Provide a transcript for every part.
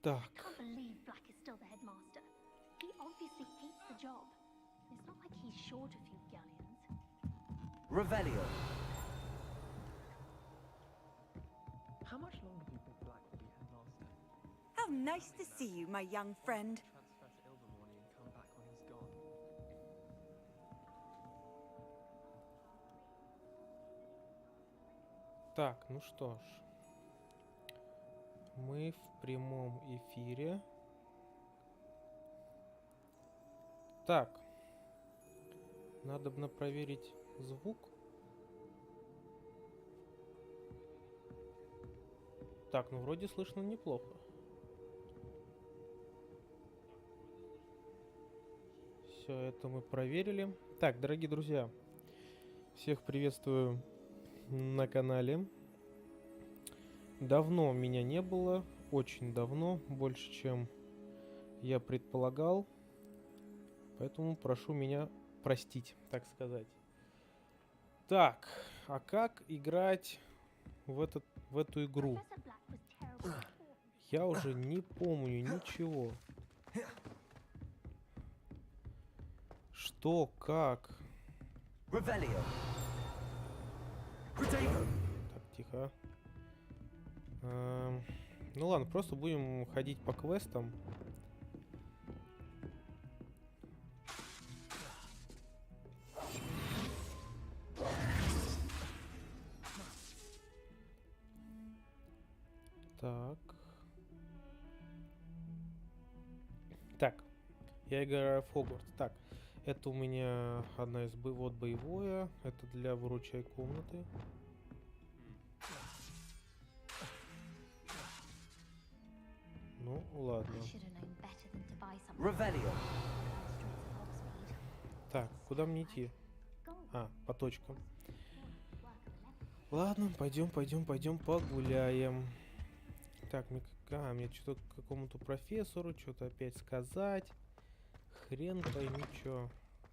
Так. Can't believe Black is still the headmaster. He obviously hates the job. It's not like he's short a few galleons. Revelio. How much longer do you think Black will be headmaster? How nice to see you, my young friend. Transfer to Ilvermorny and come back when he's gone. Так, ну что ж. Мы в прямом эфире. Так. Надо бы проверить звук. Так, ну вроде слышно неплохо. Все это мы проверили. Так, дорогие друзья, всех приветствую на канале. Давно меня не было, очень давно, больше, чем я предполагал. Поэтому прошу меня простить, так сказать. Так, а как играть в эту игру? Я уже не помню ничего. Что, как? Так, тихо. Ну ладно, просто будем ходить по квестам. Так. Так. Я играю в Hogwarts. Так. Это у меня одна из вот боевое. Это для выручай комнаты. Ну, ладно. Так, куда мне идти? А, по точкам. Ладно, пойдем погуляем. Так, мне что-то какому-то профессору что-то опять сказать. Хрен пойми чё.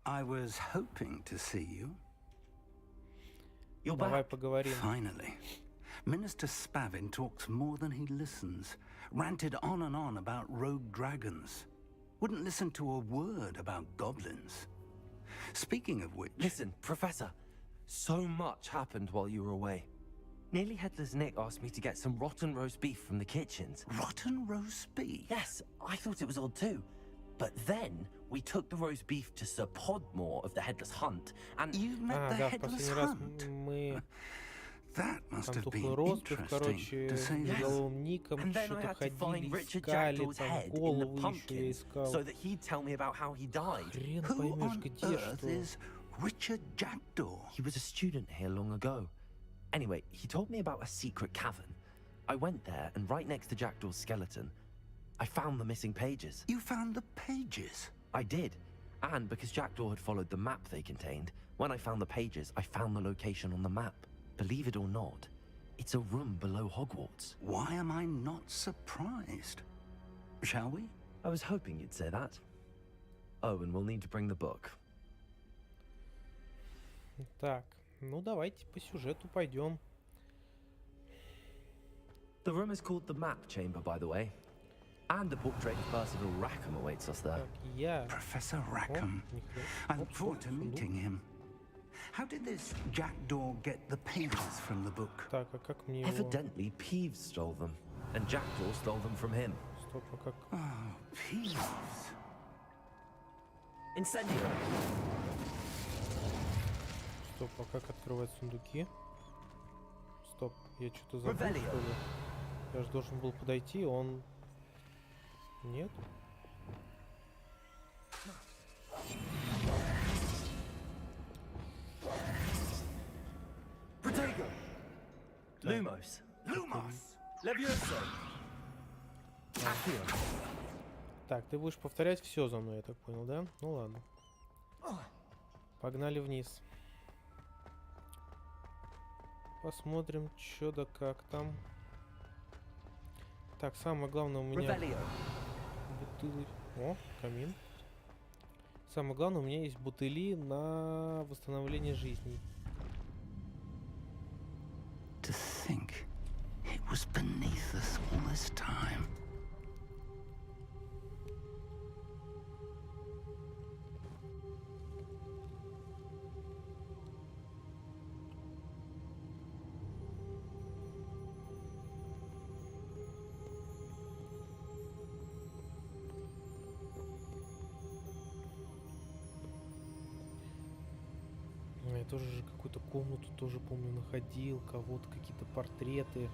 I was hoping to see you. You're Давай back. поговорим. Finally. Minister Spavin talks more than he listens. Ranted on and on about rogue dragons. Wouldn't listen to a word about goblins. Speaking of which... Listen, Professor. So much happened while you were away. Nearly Headless Nick asked me to get some rotten roast beef from the kitchens. Rotten roast beef? Yes, I thought it was odd too. But then we took the roast beef to Sir Podmore of the Headless Hunt, and You met the да, в Headless последний раз Hunt? мы That must там have тухлый been ростбиф, interesting, короче, to say с the головым ником, and then I что-то had to find ходили, Richard искали, Jackdaw's там head in the голову еще я pumpkins искал. so that he'd tell me about how he died. Хрен Who поймешь, on где earth что. is Richard Jackdaw? He was a student here long ago. Anyway, he told me about a secret cavern. I went there, and right next to Jackdaw's skeleton, I found the missing pages. You found the pages? I did. And because Jackdaw had followed the map they contained, when I found the pages, I found the location on the map. Believe it or not, it's a room below Hogwarts. Why am I not surprised? Shall we? I was hoping you'd say that. Oh, and we'll need to bring the book. Так, ну давайте по сюжету пойдем. The room is called the Map Chamber, by the way. And the portrait of Percival Rackham awaits us there. Так, я... Professor О, Rackham. нихрена. I look Оп, forward to сундук. meeting him. How did this Jackdaw get the pages from the book? Так, а как мне его... Evidently, Peeves stole them, and Jackdaw stole them from him. Стоп, а как... Oh, Peeves. Incendio! Стоп, а как открывать сундуки? Стоп, я что-то забыл, Revelio. что ли? Я же должен был подойти, он... Нет? Protego! Lumos! Lumos! Levioso! Accio! Так, ты будешь повторять все за мной, я так понял, да? Ну ладно. Погнали вниз. Посмотрим, что да как там. Так, самое главное у меня... Revelio! Бутылы... О, камин. Самое главное, у меня есть бутыли на восстановление жизни. To think it was beneath us all this time. тоже же какую-то комнату тоже помню находил, кого-то, какие-то портреты.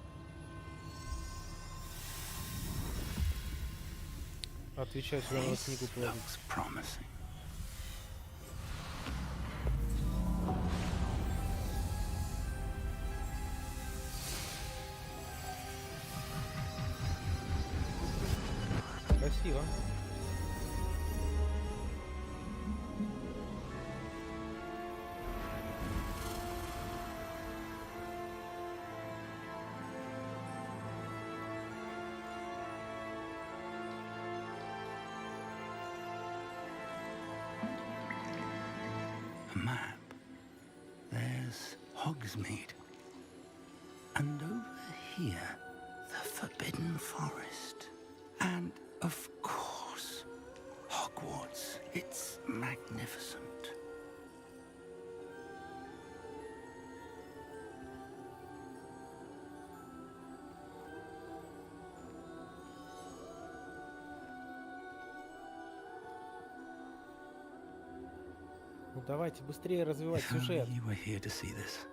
Отвечаю сюда на книгу This положить. looks promising. Красиво. A map. There's Hogsmeade. And over here, the Forbidden Forest. And, of course, Hogwarts. It's magnificent. Ну давайте быстрее развивать If only сюжет. you were here to see this.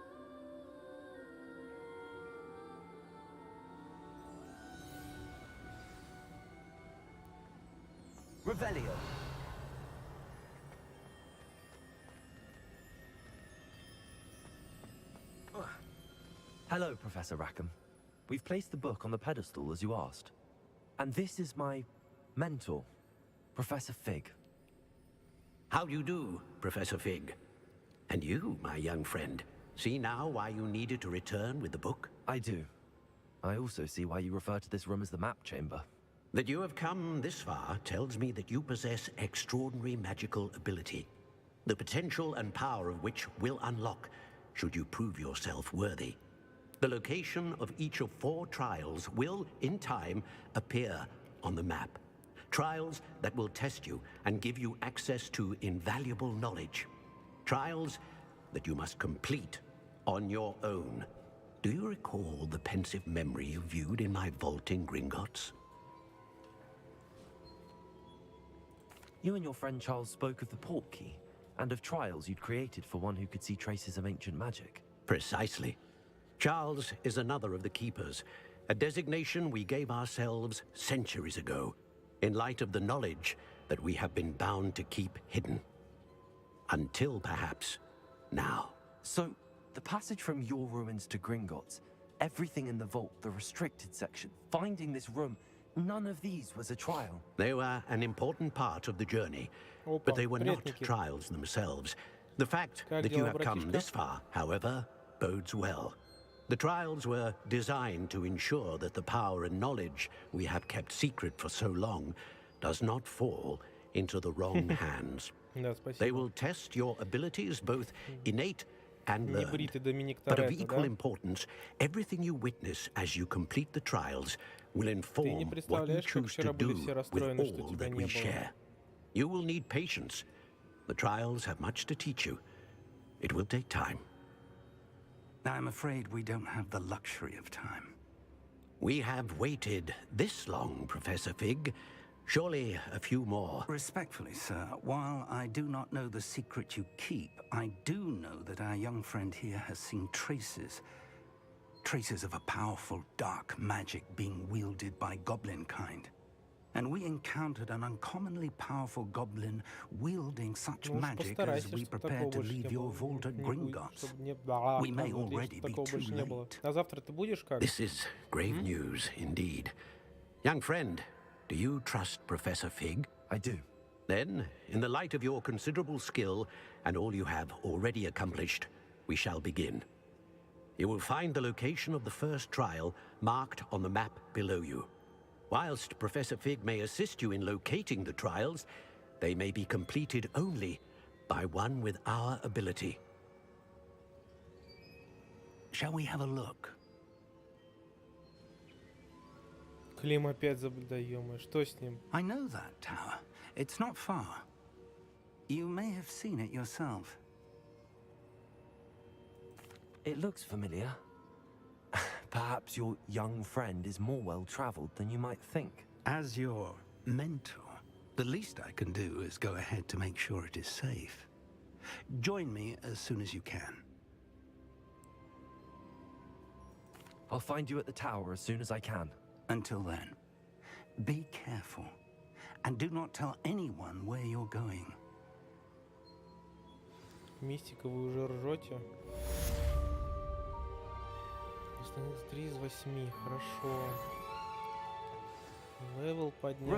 Revelio. Hello, Professor Rackham. We've placed the book on the pedestal as you asked. And this is my mentor, Professor Fig. How do you do, Professor Fig? And you, my young friend, see now why you needed to return with the book? I do. I also see why you refer to this room as the map chamber. That you have come this far tells me that you possess extraordinary magical ability, the potential and power of which will unlock should you prove yourself worthy. The location of each of 4 trials will, in time, appear on the map. Trials that will test you and give you access to invaluable knowledge. Trials that you must complete on your own. Do you recall the pensive memory you viewed in my vault in Gringotts? You and your friend Charles spoke of the port key, and of trials you'd created for one who could see traces of ancient magic. Precisely. Charles is another of the Keepers, a designation we gave ourselves centuries ago, in light of the knowledge that we have been bound to keep hidden. Until perhaps now. So, the passage from your ruins to Gringotts, everything in the vault, the restricted section, finding this room, none of these was a trial. They were an important part of the journey, Опа, but they were not претники. trials themselves. The fact Как that you дела, have come братишка? this far, however, bodes well. The trials were designed to ensure that the power and knowledge we have kept secret for so long does not fall into the wrong hands. Да, They спасибо. will test your abilities, both innate and learned. Небритый Доминик But of Торетто, equal да? importance, everything you witness as you complete the trials will inform what you представляешь, как choose to вчера были do все with расстроены, что all тебя that не we было. share. You will need patience. The trials have much to teach you. It will take time. I'm afraid we don't have the luxury of time. We have waited this long, Professor Fig. Surely a few more. Respectfully, sir, while I do not know the secret you keep, I do know that our young friend here has seen traces. Traces of a powerful dark magic being wielded by goblin kind. And we encountered an uncommonly powerful goblin wielding such Ну уж magic as постарайся, we чтобы prepare такого to больше не leave your было. vault at Не будет, Gringotts. чтобы не... Да, We may отлично, already чтобы be такого too больше не было. late. А завтра ты будешь как? This is grave news indeed. Young friend, do you trust Professor Fig? I do. Then, in the light of your considerable skill and all you have already accomplished, we shall begin. You will find the location of the first trial marked on the map below you. Whilst Professor Fig may assist you in locating the trials, they may be completed only by one with our ability. Shall we have a look? Клим опять забыл, да ё-моё, что с ним? I know that tower. It's not far. You may have seen it yourself. It looks familiar. Perhaps your young friend is more well-traveled than you might think. As your mentor, the least I can do is go ahead to make sure it is safe. Join me as soon as you can. I'll find you at the tower as soon as I can. Until then, be careful. And do not tell anyone where you're going. Мистика, вы уже ржете. Остальных 3 из 8. Хорошо. Левел поднял.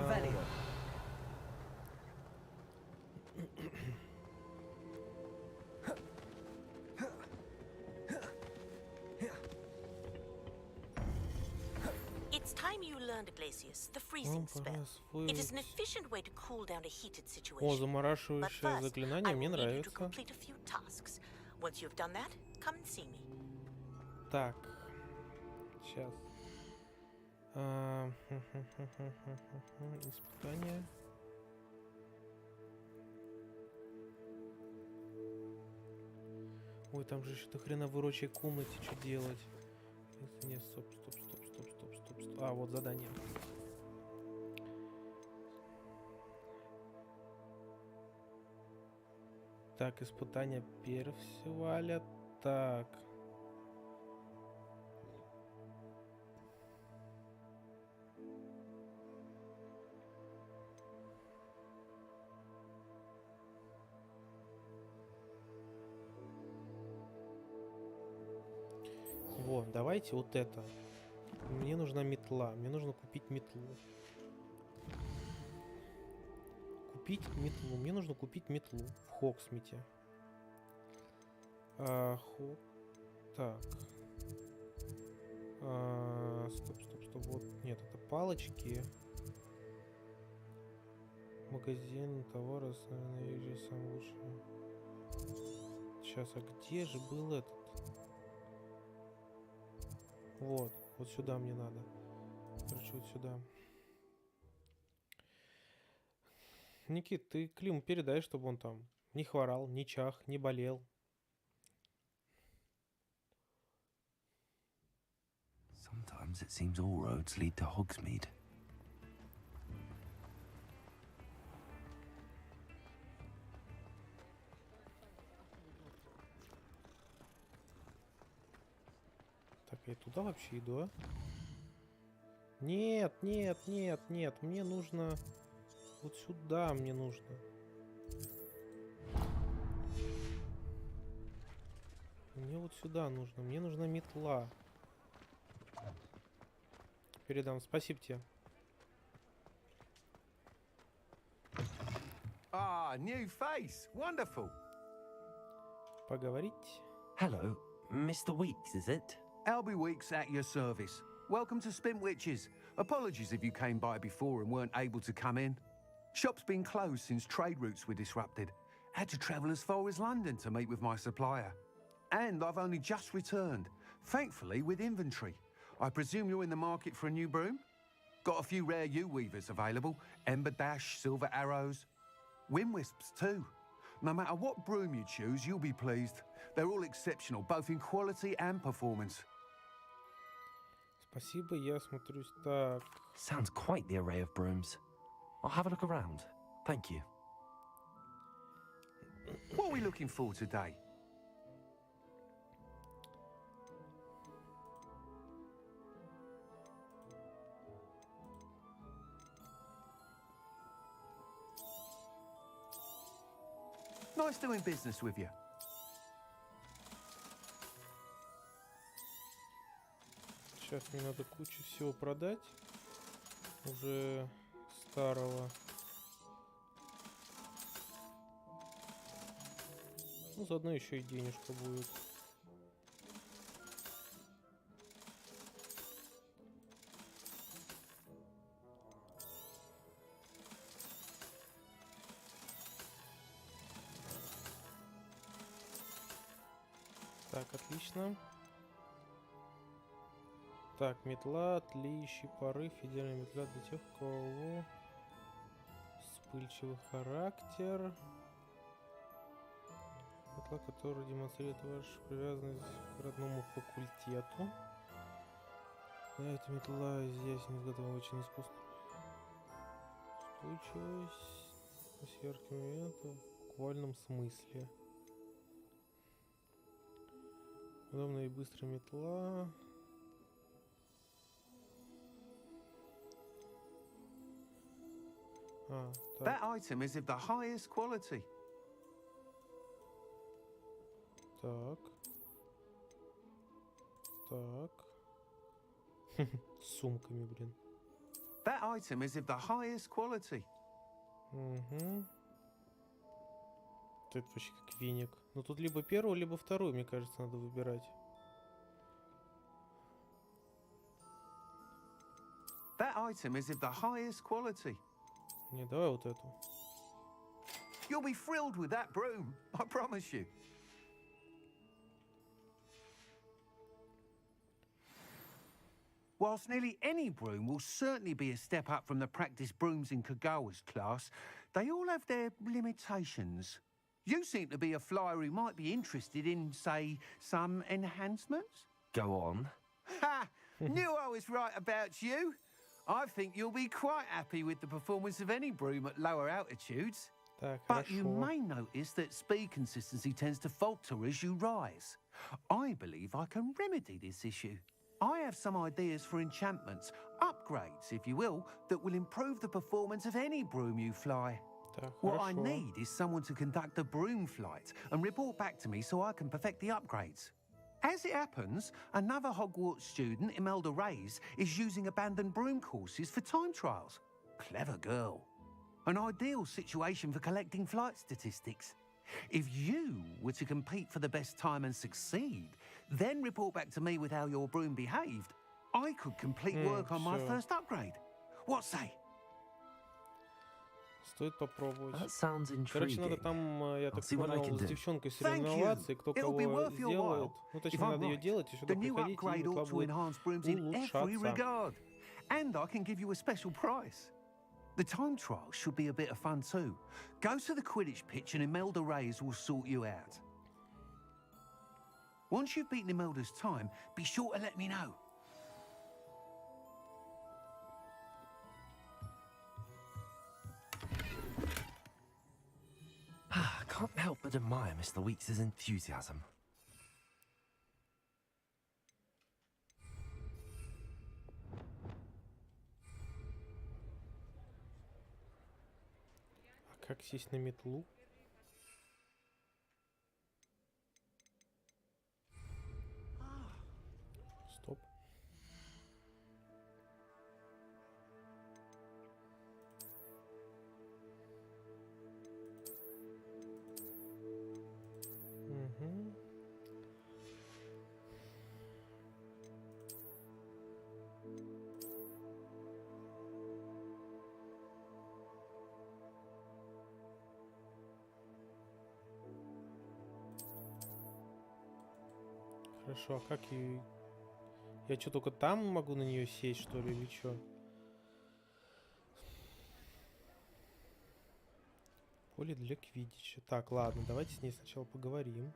It's time you learned, Glacius, the freezing spell. It is an efficient way to cool down a heated О, situation. But замораживающее first, заклинание I мне will need you to нравится. complete a few tasks. Once you've done that, come and see me. Так. Сейчас. Испытание. Ой, там же еще до хрена в урочей комнате что делать. Нет, стоп. А, вот задание. Так, испытание Персиваля. Так. Вот, давайте вот это. Мне нужна метла. Мне нужно купить метлу. Мне нужно купить метлу в Хоксмите. Так. Стоп. Вот, нет, это палочки. Магазин, товары, наверное, самый лучший. Сейчас, а где же был этот? Вот сюда мне надо. Короче, вот сюда. Никит, ты Климу передай, чтобы он там не хворал, не чах, не болел. Sometimes it seems all roads lead to Hogsmeade. Так, я туда вообще иду, а? Нет, мне нужно... Вот сюда мне нужно. Мне вот сюда нужно. Мне нужна метла. Передам. Спасибо тебе. Ah, new face. Wonderful. Поговорить. Hello, Mr. Weeks, is it? Albie Weeks at your service. Welcome to Spintwitches. Apologies if you came by before and weren't able to come in. Shop's been closed since trade routes were disrupted. Had to travel as far as London to meet with my supplier. And I've only just returned, thankfully with inventory. I presume you're in the market for a new broom? Got a few rare U-weavers available. Ember Dash, Silver Arrows. Wind Wisps too. No matter what broom you choose, you'll be pleased. They're all exceptional, both in quality and performance. Спасибо, я смотрюсь. Так. Sounds quite the array of brooms. I'll have a look around. Thank you. What are we looking for today? Nice doing business with you. Сейчас мне надо кучу всего продать. Уже старого. Ну, заодно еще и денежка будет. Так, отлично. Так, метла, тлеющий порыв, идеальная метла для тех, у кого вспыльчивый характер. Метла, которая демонстрирует вашу привязанность к родному факультету. Да, эта метла изъяснена изготовлена очень искусственно. Устойчивость с ярким элементом в буквальном смысле. Удобная и быстрая метла. А, That так, item is of the highest quality. так. Так. С сумками, блин. That item is of the highest quality. Угу. Это вообще как веник. Ну тут либо первую, либо вторую, мне кажется, надо выбирать. That item is of the highest quality. Не, давай вот эту. You'll be thrilled with that broom, I promise you. Whilst nearly any broom will certainly be a step up from the practice brooms in Kagawa's class, they all have their limitations. You seem to be a flyer who might be interested in, say, some enhancements? Go on. Ha! Knew I was right about you. I think you'll be quite happy with the performance of any broom at lower altitudes. Так, But you хорошо. may notice that speed consistency tends to falter as you rise. I believe I can remedy this issue. I have some ideas for enchantments, upgrades, if you will, that will improve the performance of any broom you fly. Так, What I хорошо. need is someone to conduct a broom flight and report back to me so I can perfect the upgrades. As it happens, another Hogwarts student, Imelda Reyes, is using abandoned broom courses for time trials. Clever girl. An ideal situation for collecting flight statistics. If you were to compete for the best time and succeed, then report back to me with how your broom behaved, I could complete work on my всё. first upgrade. What say? Стоит попробовать. That sounds Короче, надо intriguing. там, я так see what I понял, can с do. девчонкой Thank you. соревноваться, и кто It'll кого be worth your сделает. while. Ну, If точнее, I'm надо ее right, делать и сюда the new приходить, и upgrade метла ought to будет enhance brooms in every улучшаться. regard. And I can give you a special prize. The time trial should be a bit of fun too. Go to the Quidditch pitch and Imelda Reyes will sort you out. Once you've beaten Imelda's time, be sure to let me know. I can't help but admire Mr. Weeks' enthusiasm. А как сесть на метлу? Стоп. Угу. Хорошо, а как ее... Я что, только там могу на нее сесть, что ли, или что? Поле для квиддича. Так, ладно, давайте с ней сначала поговорим.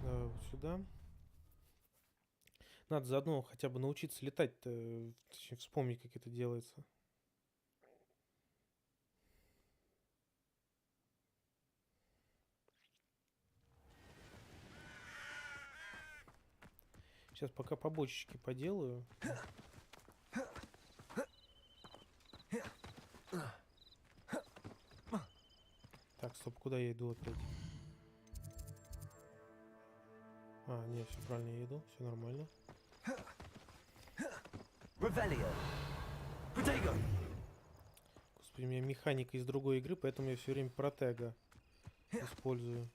Давай вот сюда. Надо заодно хотя бы научиться летать-то, точнее, вспомнить, как это делается. Сейчас пока по бочечке поделаю. Так, стоп, куда я иду опять? А, нет, все правильно я иду, все нормально. Revelio. Protego. Господи, у меня механика из другой игры, поэтому я все время протега использую.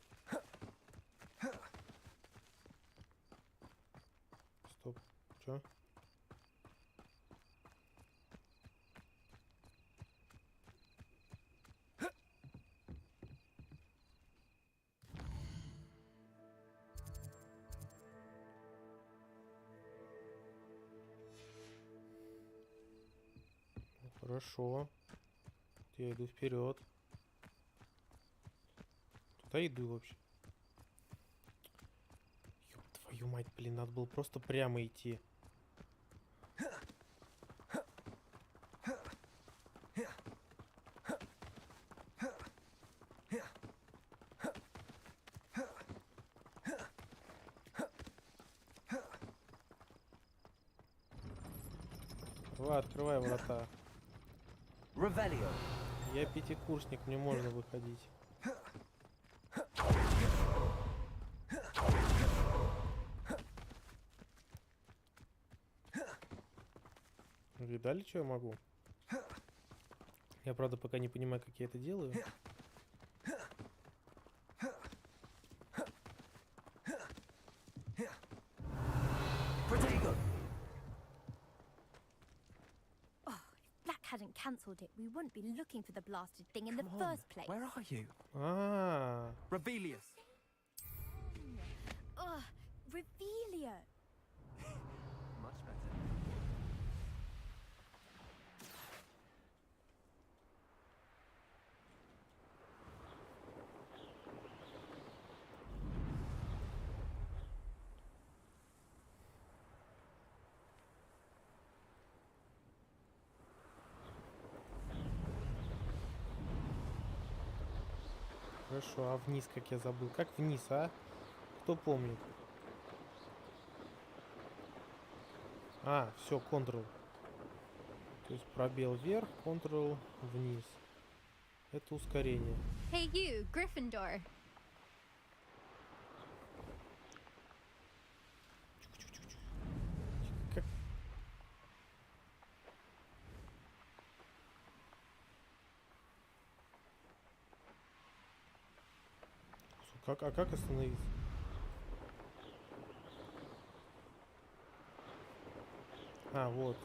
Стоп, чё? Хорошо. Я иду вперед. куда иду вообще? Ёб твою мать, блин, надо было просто прямо идти. Открывай врата. Я пятикурсник, мне можно выходить. Видали, что я могу? Я, правда, пока не понимаю, как я это делаю. Hadn't cancelled it, we wouldn't be looking for the blasted thing in the first place. Where are you? Ah. Revelius. Ugh, Revelia. Much better. Хорошо, а вниз как я забыл? Как вниз, а? Кто помнит? А, все, Ctrl. То есть пробел вверх, Ctrl вниз. Это ускорение. Hey you, Gryffindor. А как остановиться? А, вот.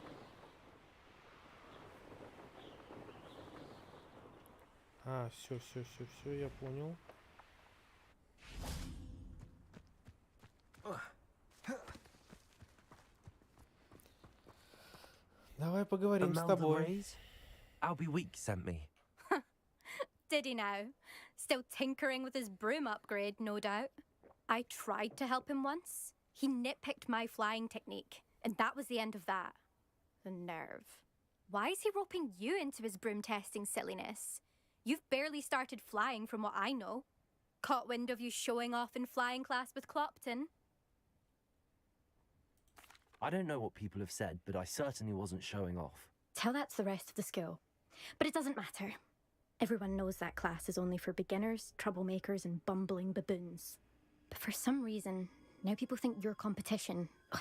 А, все, я понял. Давай поговорим с тобой. Albie Week sent me. Did he now? Still tinkering with his broom upgrade, no doubt. I tried to help him once. He nitpicked my flying technique, and that was the end of that. The nerve. Why is he roping you into his broom testing silliness? You've barely started flying from what I know. Caught wind of you showing off in flying class with Clopton. I don't know what people have said, but I certainly wasn't showing off. Tell that to the rest of the school. But it doesn't matter. Everyone knows that class is only for beginners, troublemakers, and bumbling baboons. But for some reason, now people think you're competition. Ugh,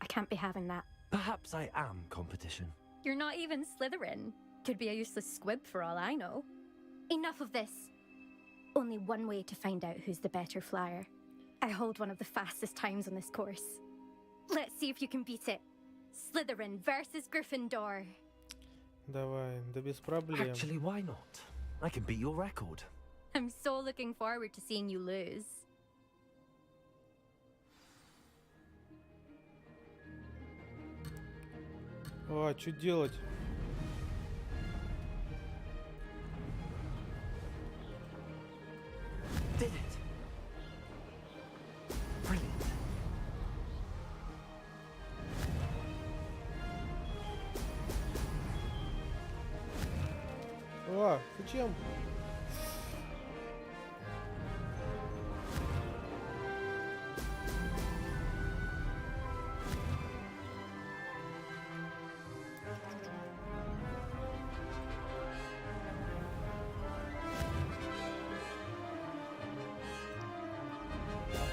I can't be having that. Perhaps I am competition. You're not even Slytherin. Could be a useless squib for all I know. Enough of this. Only one way to find out who's the better flyer. I hold one of the fastest times on this course. Let's see if you can beat it. Slytherin versus Gryffindor. Давай, да без проблем. Actually, why not? I can beat your record. I'm so looking forward to seeing you lose. А, что делать? Did it. Brilliant. А, зачем?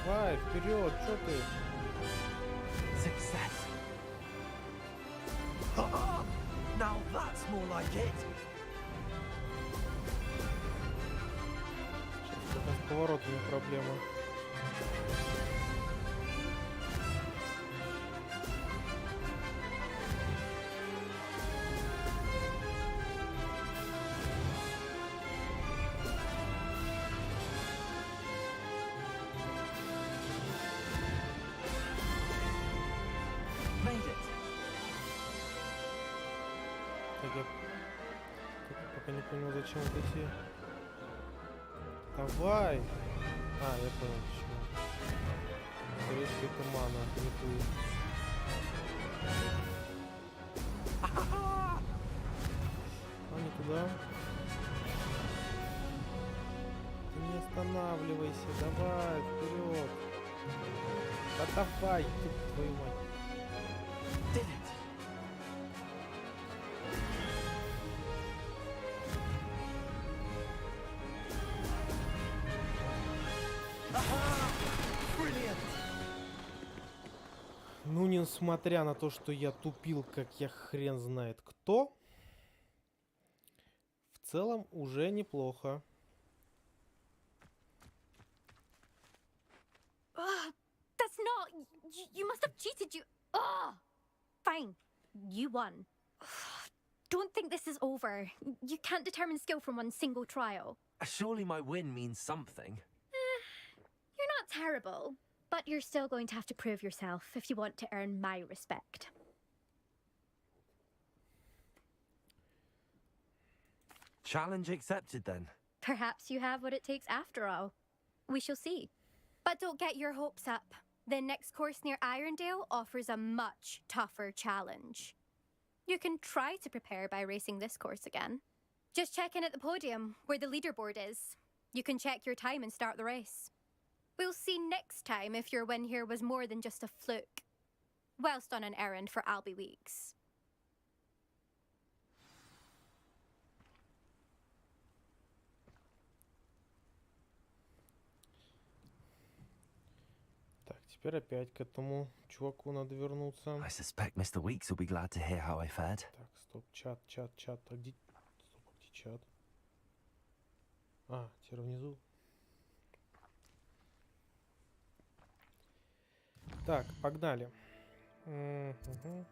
Давай, вперед, что ты? Success. Now that's more like it. С поворотами проблема. Made it. Так, я пока не понял, зачем вот эти... Давай! А, я понял, почему. Скорее всего, это мана, не пыль. А, не туда. Ты не останавливайся, давай, вперед. Да давай, твою мать. Did it! Ну, несмотря на то, что я тупил, как я хрен знает кто, в целом уже неплохо. That's not. You must have cheated. Fine. You won. Don't think this is over. You can't determine skill from one single trial. Surely my win means something. You're not terrible, but you're still going to have to prove yourself if you want to earn my respect. Challenge accepted then. Perhaps you have what it takes after all. We shall see. But don't get your hopes up. The next course near Irondale offers a much tougher challenge. You can try to prepare by racing this course again. Just check in at the podium, where the leaderboard is. You can check your time and start the race. We'll see next time if your win here was more than just a fluke. Whilst on an errand for Albie Weeks. Так, теперь опять к этому чуваку надо вернуться. I suspect Mr. Weeks will be glad to hear how I fared. Так, стоп, чат. А где... Стоп, а где чат? А, теперь внизу. Так, погнали. Угу.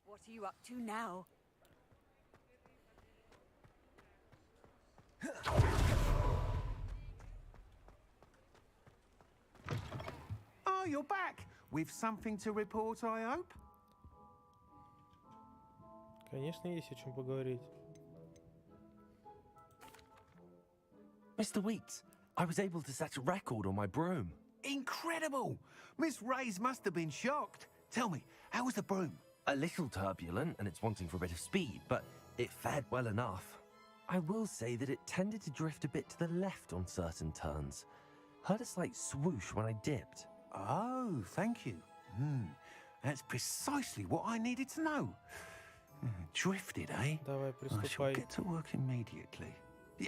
What are you up to now? Oh, you're back! With something to report, I hope? Конечно, есть о чем поговорить. Mr. Weeks, I was able to set a record on my broom. Incredible! Miss Reyes must have been shocked. Tell me, how was the broom? A little turbulent and it's wanting for a bit of speed, but it fared well enough. I will say that it tended to drift a bit to the left on certain turns. Heard a slight swoosh when I dipped. Oh, thank you. That's precisely what I needed to know. Drifted, eh? Давай, I shall приступай. get to work immediately.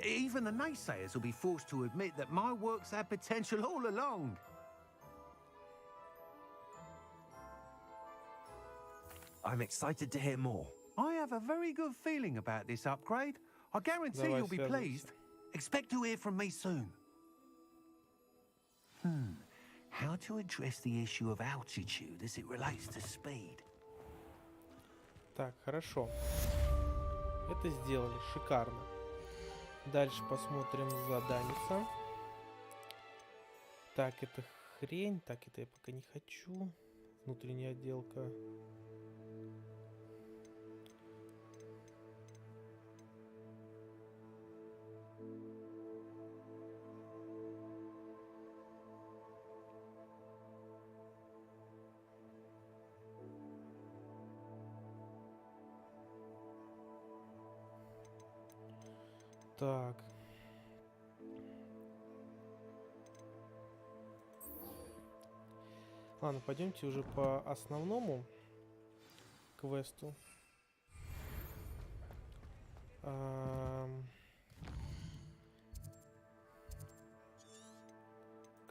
Even the naysayers will be forced to admit that my work's had potential all along. I'm excited to hear more. I have a very good feeling about this upgrade. I guarantee Давай you'll be связывайся. pleased. Expect to hear from me soon. How to address the issue of altitude as it relates to speed? Так, хорошо. Это сделали. Шикарно. Дальше посмотрим заданица. Так, это хрень. Так, это я пока не хочу. Внутренняя отделка. Так. Ладно, пойдемте уже по основному квесту.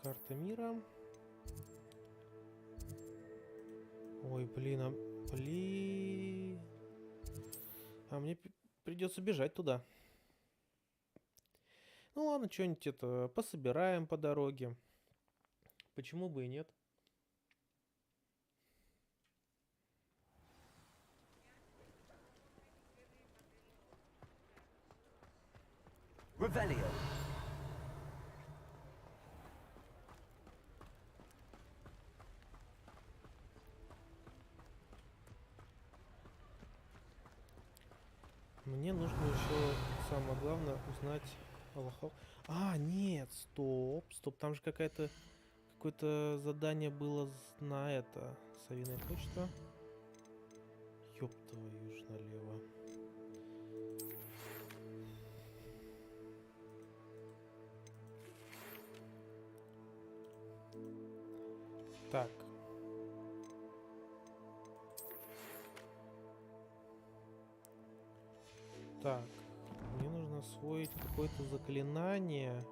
Карта мира. Ой, блин, А мне придется бежать туда. Ну ладно, что-нибудь это пособираем по дороге. Почему бы и нет? Revelio. Мне нужно еще, самое главное, узнать Аллахов. А, нет, стоп, там же какое-то задание было на это. Совиная почта. Ёб твою ж налево. Так. Так, мне нужно освоить какое-то заклинание.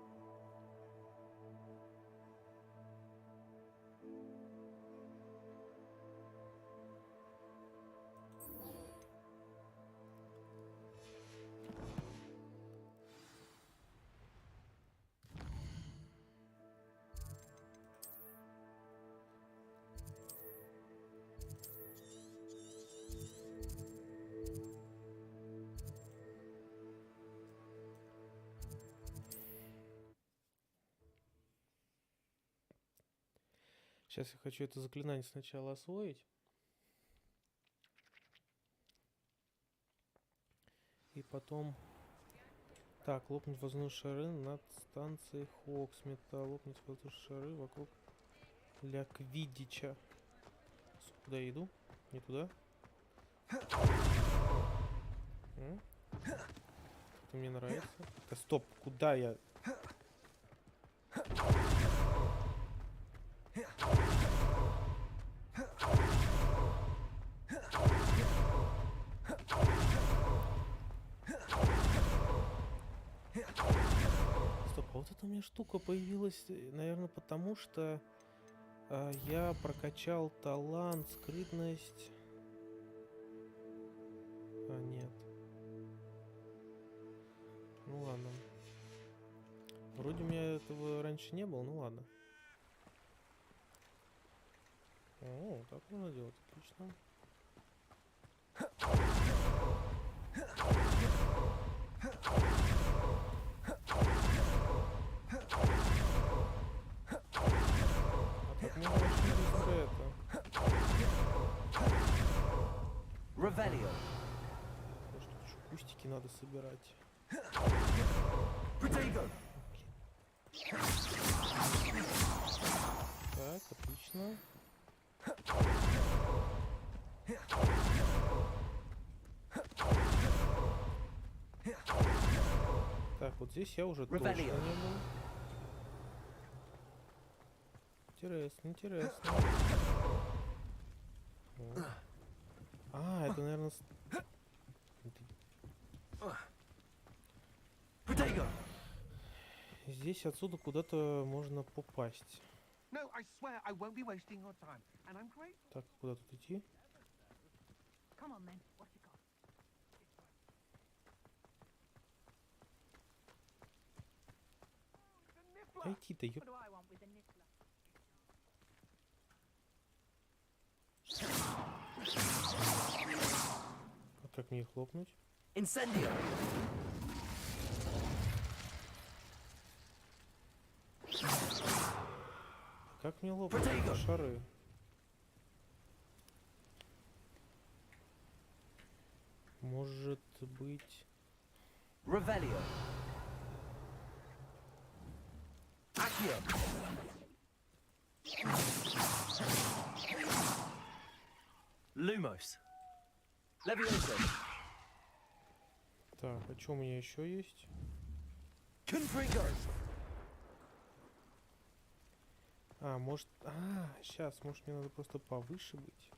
Сейчас я хочу это заклинание сначала освоить. И потом... Так, лопнуть воздушные шары над станцией Хоксмита. Лопнуть воздушные шары вокруг Ляквидича. Куда я иду? Не туда? Это мне нравится. Да стоп, куда я? Стоп, а вот эта у меня штука появилась, наверное, потому что я прокачал талант, скрытность. А, нет. Ну ладно. Вроде у меня этого раньше не было, ну ладно. О, так можно делать, отлично. Revelio. Может, тут еще кустики надо собирать. Protego. Так, отлично. Так, вот здесь я уже точно не был. Интересно, интересно. Вот. А, это, наверное... Здесь отсюда куда-то можно попасть. Так, куда тут идти? Идти-то, ёп. А как мне их хлопнуть? Incendio. Как мне лопнуть шары? Может быть... Revelio. Accio. Lumos. Levioso. Так, а что у меня еще есть? Confringo. А, может... А, сейчас, может мне надо просто повыше быть?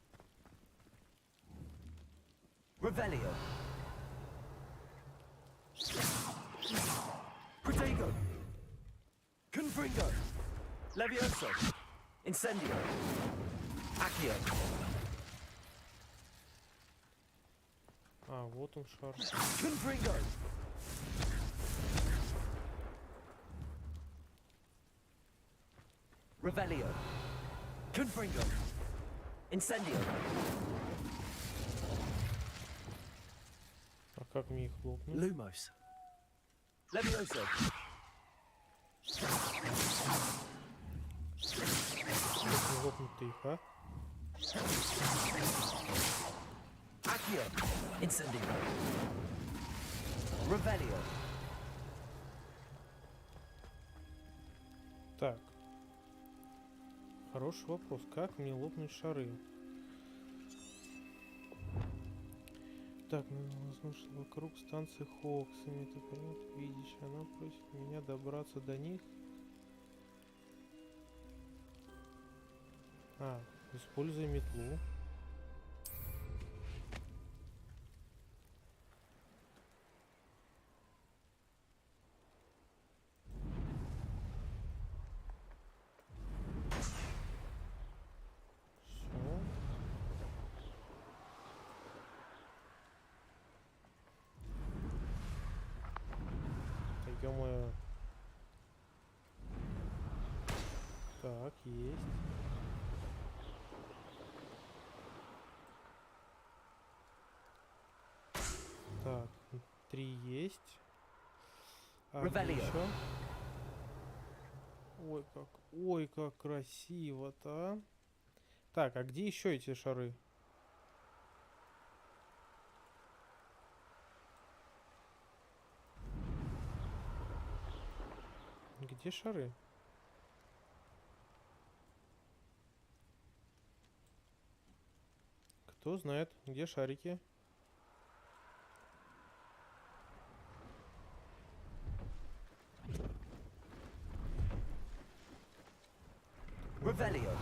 Revelio. Protego. Confringo. Levioso. Incendio. Accio. А, вот он шар. Confringo. Revelio. Confringo. Incendio. А как мне их лопнуть? Lumos. Levioso. Как мне лопнуть-то их, а? Accio. Incendio. Revelio. Так. Хороший вопрос. Как мне лопнуть шары? Так, возможно, вокруг станции Хоксами. Ты понятно, видишь, она просит меня добраться до них. Используй метлу. Ё-моё. Так, есть. Так, 3 есть. Еще. Ой, как красиво-то. Так, а где еще эти шары? Где шары? Кто знает, где шарики? Revelio.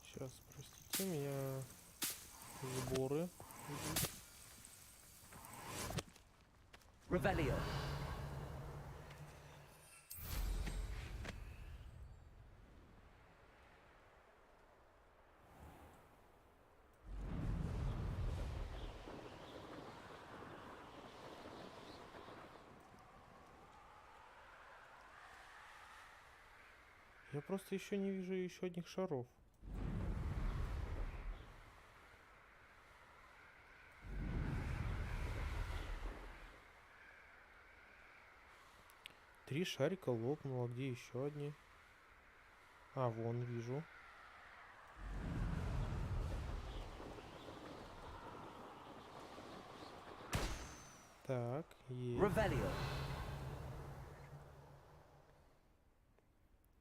Сейчас, простите, меня сборы. Revelio. Я просто еще не вижу еще одних шаров. Три шарика лопнуло, где еще одни? Вон вижу. Так, есть. Revelio.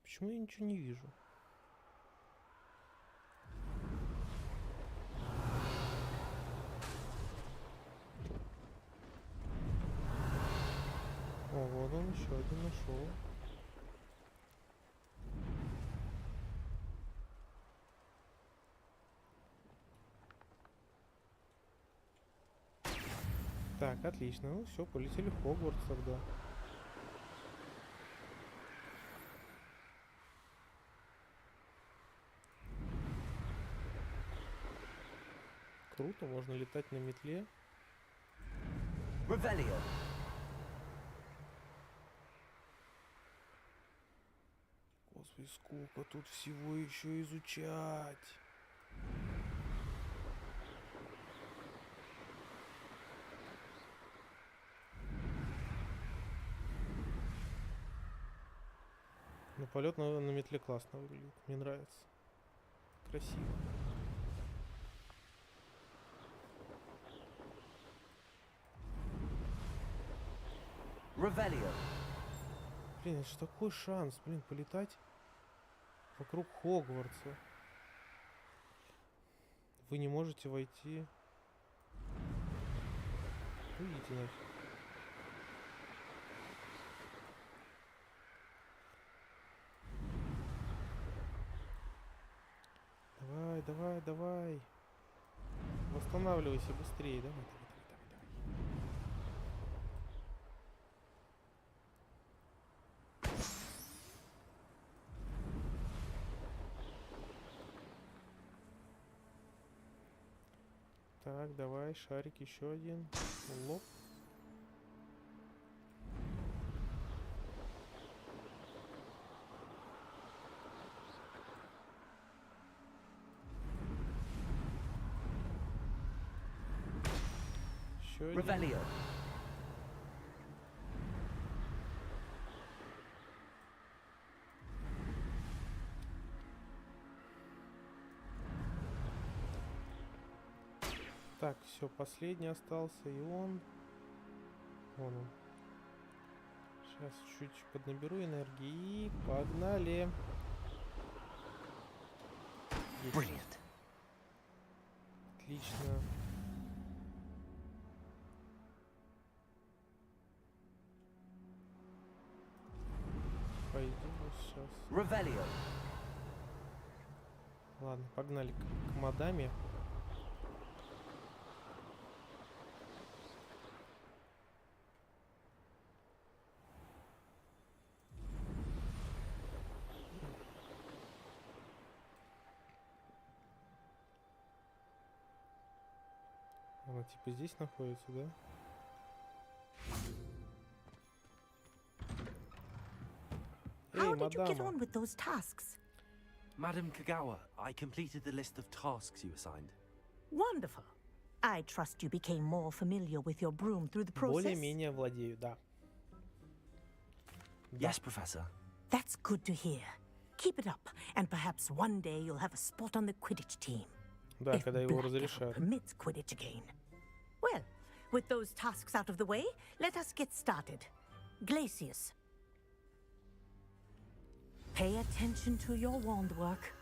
Почему я ничего не вижу? О, вот он еще один нашел. Так, отлично. Ну все, полетели в Хогвартс тогда. Круто, можно летать на метле. Revelio. Господи, сколько тут всего еще изучать. Ну, полет на метле классно выглядит. Мне нравится. Красиво. Revelio. Блин, это же такой шанс, блин, полетать вокруг Хогвартса. Вы не можете войти. Выйдите нафиг. Давай, давай, давай. Восстанавливайся быстрее. Давай, давай, давай, давай, давай. Так, давай, шарик еще один. Лоп. Еще один. Revelio. Так, все, последний остался, и он. Вон он. Сейчас чуть поднаберу энергии и погнали. Brilliant. Отлично. Пойду сейчас. Revelio. Ладно, погнали к мадаме. Она типа здесь находится, да? How did you get мадама. on with those tasks? Madam Kagawa, I completed the list of tasks you assigned. Wonderful. I trust you became more familiar with your broom through the process. Более-менее владею, да. Yes, Professor. That's good to hear. Keep it up, and perhaps one day you'll have a spot on the Quidditch team. Да, If когда его Black ever разрешат. permits Quidditch again. Well, with those tasks out of the way, let us get started. Glacius. Pay attention to your wand work.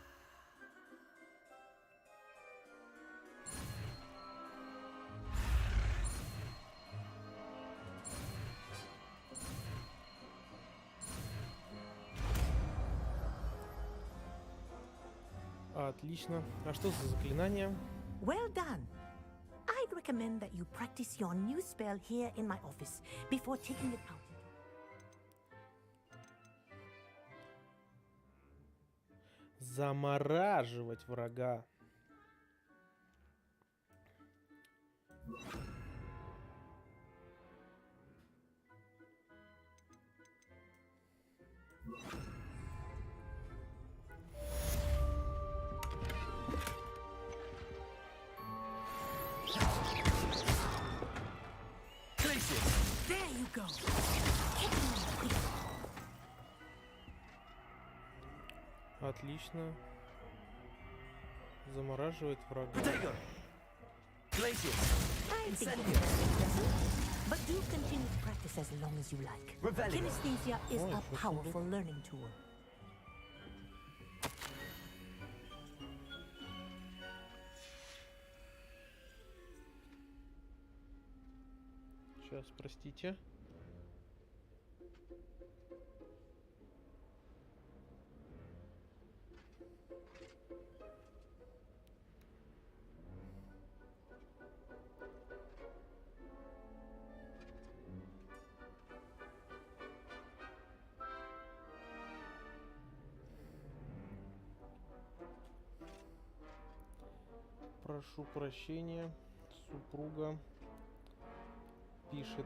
Отлично. А что за заклинание? Well done. I'd recommend that you practice your new spell here in my office before taking it out. Замораживать врага. There you go. Отлично. Замораживает врага. Glacius. I think it doesn't, but do continue to practice as long as you like. Revelio. Kinesthesia is Oh, a sure, powerful learning tool. Сейчас, простите. Прошу прощения, супруга пишет.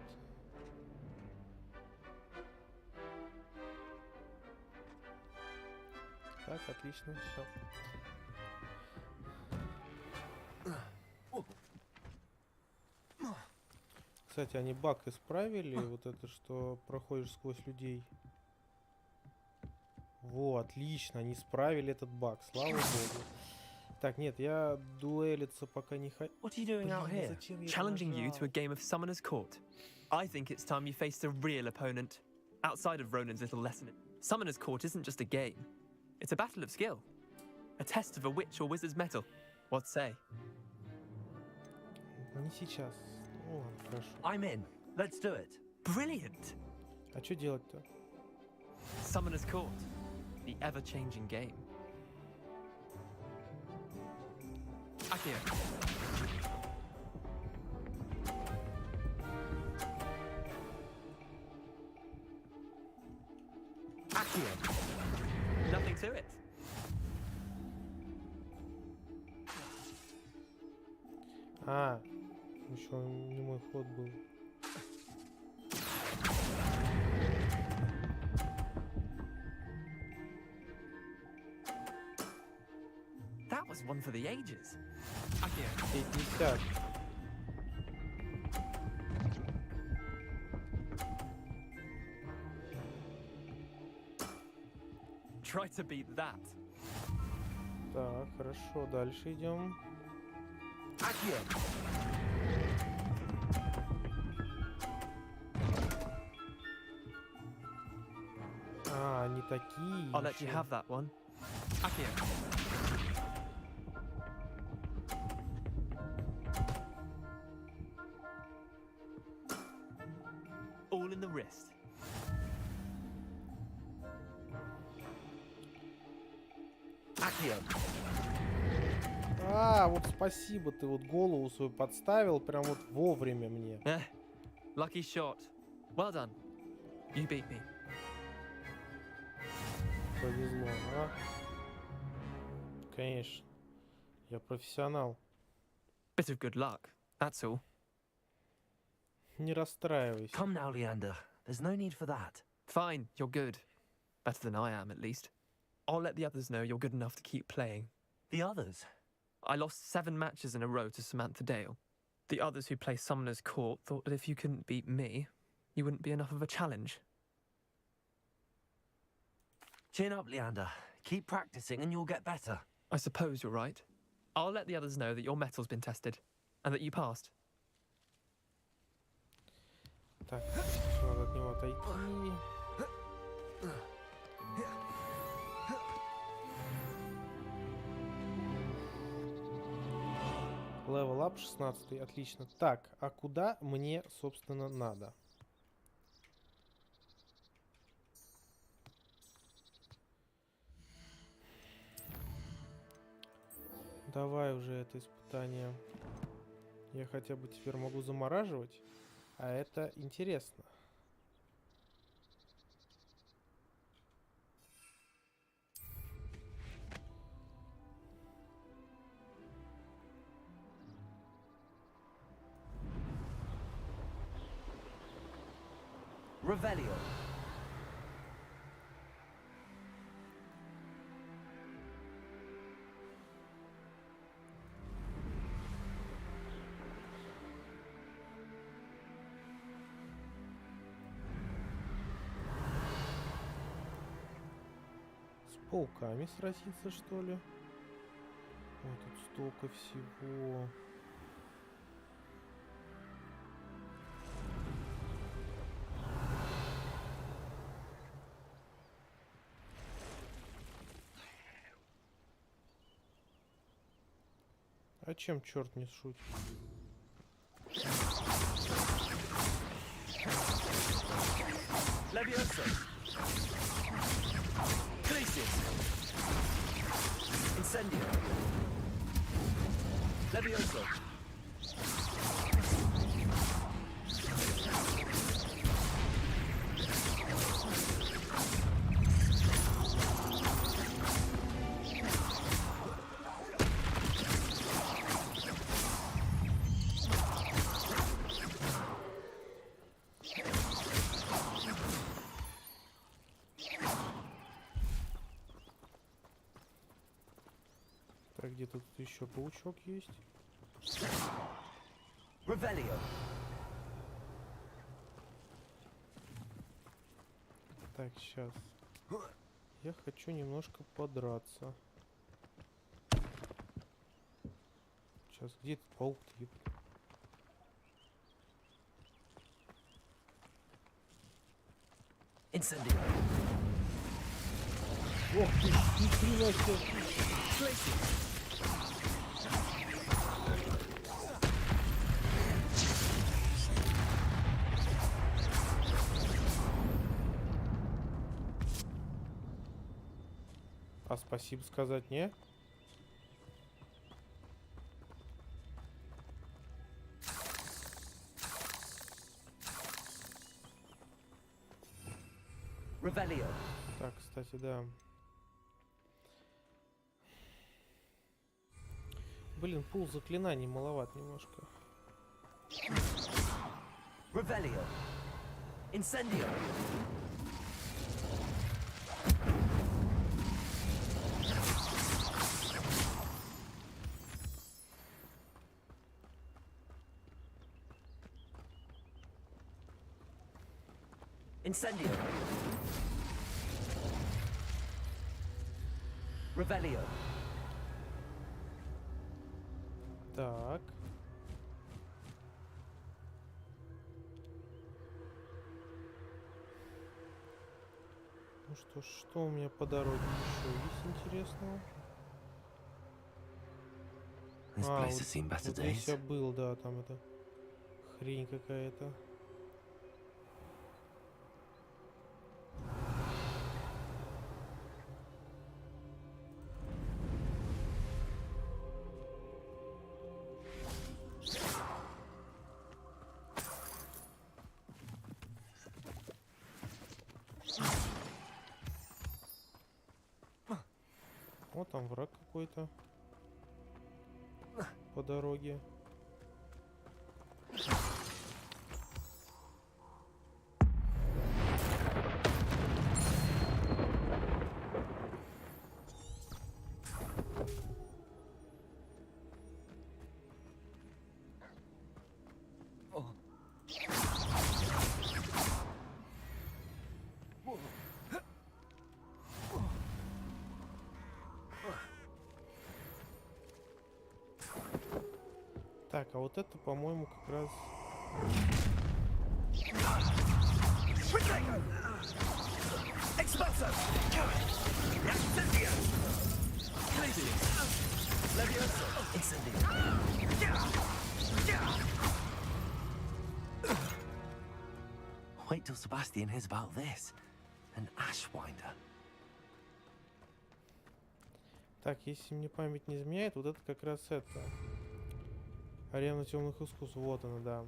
Так, отлично, все. Кстати, они баг исправили, вот это, что проходишь сквозь людей. Во, отлично, они исправили этот баг, слава богу. Так, нет, я дуэлиться пока не хочу. What are you doing out here? Challenging you to a game of Summoner's Court. I think it's time you faced a real opponent. Outside of Ronan's little lesson, Summoner's Court isn't just a game. It's a battle of skill. A test of a witch or wizard's mettle. What say? Не сейчас. Ну ладно, хорошо. I'm in. Let's do it. Brilliant! А что делать-то? Summoner's Court. The ever-changing game. Akio. Accio. Nothing to it. А, еще не мой ход был. That was one for the ages. Akio. 50. Try to beat that. Так, хорошо, дальше идем. А, они такие. I'll let you have that one. Accio. All in the wrist. А, вот спасибо, ты вот голову свою подставил прям вот вовремя мне. Lucky shot. Well done. You beat me. Повезло, а? Конечно. Я профессионал. Bit of good luck, that's all. Не расстраивайся. Come now, Leander. There's no need for that. Fine, you're good. Better than I am, at least. I'll let the others know you're good enough to keep playing. The others? I lost 7 matches in a row to Samantha Dale. The others who play Summoner's Court thought that if you couldn't beat me, you wouldn't be enough of a challenge. Chin up, Leander. Keep practicing and you'll get better. I suppose you're right. I'll let the others know that your metal's been tested, and that you passed. Так, надо от него отойти. Level up 16, отлично. Так, а куда мне, собственно, надо? Давай уже это испытание. Я хотя бы теперь могу замораживать, а это интересно. Revelio. С пауками сразиться, что ли? Ой, тут столько всего. А чем черт не шутит? Levioso. Glacius. Incendio. Levioso. Так, где-то тут еще паучок есть. Revelio. Так, сейчас. Я хочу немножко подраться. Сейчас, где этот паук-то? Incendio. Ох ты, ни хрена себе. А спасибо сказать не? Revelio. Так, кстати, да. Блин, пул заклинаний маловат немножко. Revelio. Incendio. Incendio. Revelio. Так. Ну что ж, что у меня по дороге еще есть интересного? Вот здесь я был, да, там это хрень какая-то. Вот там враг какой-то по дороге. Так, а вот это, по-моему, как раз... Wait till Sebastian hears about this. An ashwinder. Так, если мне память не изменяет, вот это как раз это... Арена темных искусств, вот она, да.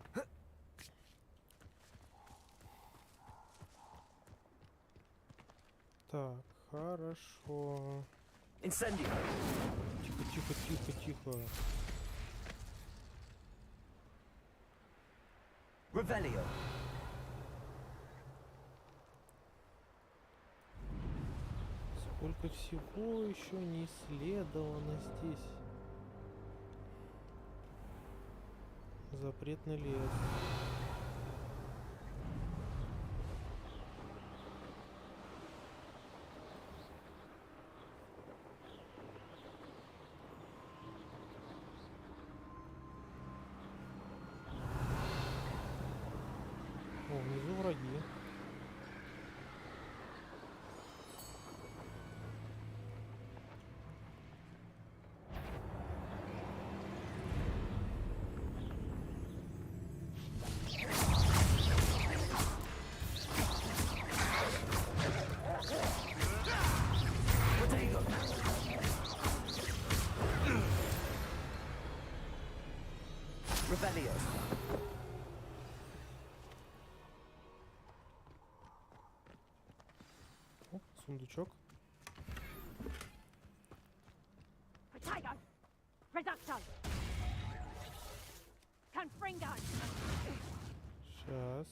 Так, хорошо. Incendio. Тихо, тихо, тихо, тихо. Revelio. Сколько всего еще не исследовано здесь. Запретный лес. О, внизу враги. Revelio. О, сундучок. Potato! Reducto! Confringo! Сейчас.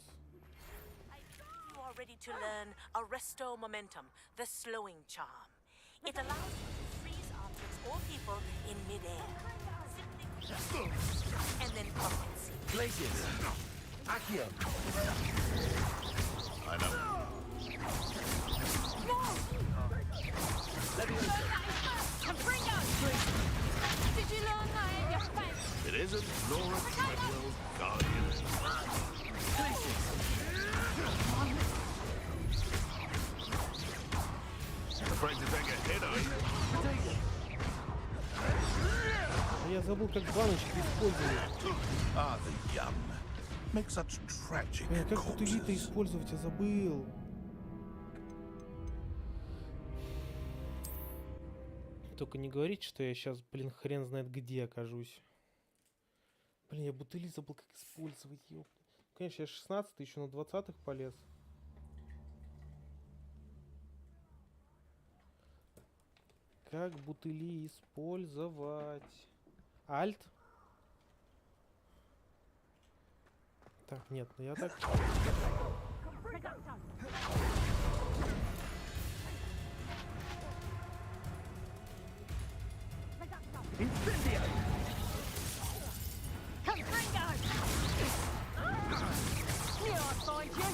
You are ready to learn Arresto Momentum, the slowing charm. It allows you to freeze objects or people in mid-air. Simply and then compensate. Glaciers. Accio. I know. Confringo! Did you learn that in your face? It isn't Laura Treadwell's guardian. Afraid to take a hit, are you? Я забыл, как баночки использовать. Ah, the young make such tragic Как тут элита использовать, я забыл. Только не говорите, что я сейчас, блин, хрен знает где окажусь. Блин, я бутыли забыл, как использовать ее. Конечно, я 16 еще на 20-х полез. Как бутыли использовать? Альт? Так, нет, ну я так... Incendio. Confringo! Knew I'd find you!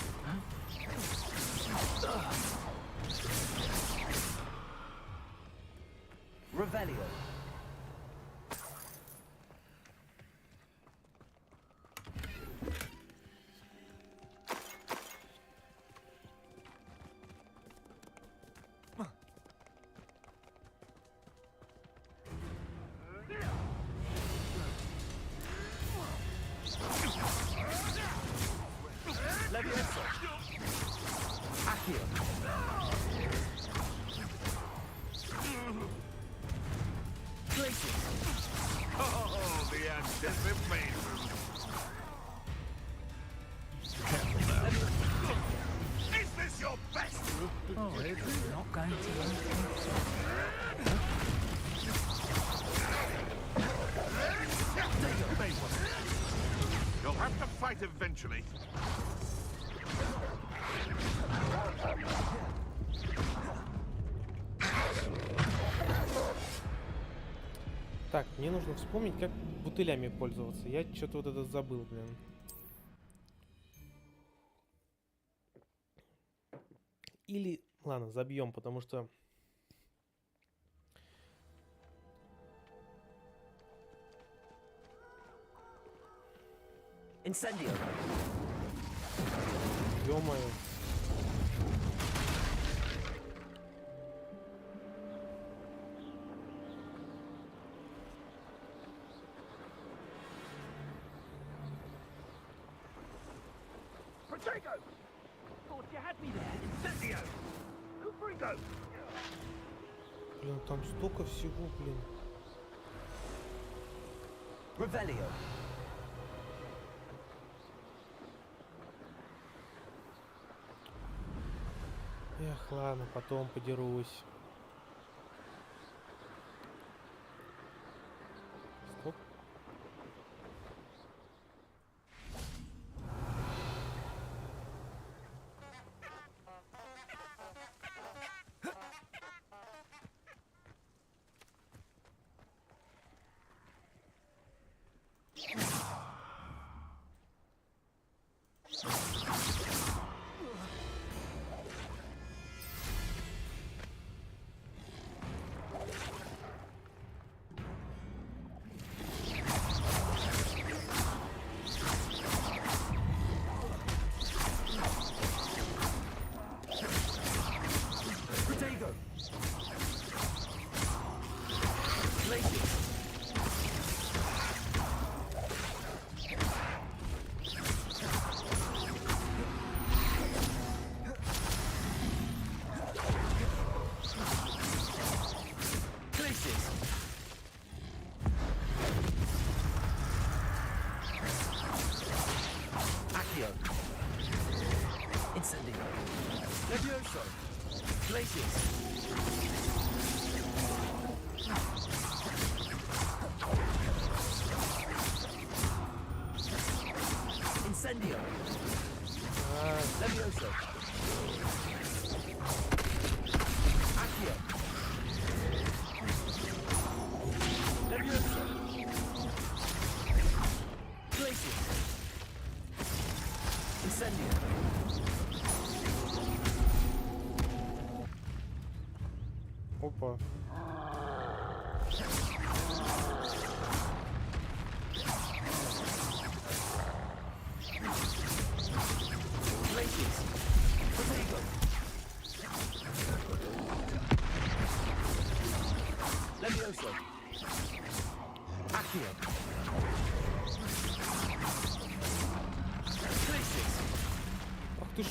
Revelio. Oh, the anticipation. Is this your best? Oh, it's not going to end. You'll have to fight eventually. Так, мне нужно вспомнить, как бутылями пользоваться. Я что-то вот это забыл, блин. Или, ладно, забьем, потому что... Incendio. Ё-моё. Protego! Thought you had me there. Incendio! Cooprigo! Блин, там столько всего, блин. Revelio. Эх, ладно, потом подерусь. Стоп. Incendio. Levioso. Accio. Levioso. Glacius. Incendio. Опа. Levioso. Accio. Glacius. Ах ты ж.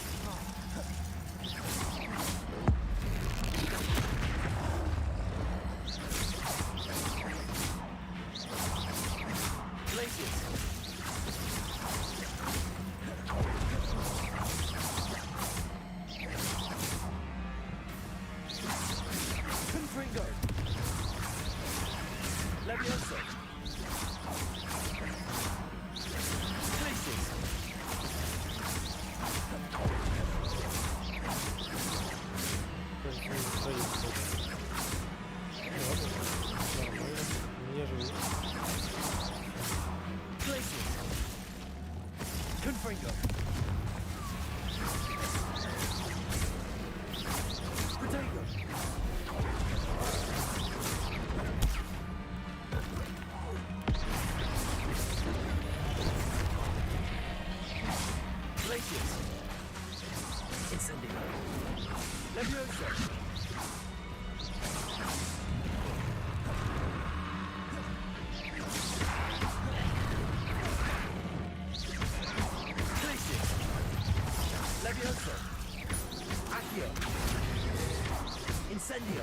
Incendio!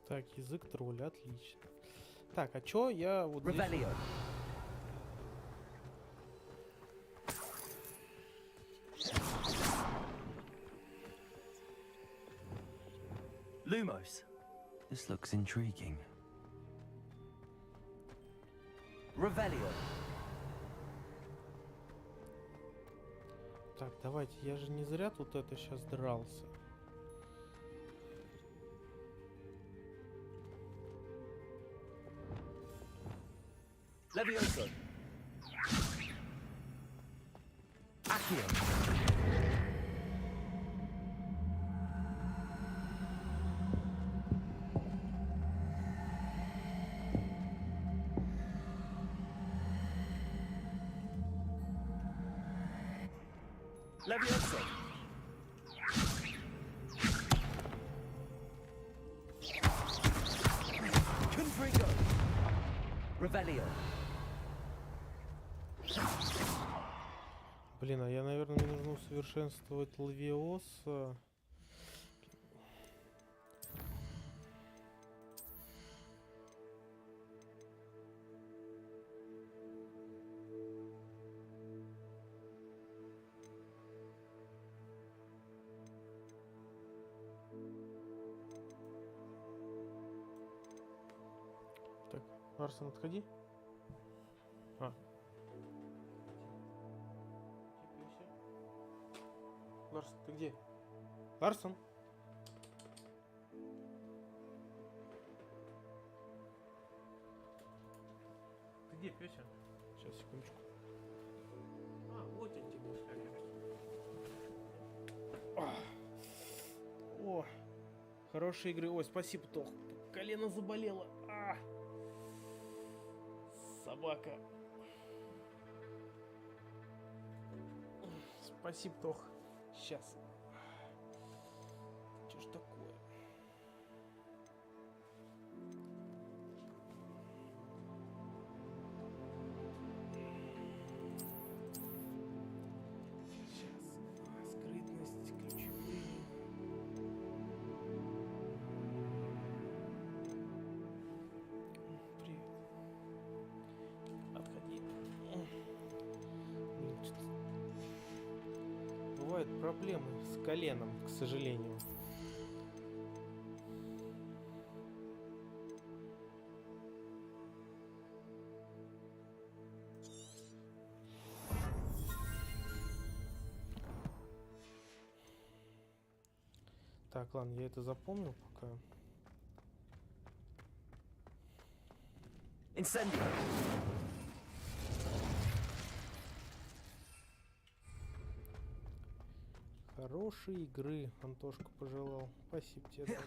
Так, язык тролля, отлично. Так, а чё я вот здесь... Revelio. Lumos. This looks intriguing. Revelio. Так, давайте, я же не зря тут это сейчас дрался. Levioso. Accio. Levioso. Confringo. Revelio. Блин, а я, наверное, мне нужно усовершенствовать Лавиоса. Так, Арсен, отходи. А. Ларсон, ты где? Ларсон? Ты где, Пёся? Сейчас, секундочку. А, вот он тебе. О, хорошие игры. Ой, спасибо, Тох. Колено заболело. Собака. Спасибо, Тох. Сейчас. Что ж такое? Сейчас. Скрытность, ключевые. Привет. Отходи. Бывают проблемы с коленом, к сожалению. Так, ладно, я это запомнил пока. Incendio. Хорошей игры, Антошка пожелал. Спасибо тебе.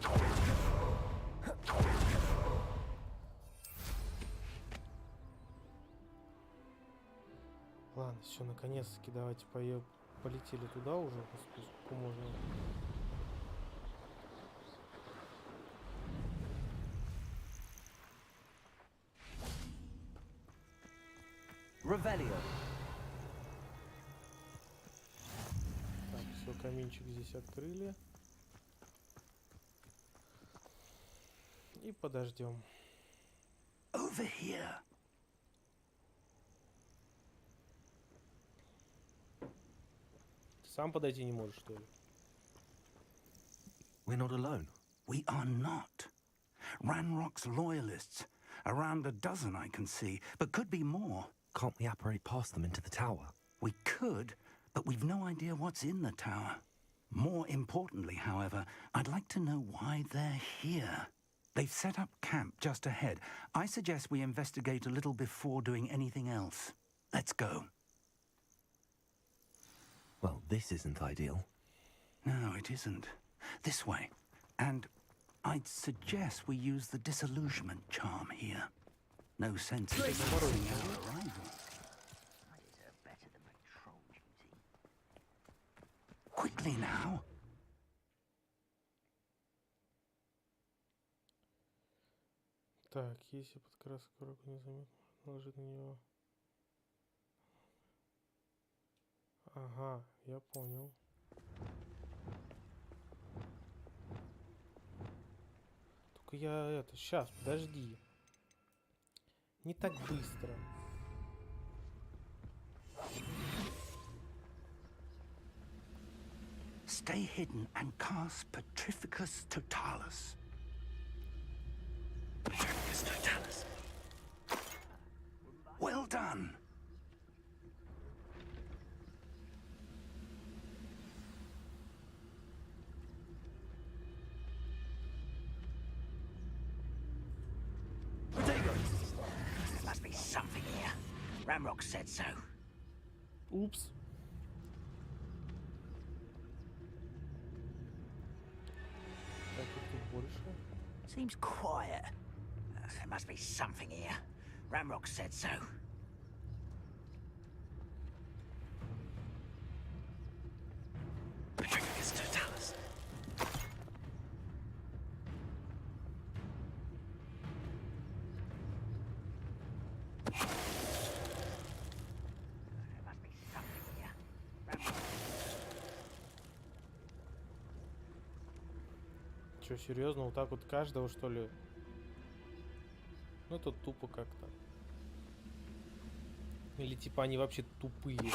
Ладно, все, наконец-таки давайте полетели туда уже. Господи, сколько можно. Revelio. Так, все, каминчик здесь открыли. И подождем. Over here. Сам подойти не можешь, что ли? We're not alone. We are not. Ranrock's loyalists. Around a dozen I can see, but could be more. Can't we apparate past them into the tower? We could, but we've no idea what's in the tower. More importantly, however, I'd like to know why they're here. They've set up camp just ahead. I suggest we investigate a little before doing anything else. Let's go. Well, this isn't ideal. No, it isn't. This way. And I'd suggest we use the disillusionment charm here. No sense in discussing our arrival. Quickly now. Так, если подкраска руку незаметно наложить на него. Ага, я понял. Только я это... Сейчас, подожди. Не так быстро. Stay hidden and cast Petrificus Totalis. Petrificus Totalis. Well done. There must be something here. Ramrock said so. Упс. Так, тут больше. Seems quiet. There must be something here. Ramrock said so. Petrificus Totalis. Че, серьезно, вот так вот каждого, что ли? Ну, это тупо как-то. Или типа они вообще тупые.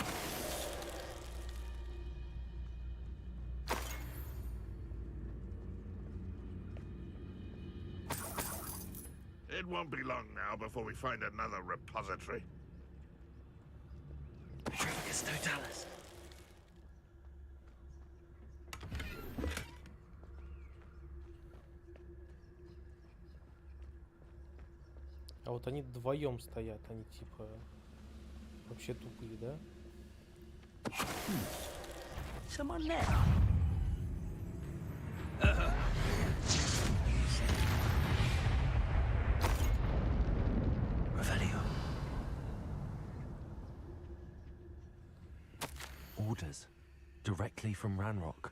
It won't be long now before we find another repository. Petrificus Totalis. А вот они вдвоем стоят, они типа вообще тупые, да? Someone there. Revelio. Orders. Directly from Ranrock.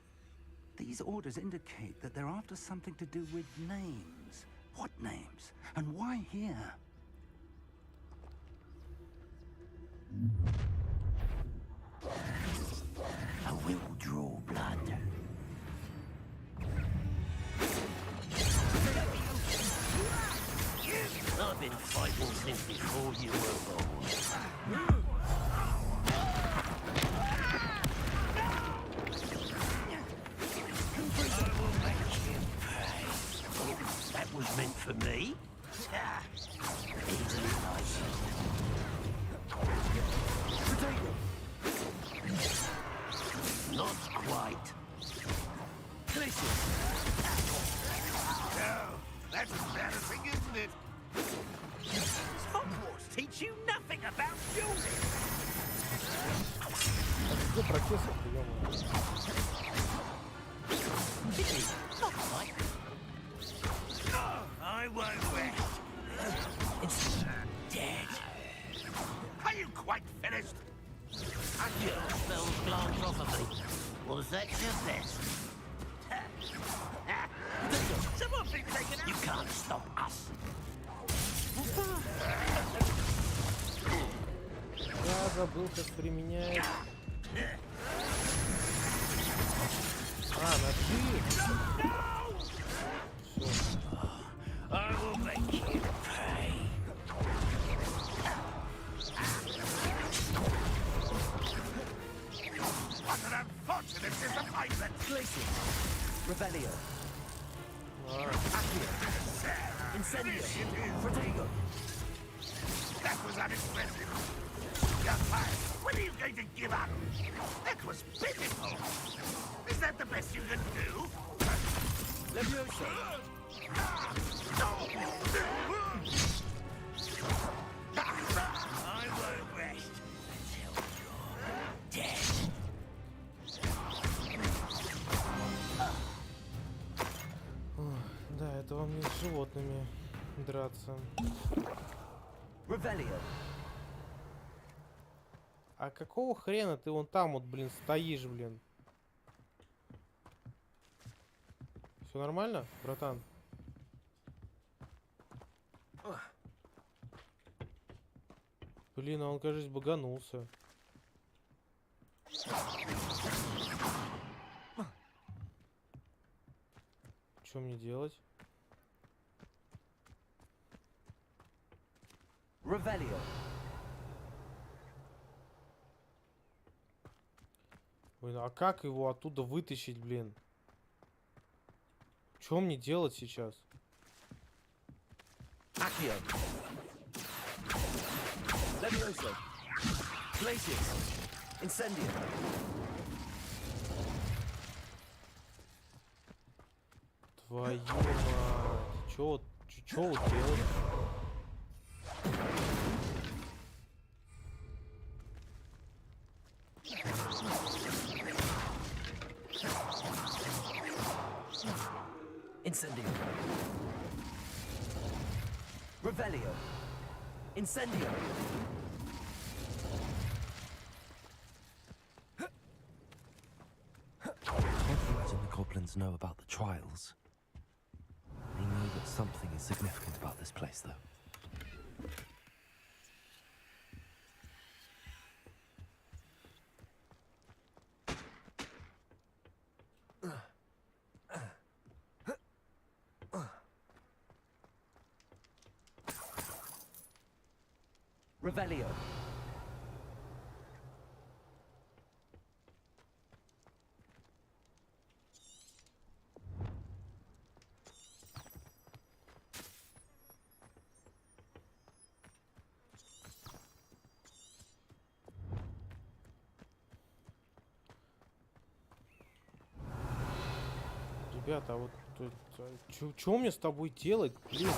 These orders indicate that they're after something to do with names. What names? And why here? I will draw blood. I've been fighting since before you were born. I will make you pay. That was meant for me. Easily nice. Not quite. No, that's embarrassing, isn't it? Hogwarts teach you nothing about dueling. Где профессор, ё-моё? Not quite. I won't rest. It's dead. Are you quite finished? Your spells glance off of me. Was that just this? Someone been taken out. You can't stop us. Я забыл, как применяет. А, ножи. Все. I will make you pay. What an unfortunate disappointment! Revelio. Incendio. Protego. That was unexpected. Young man, when are you going to give up? That was pitiful. Is that the best you can do? Leviosa. I won't rest until you're dead. Да, это вам не с животными драться. Revelio. А какого хрена ты вон там вот, блин, стоишь, блин? Все нормально, братан? Блин, а он, кажется, баганулся. Что мне делать? Revelio. Блин, а как его оттуда вытащить, блин? Что мне делать сейчас? Accio. Levioso. Glacius. Incendio. Твою мать. Чё вот делать? Incendio. Revelio. Incendio. Can't imagine the goblins know about the trials. They know that something is significant about this place, though. Revelio. Ребята, а вот что мне с тобой делать, блин?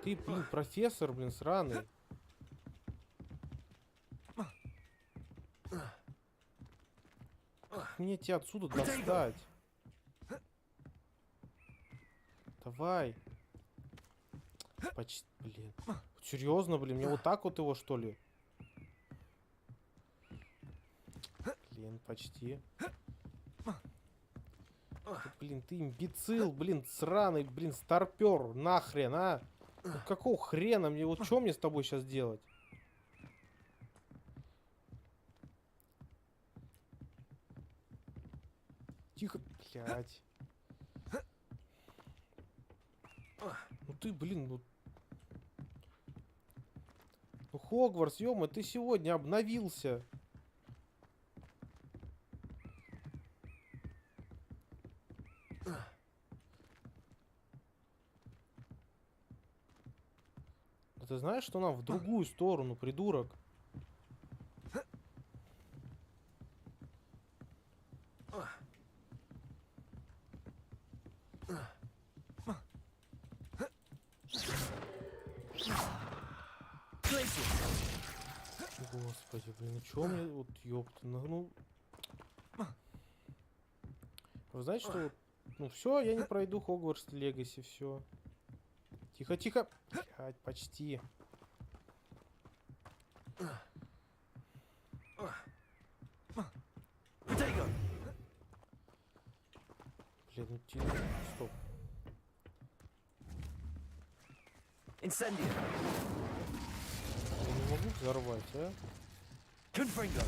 Ты, блин, профессор, блин, сраный. Как мне тебя отсюда достать? Давай. Почти, блин. Серьезно, блин, мне вот так вот его, что ли? Блин, почти. Блин, ты имбецил, блин, сраный, блин, старпер, нахрен, а? Ну, какого хрена мне, вот что мне с тобой сейчас делать? Тихо, блядь. Ну ты, блин, ну... Ну, Хогвартс, ё-моё, ты сегодня обновился. Ты знаешь, что нам в другую сторону, придурок? Господи, блин, ну чё мне, вот, ёпта, ну... Вы знаете, что, вот, ну все, я не пройду Hogwarts Legacy, все. Тихо, тихо. Блядь, почти. Блин, ну тихо, стоп. Incendio. Я не могу взорвать, а? Confringo.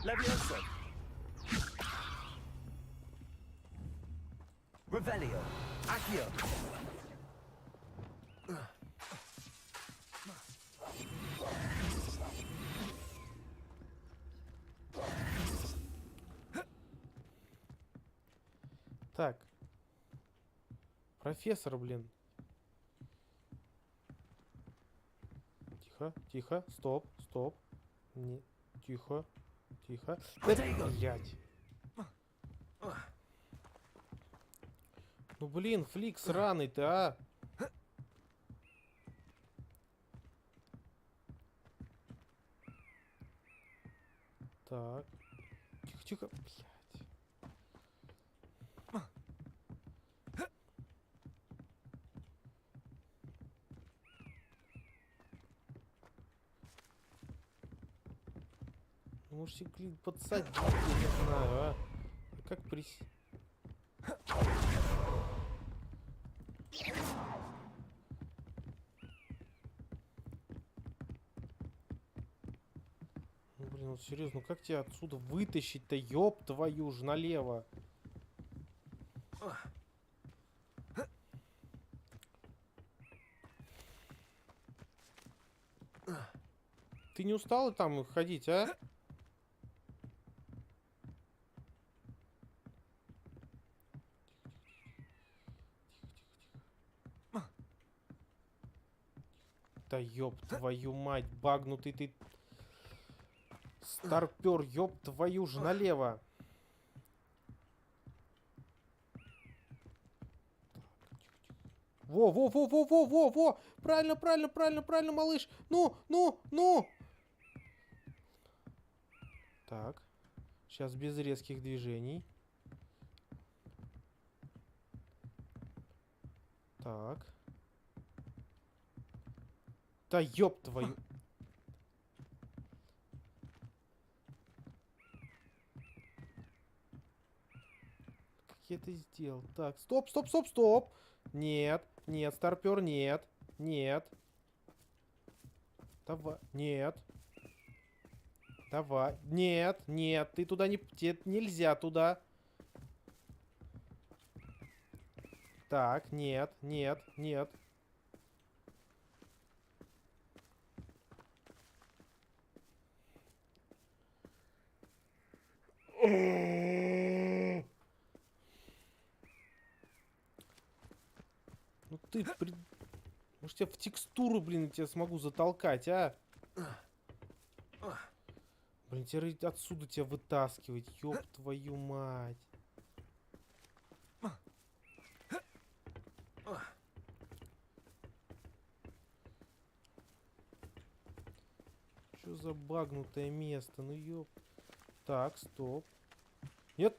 Levioso. Revelio. Accio. Так. Профессор, блин. Тихо, тихо, стоп, стоп. Не, тихо, тихо. Блять. Ну блин, флик сраный ты, а? Так. Тихо, тихо. Блять. Можете клин подсадить, я не знаю, а? Как прис... Ну, серьезно, как тебя отсюда вытащить-то, ёб твою ж налево? Ты не устал там ходить, а? Да ёб твою мать, багнутый ты старпер, ёб твою ж налево. Во! Правильно, малыш. Ну. Так. Сейчас без резких движений. Так. Да ёб твою. Как я это сделал? Так, стоп. Нет, старпер, нет. Давай, нет. Давай, нет, ты туда не... Тебе нельзя туда. Так, нет. Ну ты, может, я в текстуру, блин, тебя смогу затолкать, а? Блин, тебе отсюда тебя вытаскивать, ёб твою мать. Что за багнутое место, ну ёб. Так, стоп. Нет.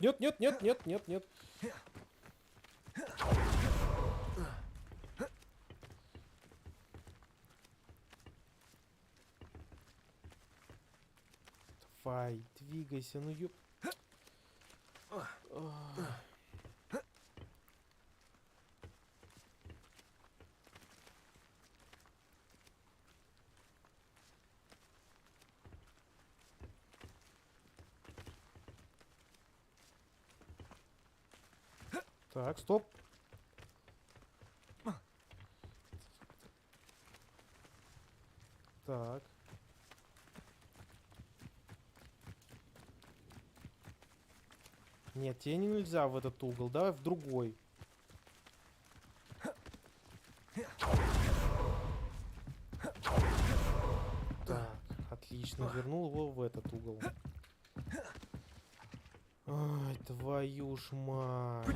Давай, двигайся, ну ёп. Так, стоп. Так. Нет, тебе нельзя в этот угол. Давай в другой. Так, отлично. Вернул его в этот угол. Ай, твою ж мать.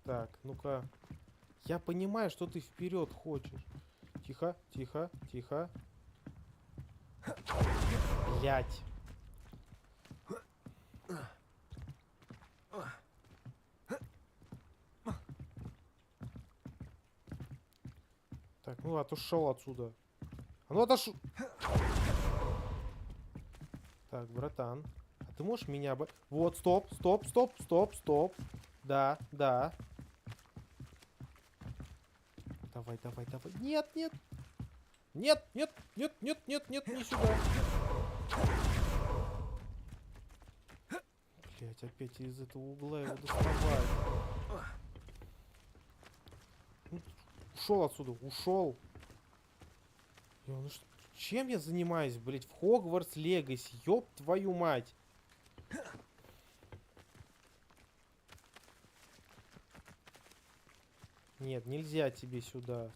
Так, ну-ка. Я понимаю, что ты вперед хочешь. Тихо. Блять. Так, ну отошел отсюда. А ну отошел. Так, братан. А ты можешь меня... Вот, стоп. Да. Давай. Нет. Нет, не сюда. Блять, опять из этого угла его доставать. Ушел отсюда, ушел. Ну что, чем я занимаюсь, блять, в Hogwarts Legacy? Ёб твою мать. Нет, нельзя тебе сюда.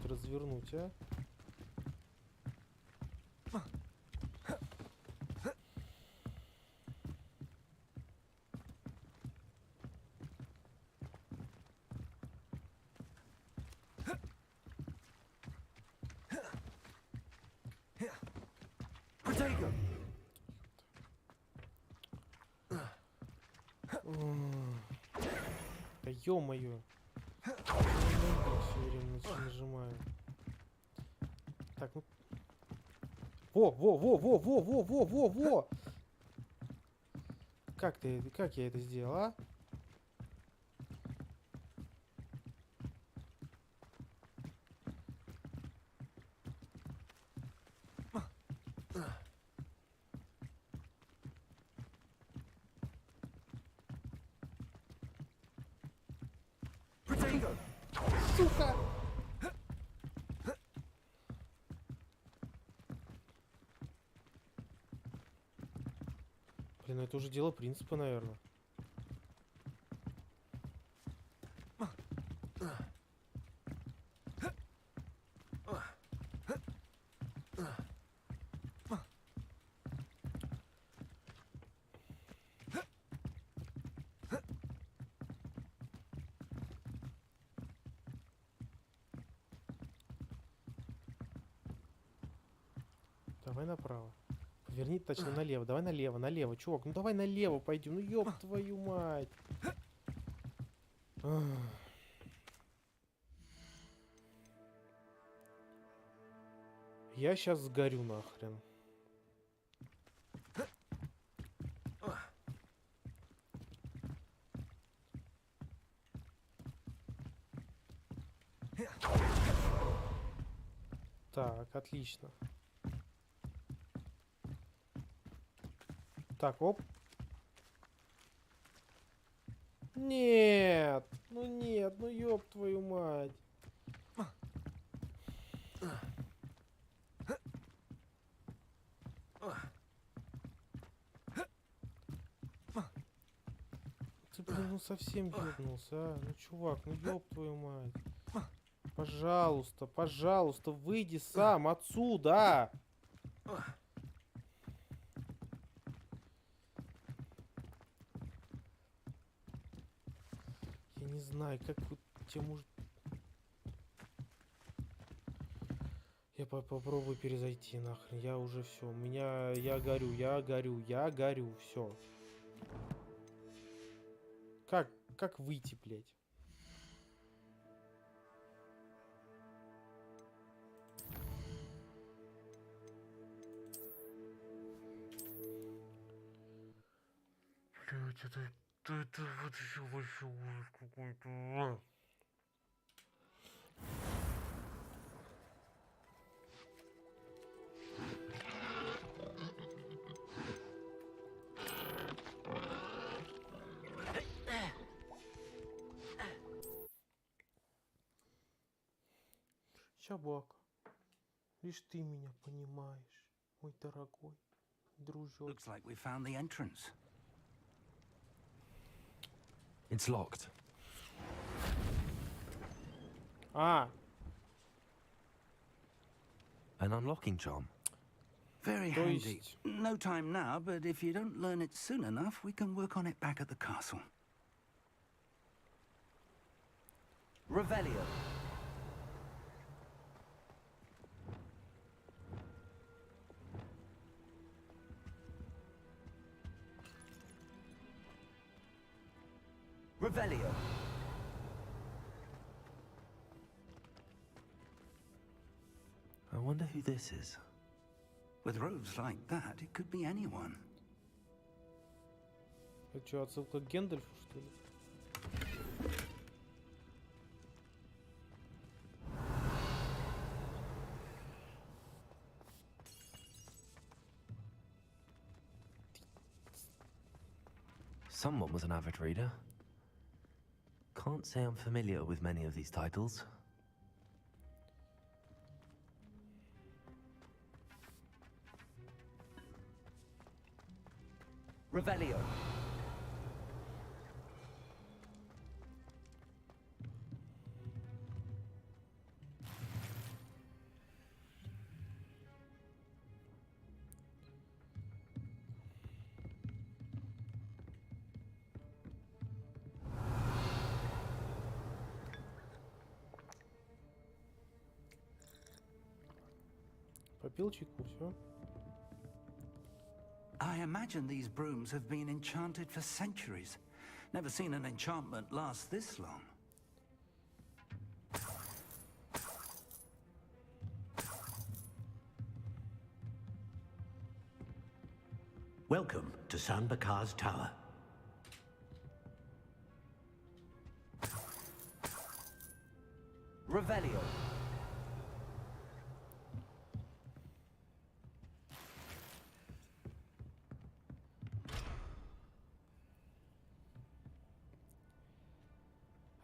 Развернуть, а? Да ё-моё. время нажимаю. Так, ну. Во! Как я это сделал, а? Сука! Блин, ну это уже дело принципа, наверное. Давай направо. Поверни точно налево. Давай налево, чувак. Ну давай налево пойдем. Ну ёб твою мать. Ах. Я сейчас сгорю нахрен. Так, отлично. Так, оп. Нет, ну ёб твою мать. Ты, блин, ну совсем ёбнулся, а? Ну, чувак, ну ёб твою мать. Пожалуйста, выйди сам отсюда. Я не знаю, как вот тебе может... Я попробую перезайти нахрен. Я уже все. Я горю. Все. Как выйти, блядь? Блядь, это вообще ужас какой-то. Собака, лишь ты меня понимаешь, мой дорогой дружок. Looks like we found the entrance. It's locked. А. An unlocking charm. Very handy. No time now, but if you don't learn it soon enough, we can work on it back at the castle. Revelio. Revelio. I wonder who this is. With robes like that, it could be anyone. Это что, отсылка к Гендальфу, что ли? Someone was an avid reader. Can't say I'm familiar with many of these titles. Revelio. Попил чайку, все. I imagine these brooms have been enchanted for centuries. Never seen an enchantment last this long. Welcome to Sanbakar's Tower. Revelio.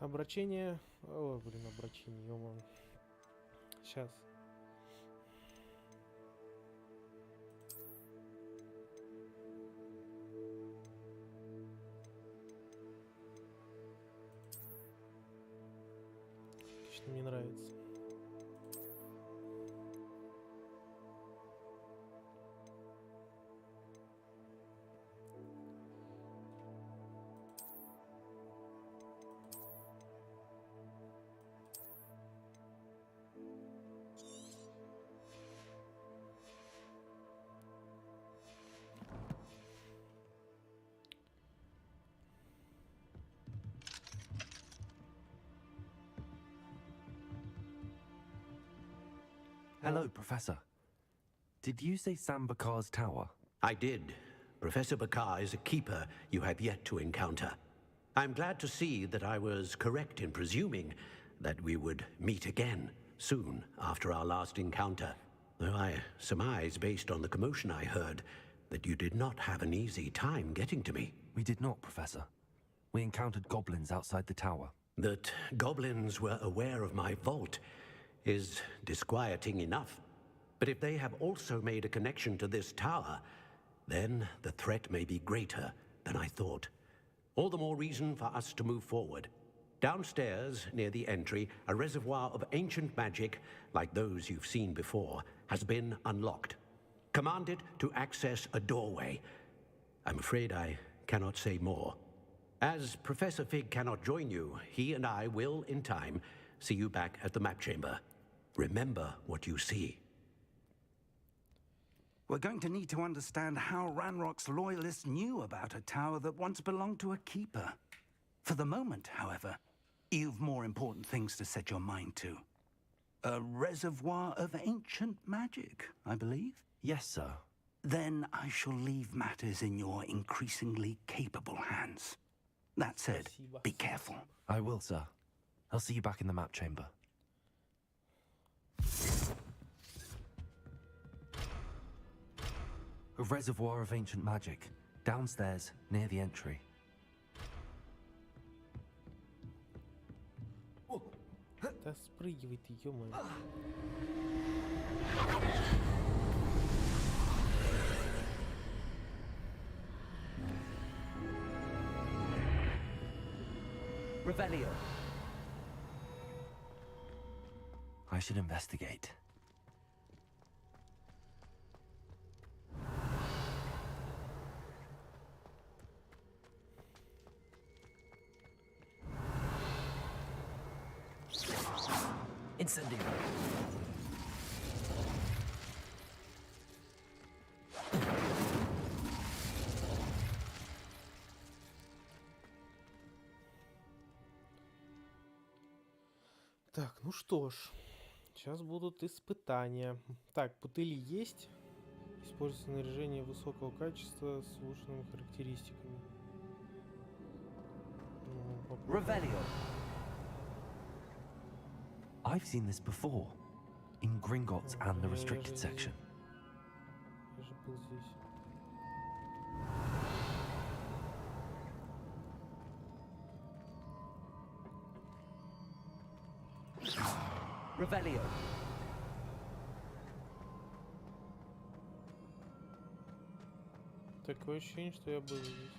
Обращение... О, блин, обращение, ё-моё. Сейчас. Отлично, мне нравится. Hello, Professor. Did you say Sambakar's Tower? I did. Professor Bakar is a keeper you have yet to encounter. I'm glad to see that I was correct in presuming that we would meet again soon after our last encounter. Though I surmise, based on the commotion I heard, that you did not have an easy time getting to me. We did not, Professor. We encountered goblins outside the tower. That goblins were aware of my vault is disquieting enough. But if they have also made a connection to this tower, then the threat may be greater than I thought. All the more reason for us to move forward. Downstairs, near the entry, a reservoir of ancient magic, like those you've seen before, has been unlocked. Commanded to access a doorway. I'm afraid I cannot say more. As Professor Fig cannot join you, he and I will, in time, see you back at the map chamber. Remember what you see. We're going to need to understand how Ranrock's loyalists knew about a tower that once belonged to a keeper. For the moment, however, you've more important things to set your mind to. A reservoir of ancient magic, I believe? Yes, sir. Then I shall leave matters in your increasingly capable hands. That said, be careful. I will, sir. I'll see you back in the map chamber. A reservoir of ancient magic, downstairs, near the entry. Да спрыгивай ты, ё-моё. Revelio. I should investigate. Incendio. Так, ну что ж, сейчас будут испытания. Так, бутыли есть. Используется снаряжение высокого качества с улучшенными характеристиками. Revelio. I've seen this before, in Gringotts and the restricted section. Я же был здесь. Revelio. Такое ощущение, что я был здесь.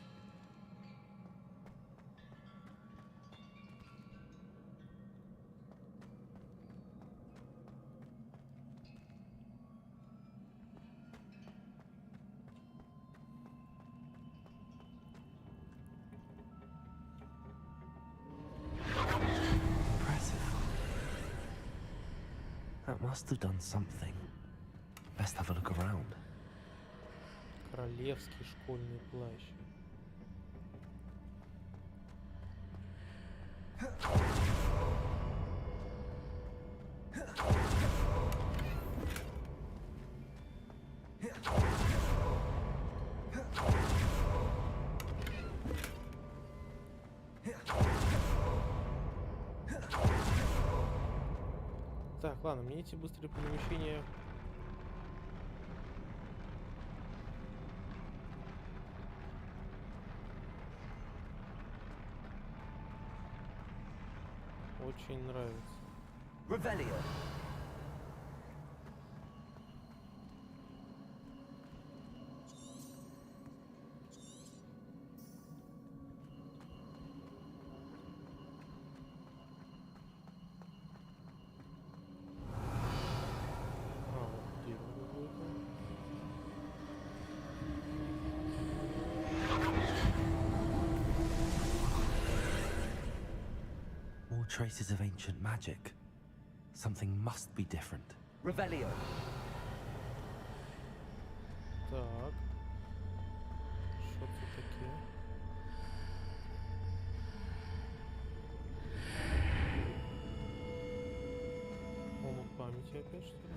That must have done something. Best have a look around. Королевский школьный плащ. Ладно, мне эти быстрые перемещения... очень нравится. Revelio. More traces of ancient magic. Something must be different. Revelio. Так. Что тут такие? Омут памяти опять, что ли?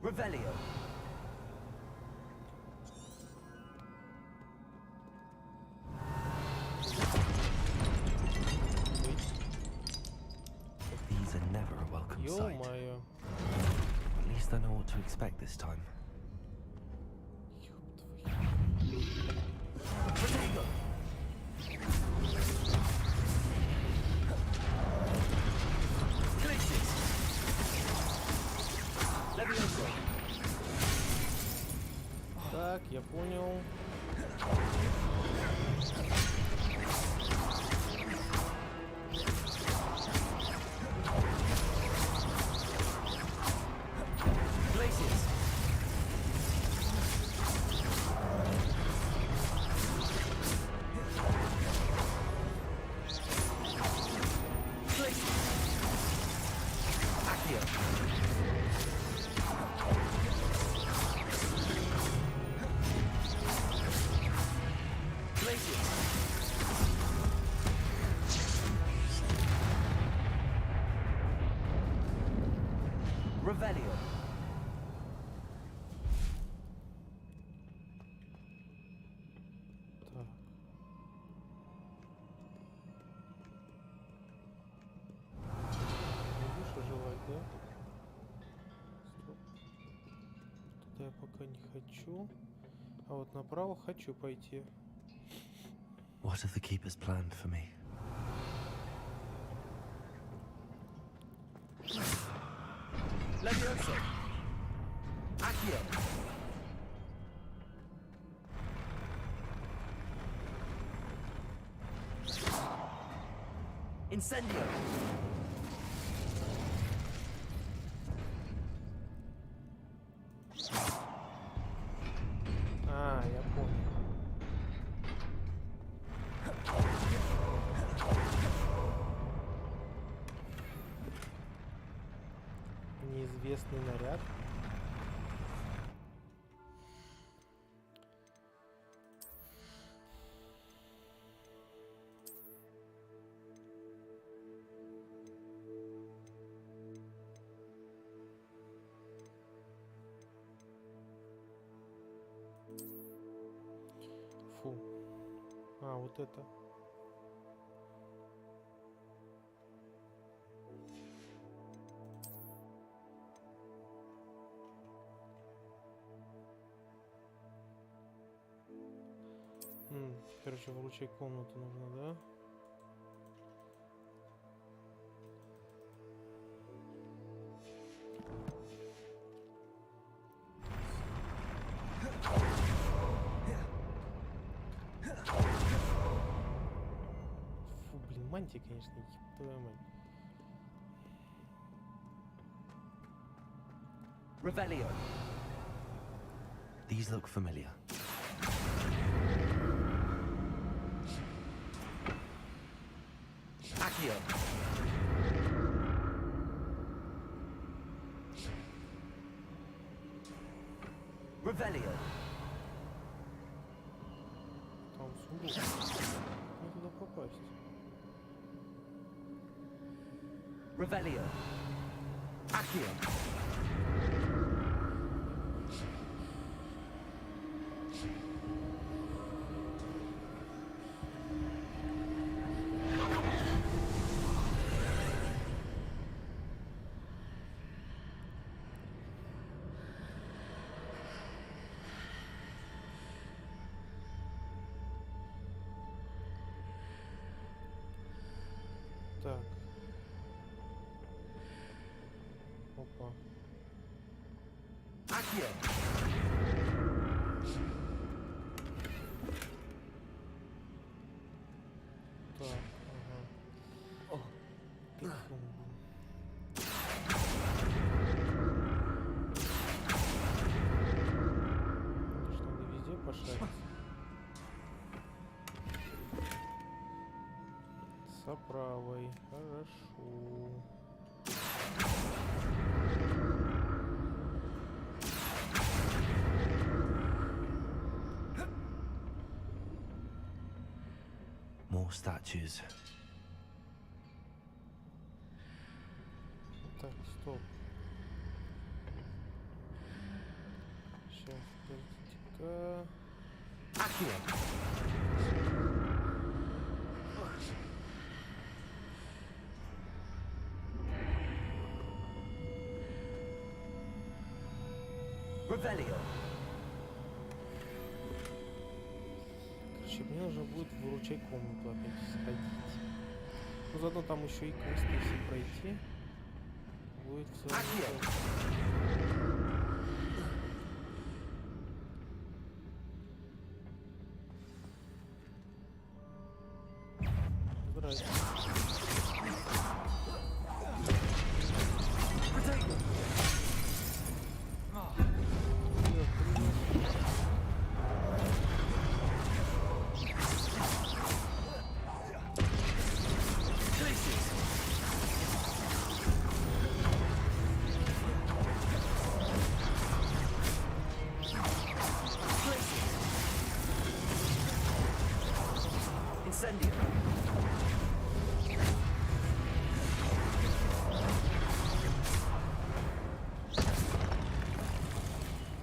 Revelio. These are never a welcome sight. Ё-моё. At least I know what to expect this time. Protego. Glaciers. Levioso. Так, я понял. Glaciers. Glaciers. Accio. Glaciers. Revelio. Так. Не будешь оживать, да? Стоп. Туда я пока не хочу. А вот направо хочу пойти. What have the keepers planned for me? Levioso. Accio. Incendio. А, я понял. Неизвестный наряд. Фу. А, вот это. Короче, вручай комнату нужно, да? Фу, блин, мантия, конечно, еб твою мать. Revelio. These look familiar. Accio. Revelio. Там сундук. Как туда попасть? Revelio. Так. Опа. Так, ага. Пикнул. Что, они везде пошарятся? С правой. Хорошо. More statues. Так, стоп. Сейчас, подождите-ка. Revelio. Короче, мне нужно будет в выручай комнату опять сходить. Ну, заодно там еще и квесты все пройти. Будет в целом. Здрасте. Incendio.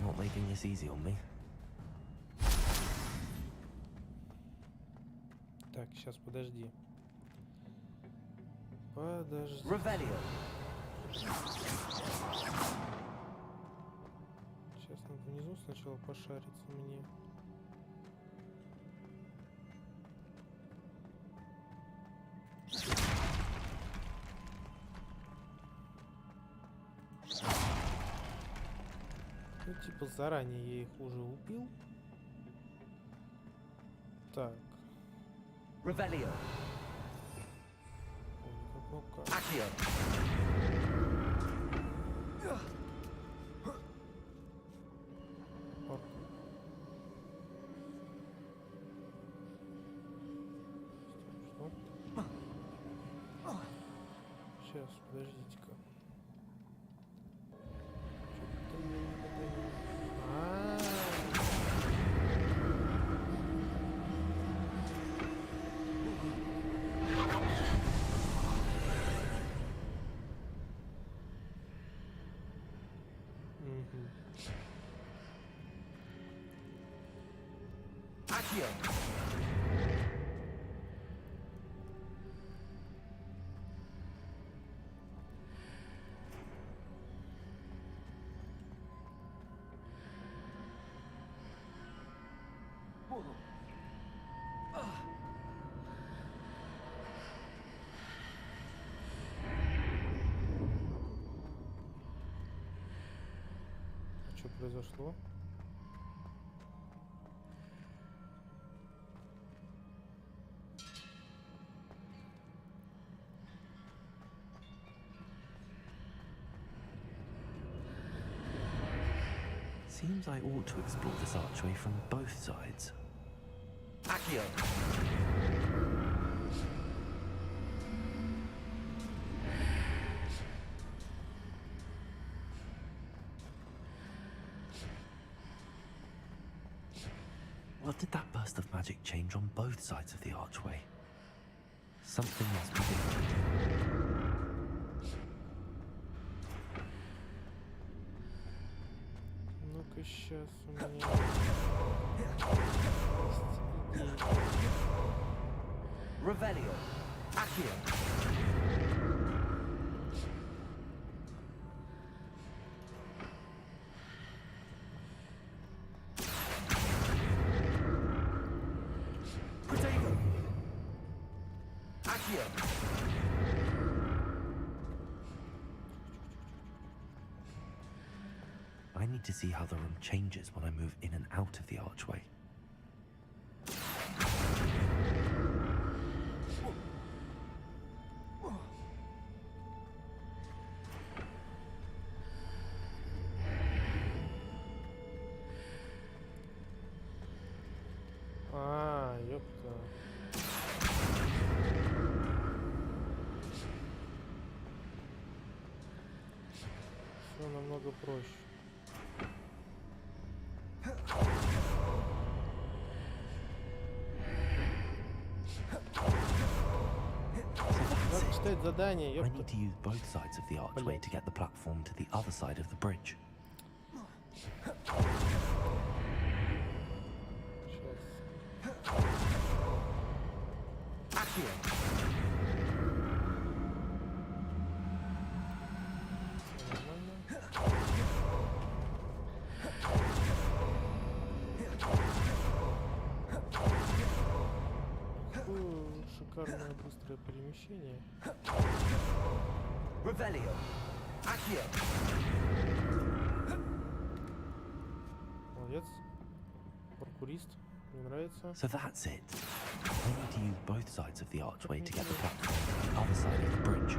Not making this easy on me. Так, сейчас, подожди. Подожди. Revelio. Сейчас надо внизу сначала пошариться мне. Ну, типа, заранее я их уже убил. Так. Revelio. Ой, кнопка. Accio. Сейчас, подождите-ка. Что-то я не догоняю. Accio. Что произошло? Seems I ought to explore this archway from both sides. Accio. What did that burst of magic change on both sides of the archway? Something must be different. Ну-ка, сейчас у меня есть идея. Revelio. Accio. Pretendую. Accio. I need to see how the room changes when I move in and out of the archway. А, ёпта. Все намного проще. Надо читать задание, I ёпта. need to use both sides of the archway to get the platform to the other side of the bridge. Шикарное быстрое перемещение. Revelio. Accio. Молодец. Паркурист. Мне нравится. So that's it. I need to use both sides of the archway to get the platform to the other side of the bridge.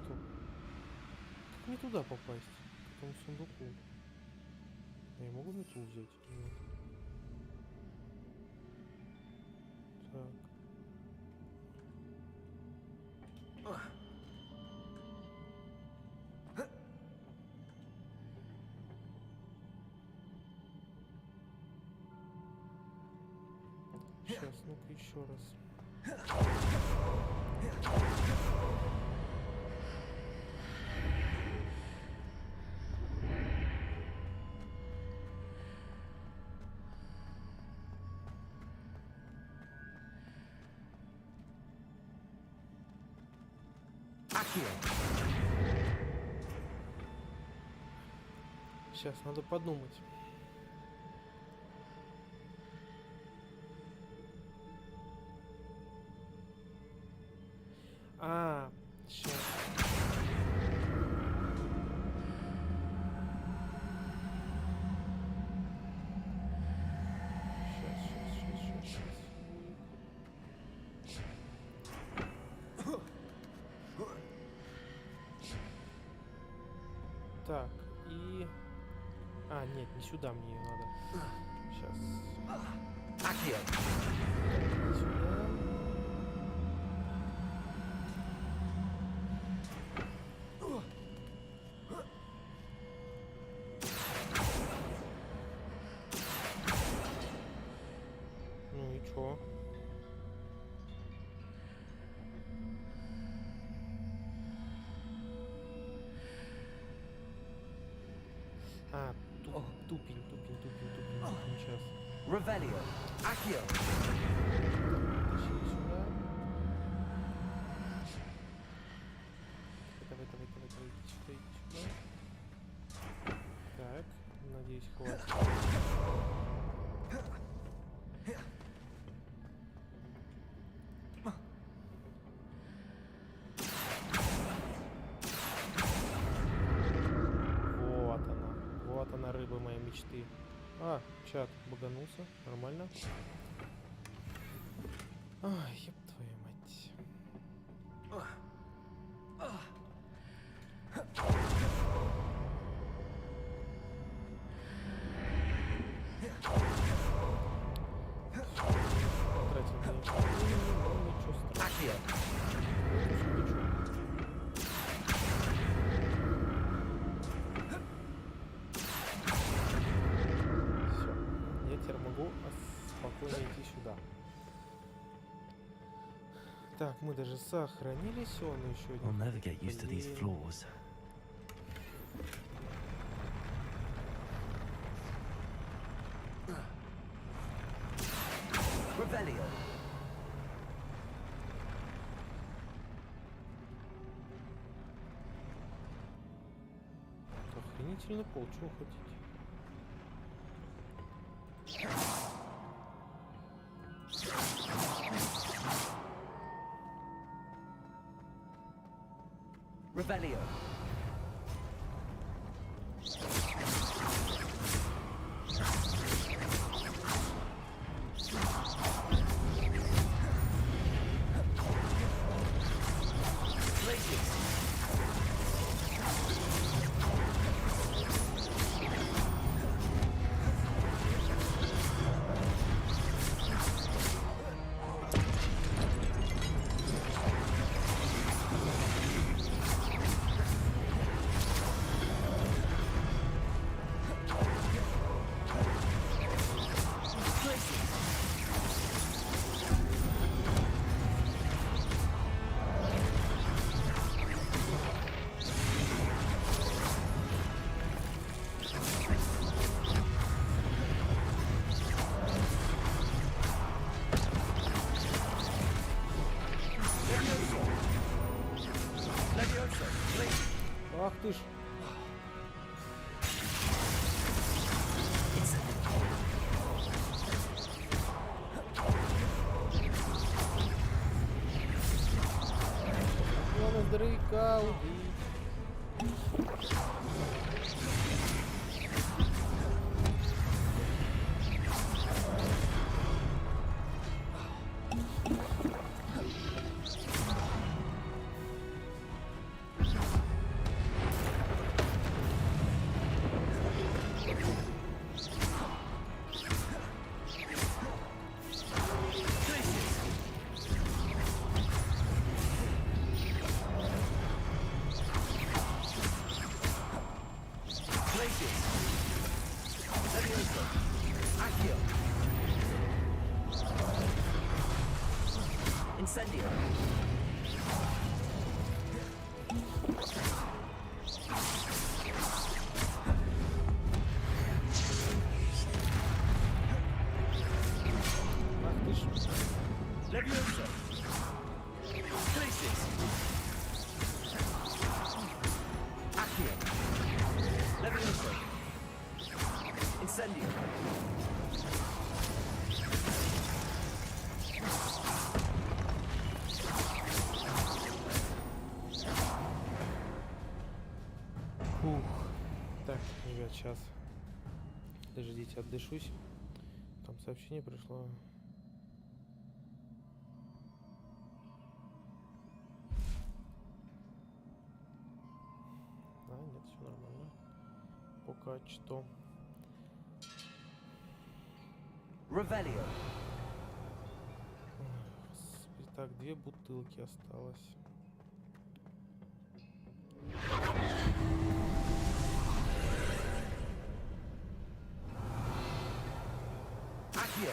Стоп. Как мне туда попасть? К этому сундуку. Я могу метлу взять? Нет. Так. Сейчас, ну-ка еще раз. Сейчас, надо подумать. А, сейчас. Сейчас. Так, и... А, нет, не сюда мне ее надо. Сейчас. Не сюда. Ну и чё? А, тупень. Сейчас. Revelio. Accio. Тащи сюда. Давай, иди сюда. Так, надеюсь, хватит. Вот она, рыба моей мечты. А, чат баганулся, нормально. Ай, ёб твою мать. Потратил денег, но ничего страшного. Могу спокойно идти сюда. Так, мы даже сохранились, он еще I'll never get used to these floors. Revelio. Охренительный пол, чего хотите? Revelio. Ах ты ж. Надо Дрейка убить. Incendio. Levioso. Places. Accio. Levioso. Incendio. Фух. Так, ребят, сейчас. Подождите, отдышусь. Там сообщение пришло. А, нет, все нормально. Пока что. Revelio. Господи, так, 2 бутылки осталось. Accio.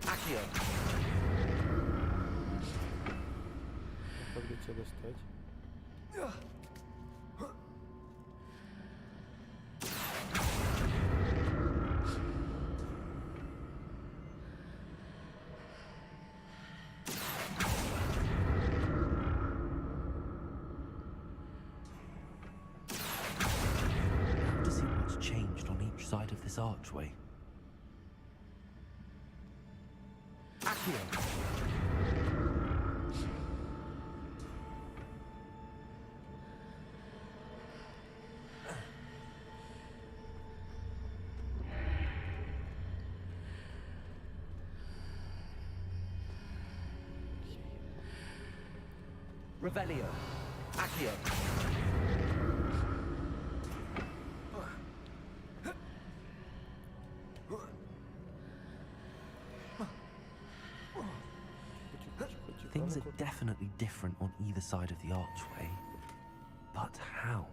Accio. Как бы тебя достать? To see what's changed on each side of this archway. Accio. Revelio. Accio. Things are definitely different on either side of the archway. But how?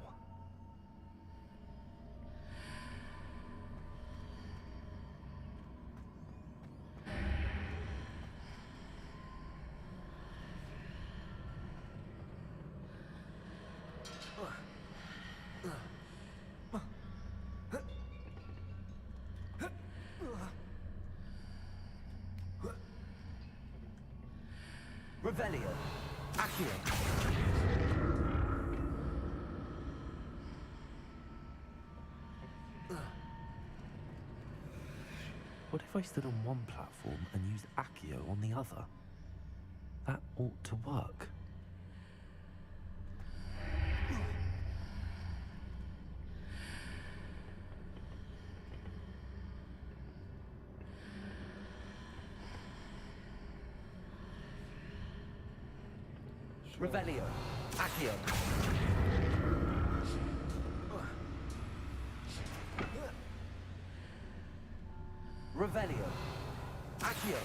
Revelio. Accio. What if I stood on one platform and used Accio on the other? That ought to work. Revelio. Accio. Revelio. Accio.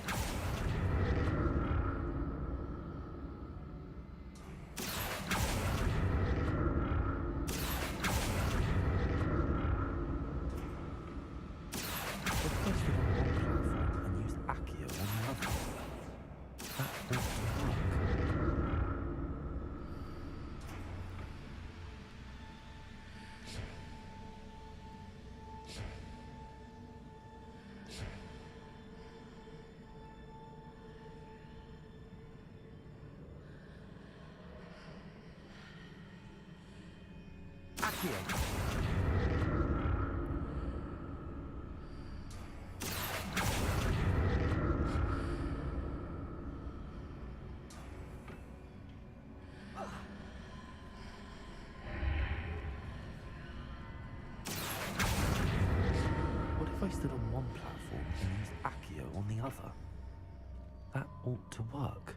What if I stood on one platform and used Accio on the other? That ought to work.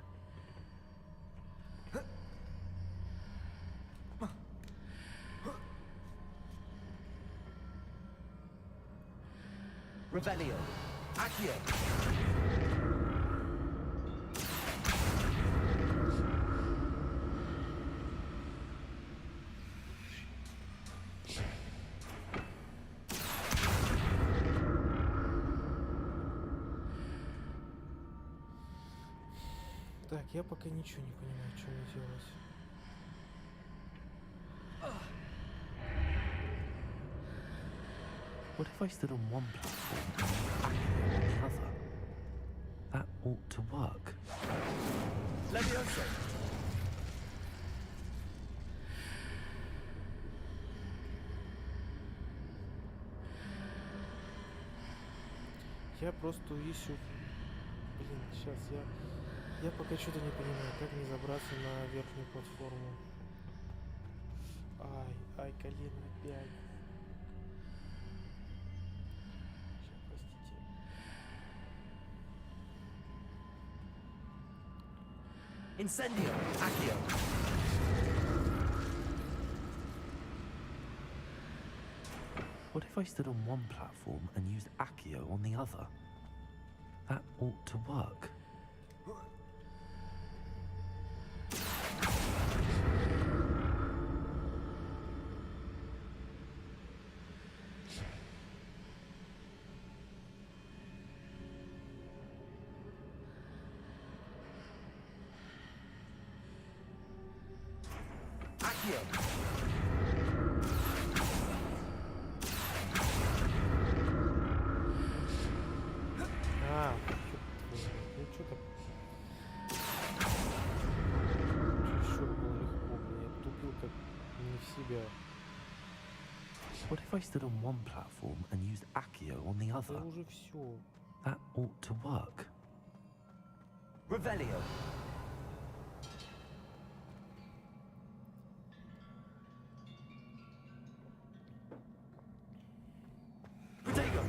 Revelio. Accio. Так, я пока ничего не понимаю, что мне делать. What if I stood on one platform and used Accio on the other? That ought to work. Levioso. Я просто ищу... Блин, сейчас я пока что-то не понимаю, как мне забраться на верхнюю платформу. Ай, колено опять. Сейчас, простите. Incendio. Accio. What if I stood on one platform and used Accio on the other? That ought to work. Accio. Ну что-то... Чересчур было легко, блин, я тупил как не в себя. What if I stood on one platform and used Accio on the other? Это уже все. That ought to work. Revelio. Protego.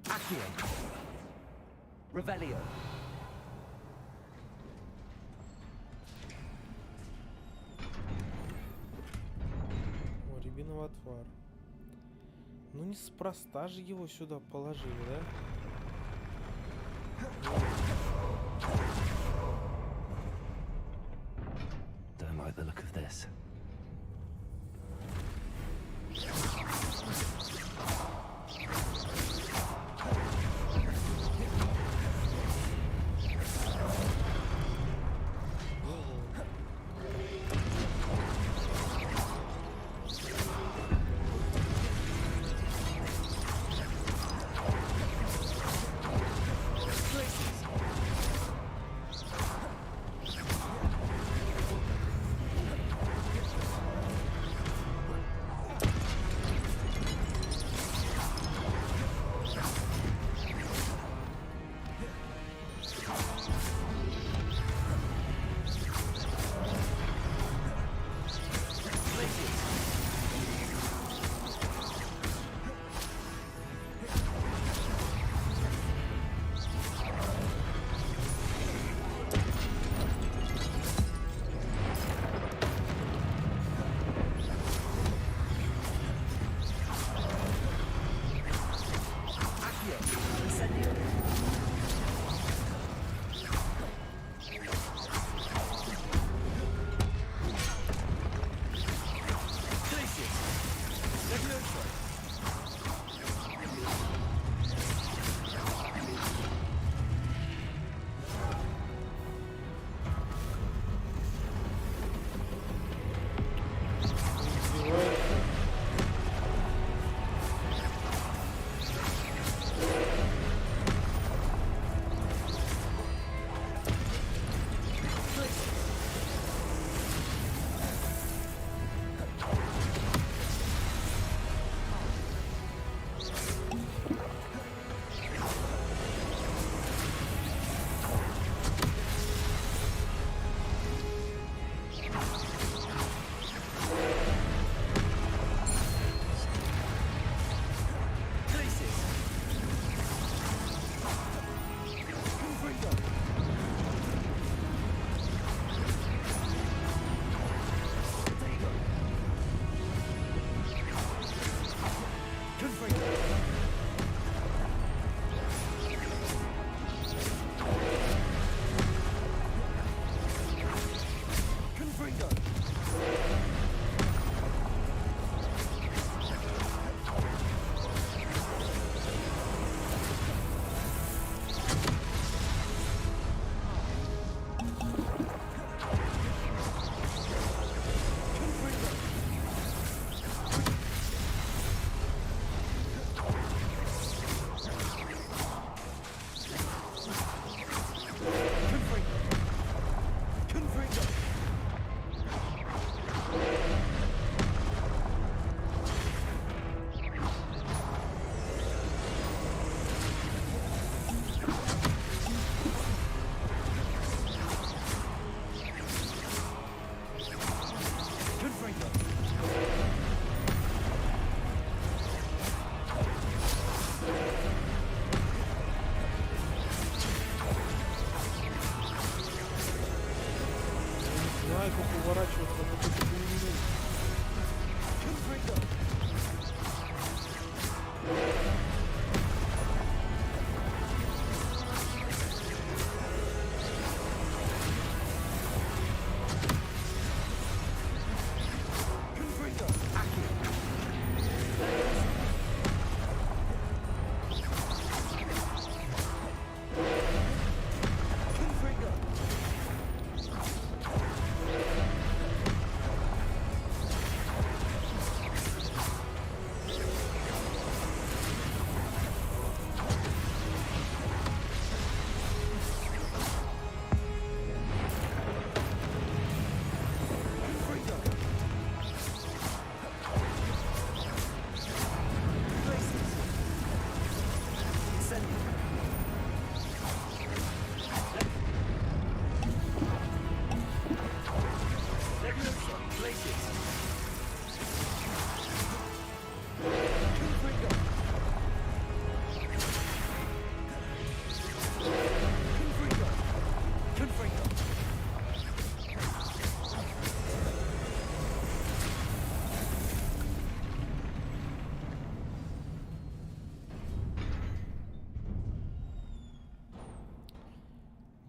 Accio. Revelio. аксессуар. Ну, неспроста же его сюда положили, да? Don't like the look of this.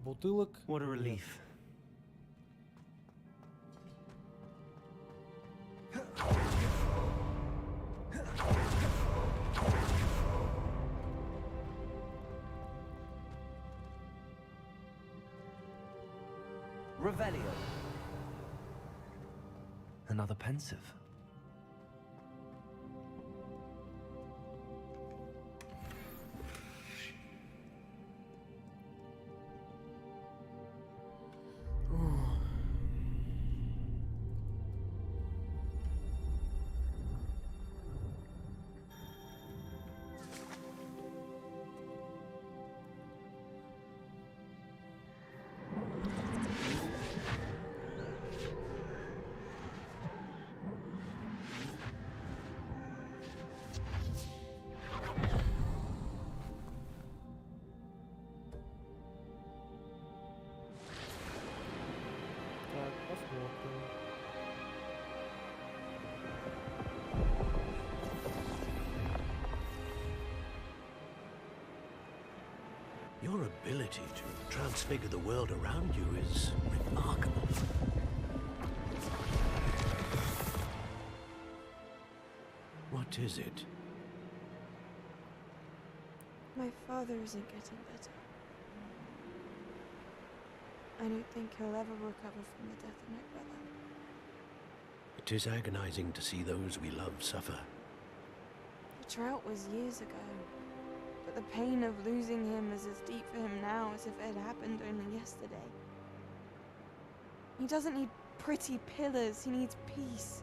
Бутылок. What a нет. relief. Revelio. Another pensive. Так, посмотрим. Your ability to transfigure the world around you is remarkable. What is it? My father isn't getting better. I don't think he'll ever recover from the death of my brother. It is agonizing to see those we love suffer. The drought was years ago, but the pain of losing him is as deep for him now as if it had happened only yesterday. He doesn't need pretty pillars, he needs peace.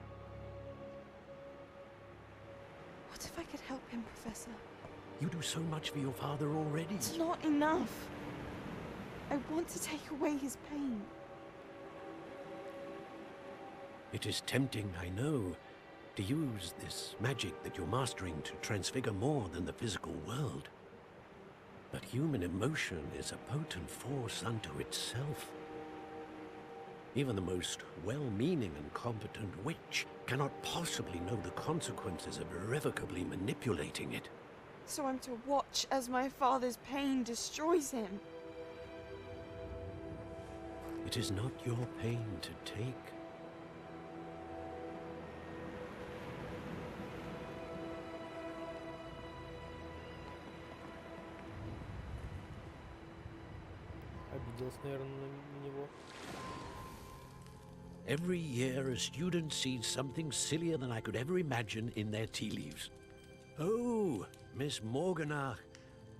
What if I could help him, Professor? You do so much for your father already. It's not enough. I want to take away his pain. It is tempting, I know, to use this magic that you're mastering to transfigure more than the physical world. But human emotion is a potent force unto itself. Even the most well-meaning and competent witch cannot possibly know the consequences of irrevocably manipulating it. So I'm to watch as my father's pain destroys him. It is not your pain to take. Обиделась, наверное, на него. Every year, a student sees something sillier than I could ever imagine in their tea leaves. Oh, Miss Morganach,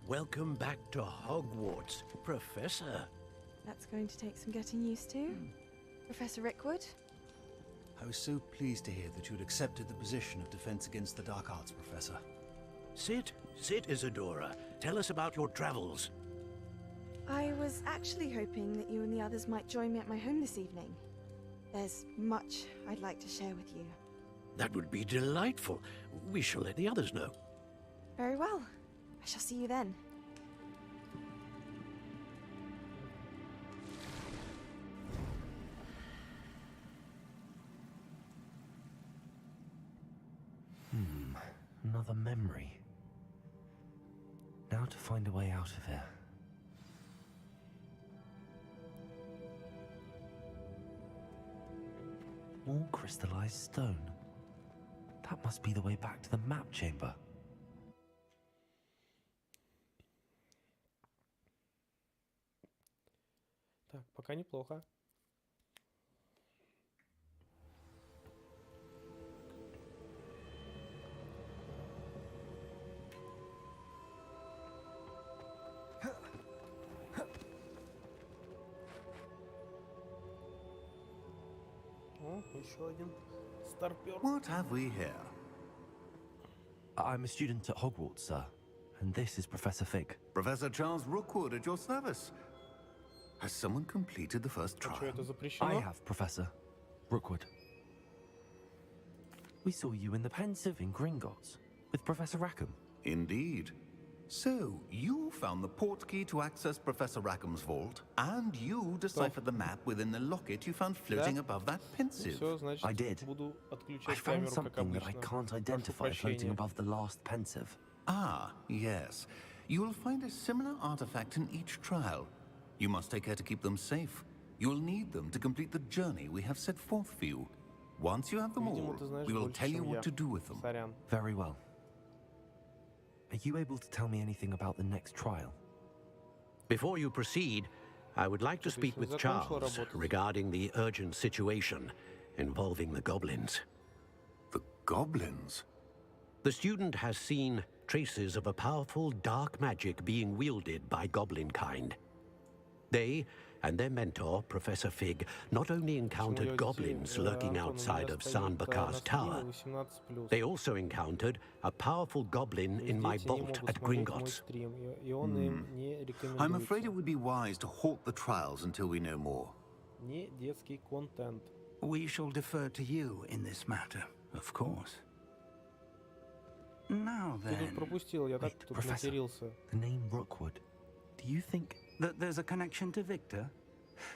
welcome back to Hogwarts, Professor. That's going to take some getting used to. Professor Rickwood? I was so pleased to hear that you'd accepted the position of Defense Against the Dark Arts, Professor. Sit, Isadora. Tell us about your travels. I was actually hoping that you and the others might join me at my home this evening. There's much I'd like to share with you. That would be delightful. We shall let the others know. Very well. I shall see you then. Another memory. Now to find a way out of here. More crystallized stone. That must be the way back to the map chamber. Так, пока неплохо. О, еще один старпер. What have we here? I'm a student at Hogwarts, sir. And this is Professor Fig. Professor Charles Rookwood at your service. Has someone completed the first trial? Что это запрещено? I have, Professor Rookwood. We saw you in the Pensive in Gringotts with Professor Rackham. Indeed. So, you found the portkey to access Professor Rackham's vault, and you deciphered the map within the locket you found floating above that pensive. Все, значит, I did. буду I отключать found камеру, как something that I обычно. can't Прошу identify floating прощения. above the last Pensive. Ah, yes. You will find a similar artifact in each trial. You must take care to keep them safe. You will need them to complete the journey we have set forth for you. Once you have them all, we will tell you what to do with them. Very well. Are you able to tell me anything about the next trial? Before you proceed, I would like to speak with Charles regarding the urgent situation involving the goblins. The goblins? The student has seen traces of a powerful dark magic being wielded by goblin kind. They and their mentor, Professor Fig, not only encountered goblins lurking outside of Sanbakar's tower, they also encountered a powerful goblin in my vault at Gringotts. I'm afraid it would be wise to halt the trials until we know more. We shall defer to you in this matter, of course. Now then... Professor, the name Rookwood. Do you think... that there's a connection to Victor?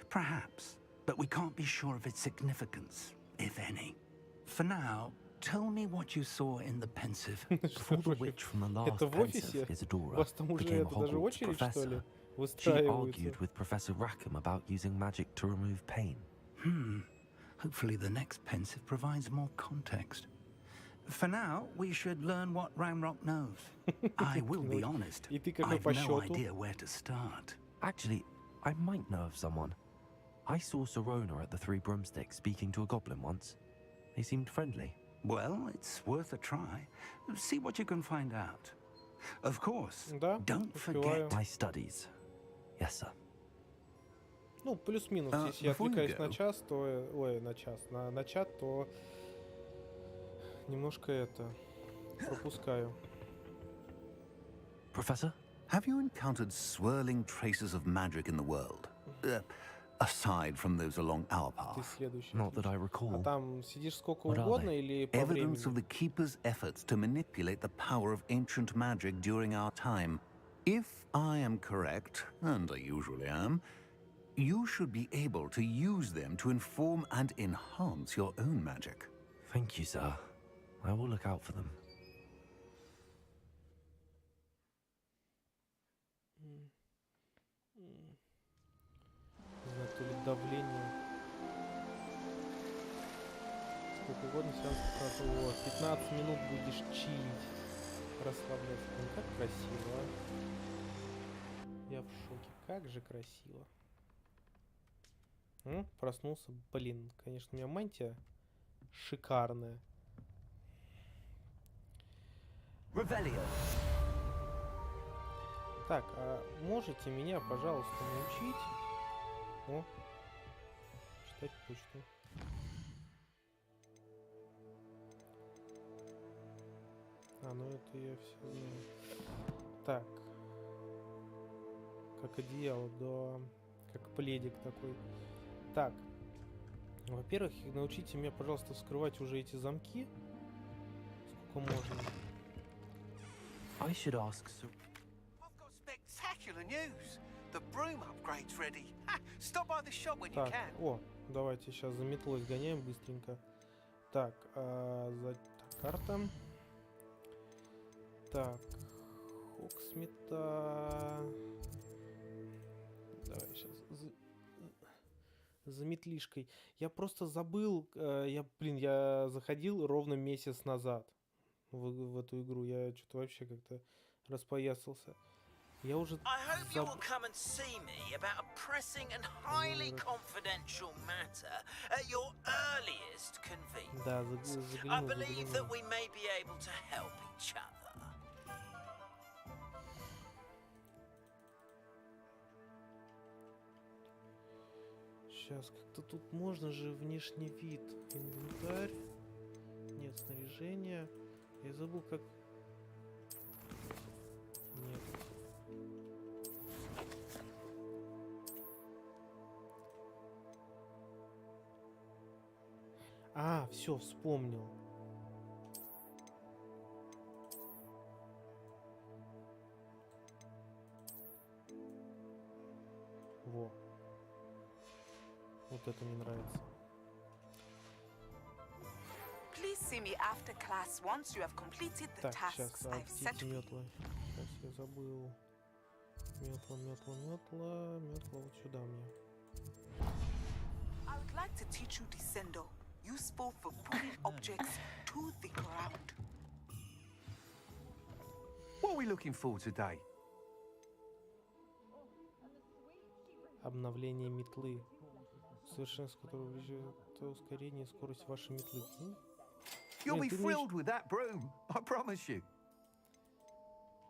Perhaps, but we can't be sure of its significance, if any. For now, tell me what you saw in the pensive. Before the witch from the last pensive, Isadora, became a Hogwarts professor, she argued with Professor Rackham about using magic to remove pain. Hopefully the next pensive provides more context. For now, we should learn what Ramrock knows. I will be honest, I've no idea where to start. Actually, I might know of someone. I saw Serona at the Three Broomsticks speaking to a goblin once. They seemed friendly. Well, it's worth a try. See what you can find out. Of course, don't forget... My studies. Yes, sir. Ну, плюс-минус, если я отвлекаюсь на час, то... Ой, на час. На чат, то... Немножко это... пропускаю. Professor? Have you encountered swirling traces of magic in the world? Aside from those along our path? Not that I recall. А там сидишь сколько угодно или по времени? Evidence of the Keeper's efforts to manipulate the power of ancient magic during our time. If I am correct, and I usually am, you should be able to use them to inform and enhance your own magic. Thank you, sir. I will look out for them. Не знаю, то ли давление. Сколько угодно, сразу вот, 15 минут будешь чилить, расслабляться. Ну как красиво, а? Я в шоке. Как же красиво. Проснулся. Блин, конечно, у меня мантия шикарная. Так, а можете меня, пожалуйста, научить? О, читать почту. А, ну это я все знаю. Так. Как одеяло, да. Как пледик такой. Так. Во-первых, научите меня, пожалуйста, вскрывать уже эти замки. Сколько можно. I should ask Sir... I've got spectacular news. The broom upgrade's ready. Stop by the shop when you can. О, давайте сейчас за метлой сгоняем быстренько. Так, карта. Так, Хоксмита. Давай сейчас за метлишкой. Я просто забыл, я заходил ровно месяц назад в эту игру. Я что-то вообще как-то распоясался. Я уже I hope you'll come and see me about a pressing and highly confidential matter at your earliest convenience. Да, I believe that we may be able to help each other. Сейчас как-то тут можно же внешний вид. Инвентарь. Нет, снаряжения. Я забыл, как... Нет. А, все, вспомнил. Во. Вот это мне нравится. Please see me after class once you have completed the Так, сейчас tasks I've set for you. метлы. Сейчас я забыл. Метла, метла, метла, метла вот сюда мне. I would like to teach you descendo, useful for putting objects to the ground. What are we looking for today? Обновление метлы. Совершенство которого увеличивает ускорение и скорость вашей метлы. You'll be thrilled with that broom, I promise you.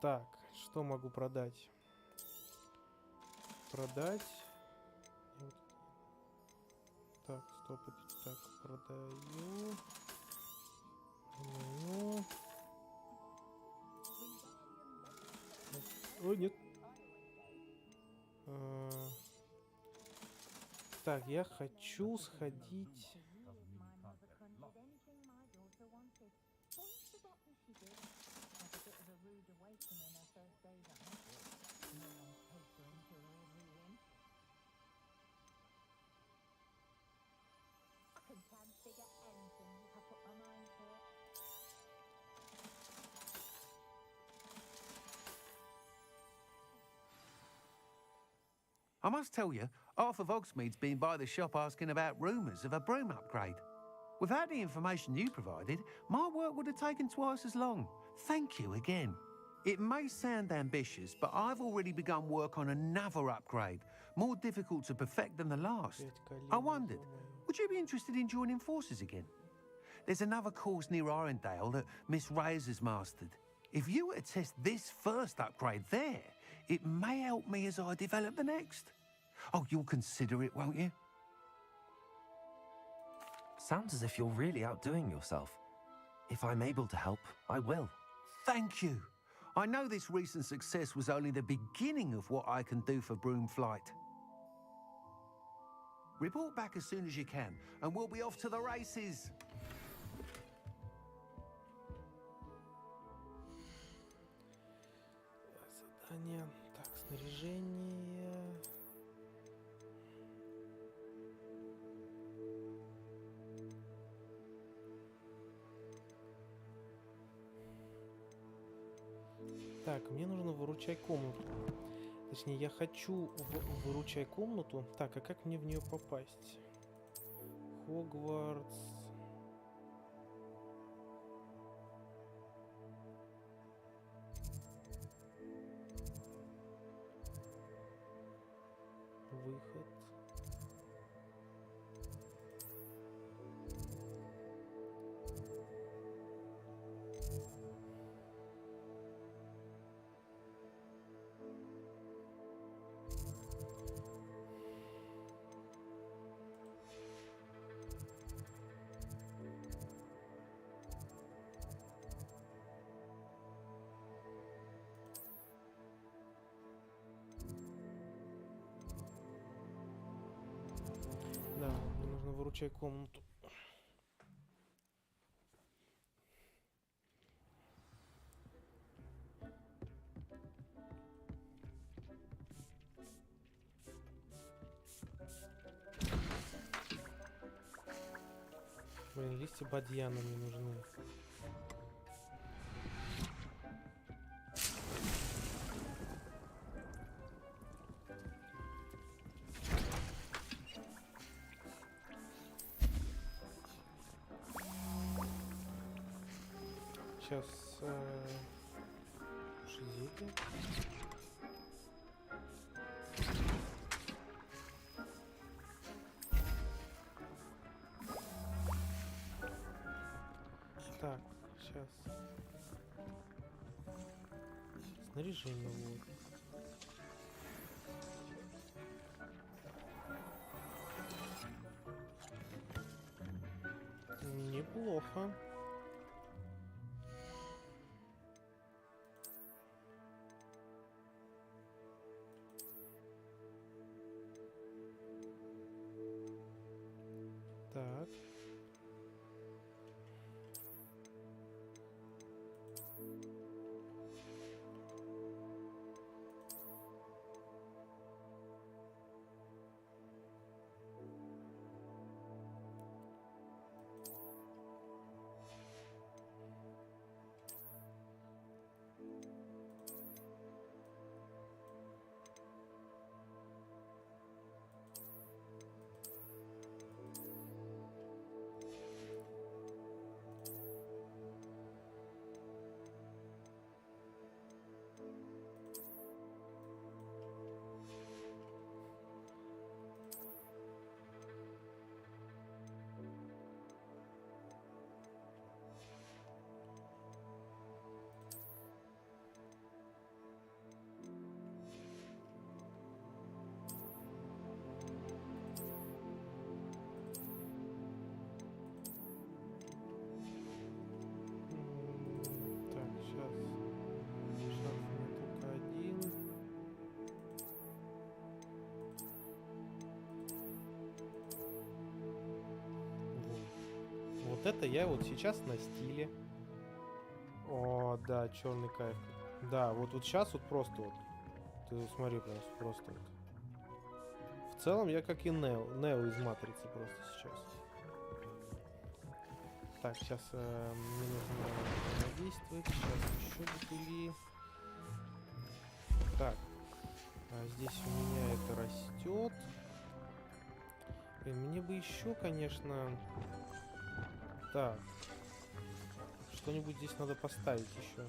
Так, что могу продать? Продать. Так, стоп, так, продаю. Продаю. Ой, нет. Так, я хочу сходить. I must tell you, half of Hogsmeade's been by the shop asking about rumours of a broom upgrade. Without the information you provided, my work would have taken twice as long. Thank you again. It may sound ambitious, but I've already begun work on another upgrade, more difficult to perfect than the last. I wondered, would you be interested in joining forces again? There's another course near Irondale that Miss Reyes has mastered. If you were to test this first upgrade there, it may help me as I develop the next. Oh, you'll consider it, won't you? Sounds as if you're really outdoing yourself. If I'm able to help, I will. Thank you. I know this recent success was only the beginning of what I can do for broom flight. Report back as soon as you can, and we'll be off to the races. Задание. Так, снаряжение. Так, мне нужно выручай комнату. Точнее, я хочу выручай комнату. Так, а как мне в нее попасть? Хогвартс. Выход. Да, мне нужно выручай комнату. Блин, листья бадьяна мне нужны. Сейчас шизики. Так, сейчас. Снаряжение вот. Неплохо. Так. Вот это я вот сейчас на стиле. О, да, черный кайф. Да, вот сейчас вот просто вот. Ты смотри, просто вот. В целом я как и Нео из Матрицы просто сейчас. Так, сейчас мне нужно действовать. Сейчас еще бутыли. Так. Здесь у меня это растет. Мне бы еще, конечно... Так. Что-нибудь здесь надо поставить еще.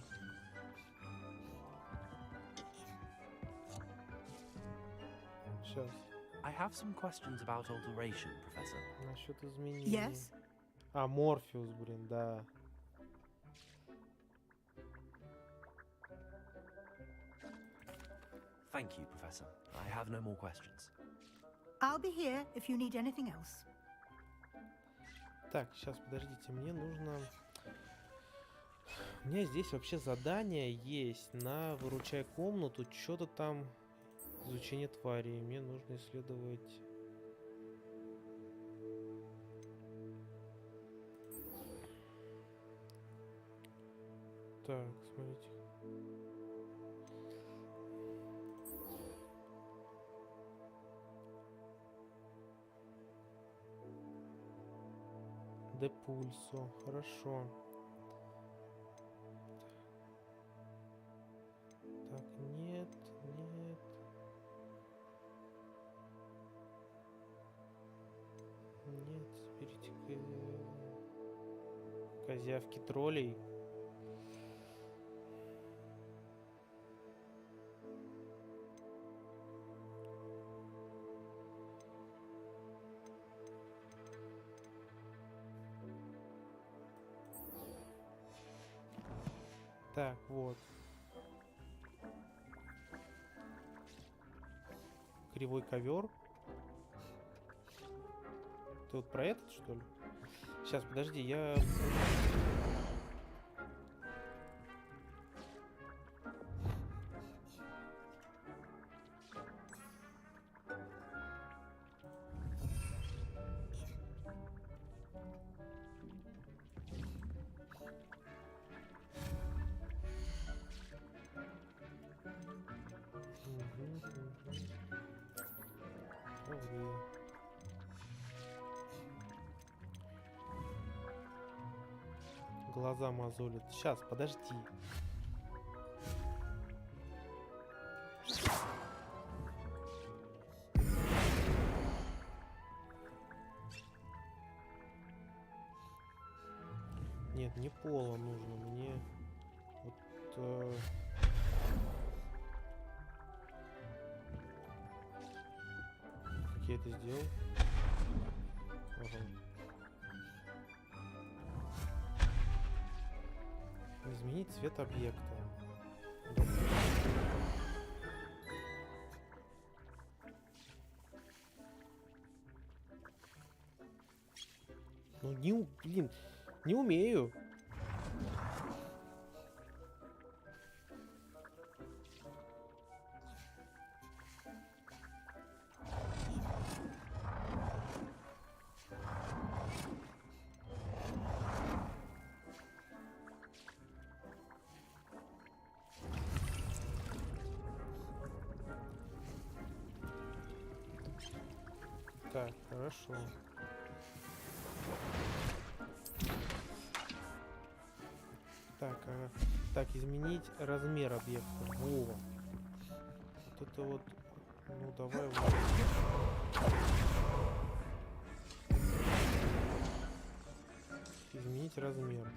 Сейчас. I have some questions about alteration, Professor. Насчет изменений. Yes? А, Морфеус, блин, да. Thank you, Professor. I have no more questions. I'll be here if you need anything else. Так, сейчас, подождите, мне нужно... У меня здесь вообще задание есть на выручай комнату, что-то там изучение тварей. Мне нужно исследовать... Так, смотрите. Де пульсо, хорошо. Так, нет, нет. Нет, спиритика. Козявки троллей. Так, вот. Кривой ковер. Ты вот про этот, что ли? Сейчас, подожди, я... Глаза мозолят. Сейчас, подожди. Нет, не пола нужно. Мне вот... Как я это сделал? Ага. Изменить цвет объекта. Ну блин, не умею. Так, хорошо. Так, так, изменить размер объекта. Во. Вот это вот. Ну, давай вот. Изменить размер.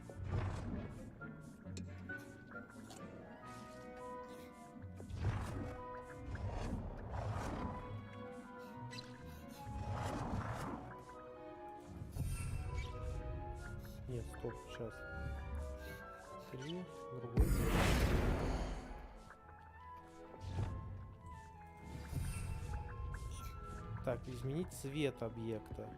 Нет, стоп, сейчас. 3, другой. Так, изменить цвет объекта.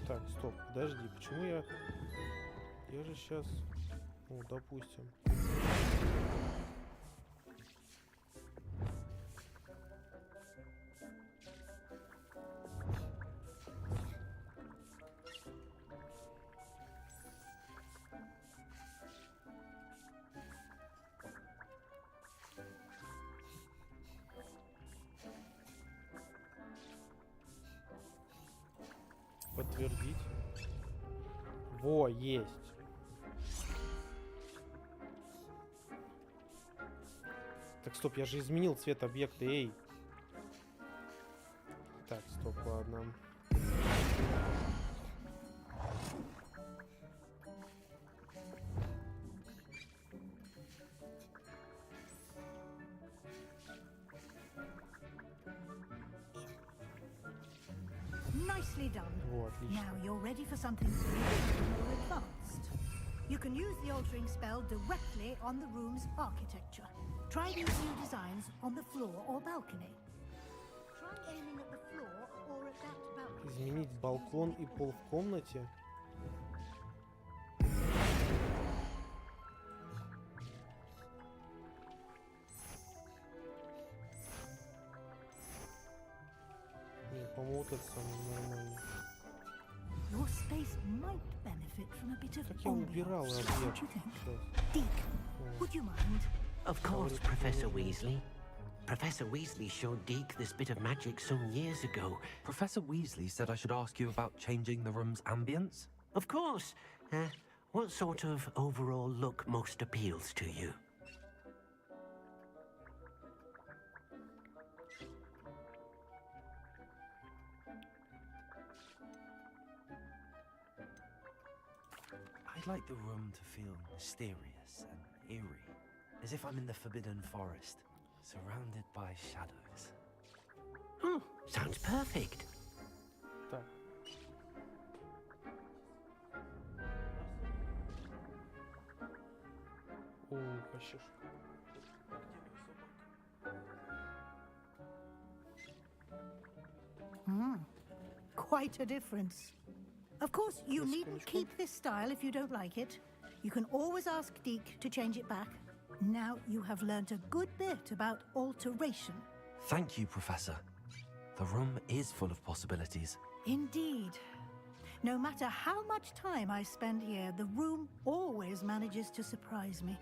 Так. Так, стоп, подожди, почему я... Я же сейчас... Ну, допустим... Подтвердить. Во, есть. Так, стоп, я же изменил цвет объекта, эй. Так, стоп, ладно. Nicely done. Во, отлично. Now you're ready for something more advanced. You can use the altering spell directly on the room's architecture. Try these new designs on the floor or balcony. Try aiming at the floor or at that balcony. Изменить балкон и пол в комнате. Не, по-моему, вот это самое нормально. Your space might benefit from a bit of Так я убирал ambiance. объект. What do you think? Сейчас. Deke, would you mind? Of course, Professor Weasley. Professor Weasley showed Deke this bit of magic some years ago. Professor Weasley said I should ask you about changing the room's ambience. Of course. What sort of overall look most appeals to you? I'd like the room to feel mysterious and eerie, as if I'm in the Forbidden Forest, surrounded by shadows. Oh, sounds perfect. Так. О, вообще. Quite a difference. Of course, you needn't keep this style if you don't like it. You can always ask Deke to change it back. Now you have learnt a good bit about alteration. Thank you, Professor. The room is full of possibilities. Indeed. No matter how much time I spend here, the room always manages to surprise me.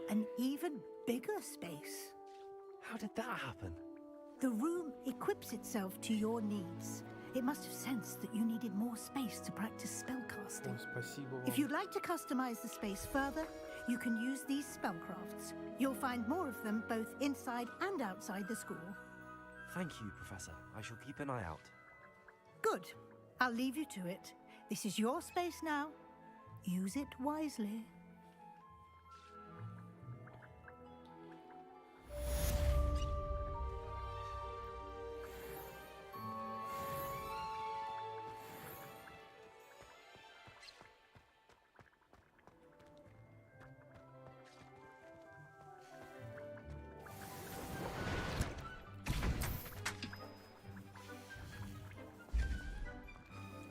An even bigger space. How did that happen? The room equips itself to your needs. It must have sensed that you needed more space to practice spellcasting. Спасибо вам. If you'd like to customize the space further, you can use these spellcrafts. You'll find more of them both inside and outside the school. Thank you, Professor. I shall keep an eye out. Good. I'll leave you to it. This is your space now. Use it wisely.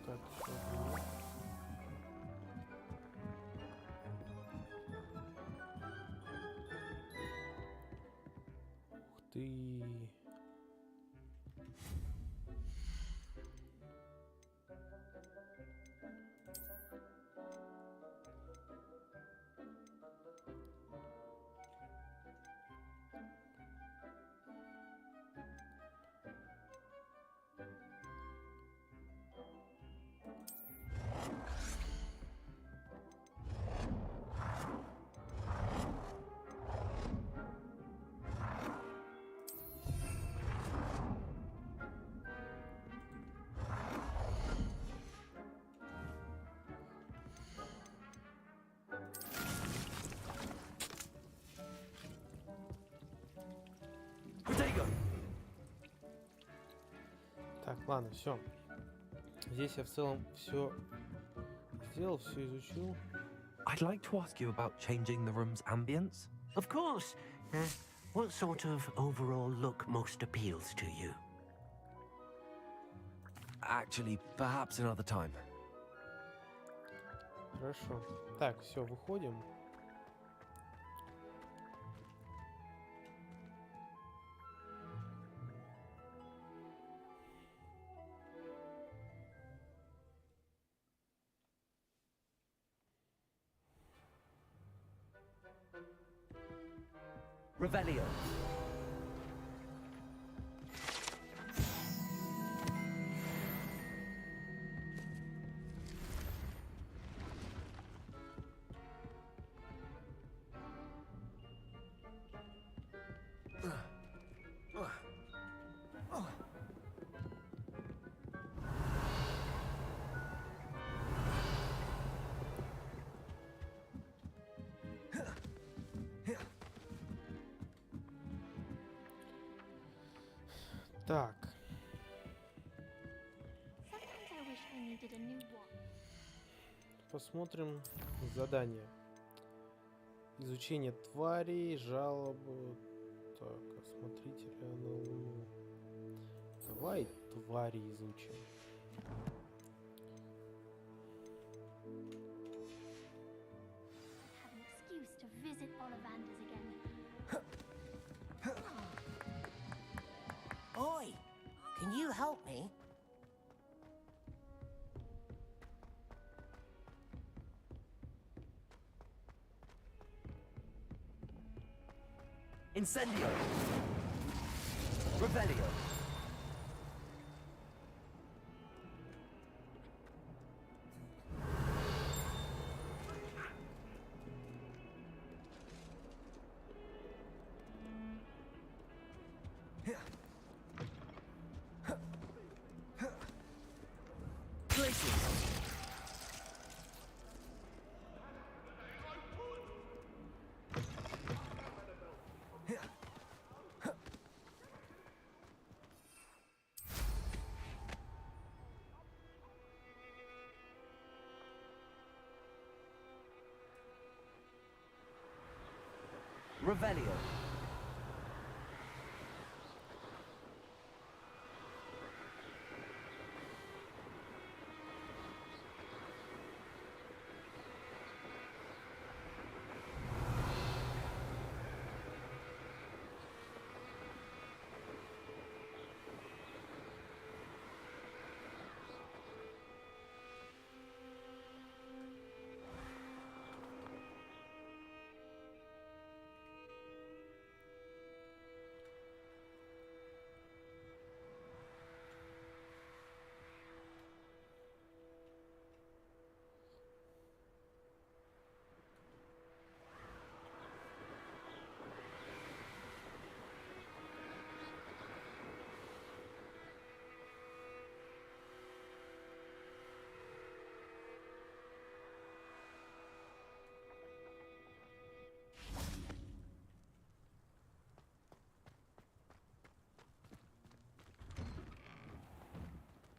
Так, что Ух ты. Так, ладно, все. Здесь я в целом все сделал, все изучил. I'd like to ask you about changing the room's ambience. Of course. What sort of overall look most appeals to you? Actually, perhaps another time. Хорошо. Так, все, выходим. Revelio. Так. Посмотрим задание. Изучение тварей, жалобы. Так, осмотрителя на Луну. Давай твари изучим. Oi, can you help me? Incendio. Revelio. Revelio.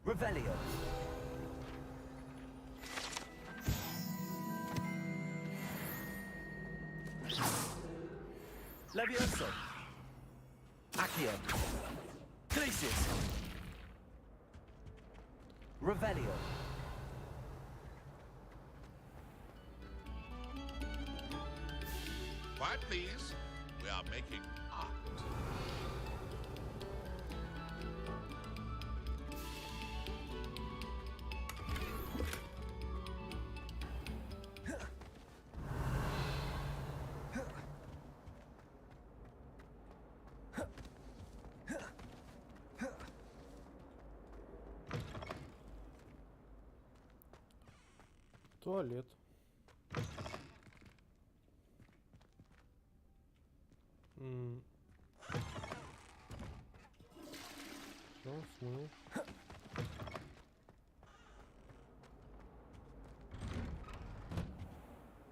Revelio. Levioso. Accio. Crisis. Revelio. Quiet, please. We are making art. Туалет. Все, смыл.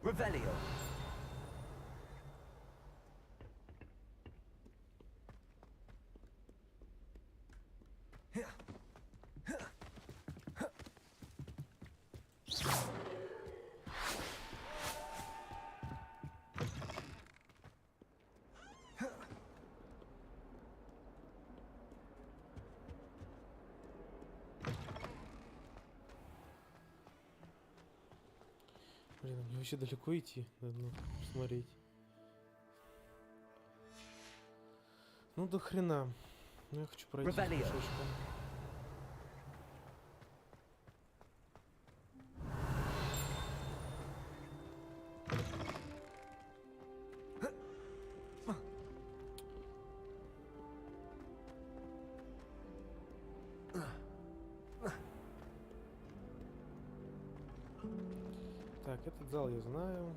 Revelio. вообще далеко идти? Надо посмотреть. Ну до хрена. Ну я хочу пройти пешочком. Так, этот зал я знаю.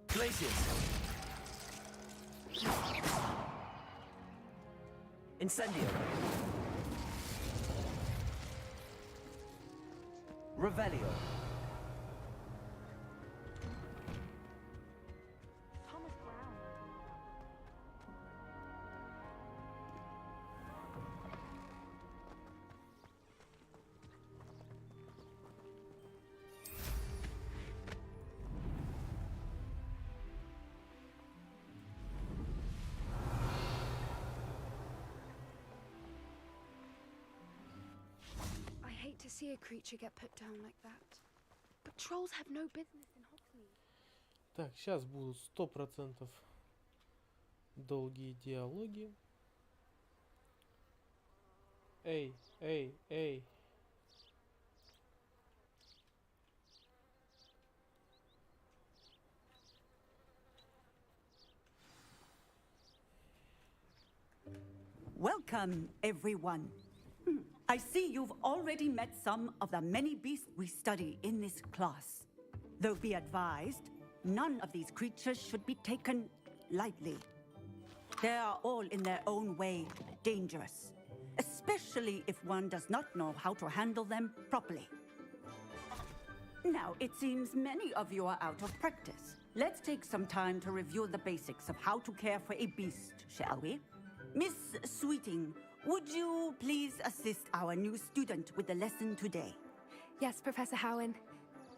Places. Incendio. Revelio. I hate to see a creature get put down like that. But trolls have no business in Hogsmeade. Так, сейчас будут 100% долгие диалоги. Эй, эй, эй. Welcome, everyone. I see you've already met some of the many beasts we study in this class. Though be advised, none of these creatures should be taken lightly. They are all in their own way dangerous, especially if one does not know how to handle them properly. Now, it seems many of you are out of practice. Let's take some time to review the basics of how to care for a beast, shall we? Miss Sweeting, would you please assist our new student with the lesson today? Yes, Professor Howen.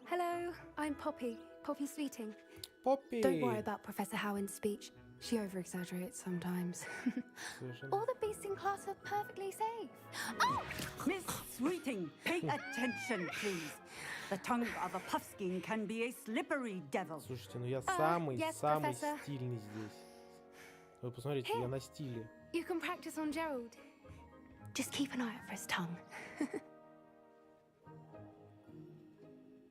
Hello, I'm Poppy Sweeting. Poppy! Don't worry about Professor Howen's speech. She over-exaggerates sometimes. All the beasts in class are perfectly safe. Oh! Miss Sweeting, pay attention, please. The tongue of a puffskein can be a slippery devil. Слушайте, ну я самый Professor. стильный здесь. Вы посмотрите, я на стиле. You can practice on Gerald. Just keep an eye out for his tongue.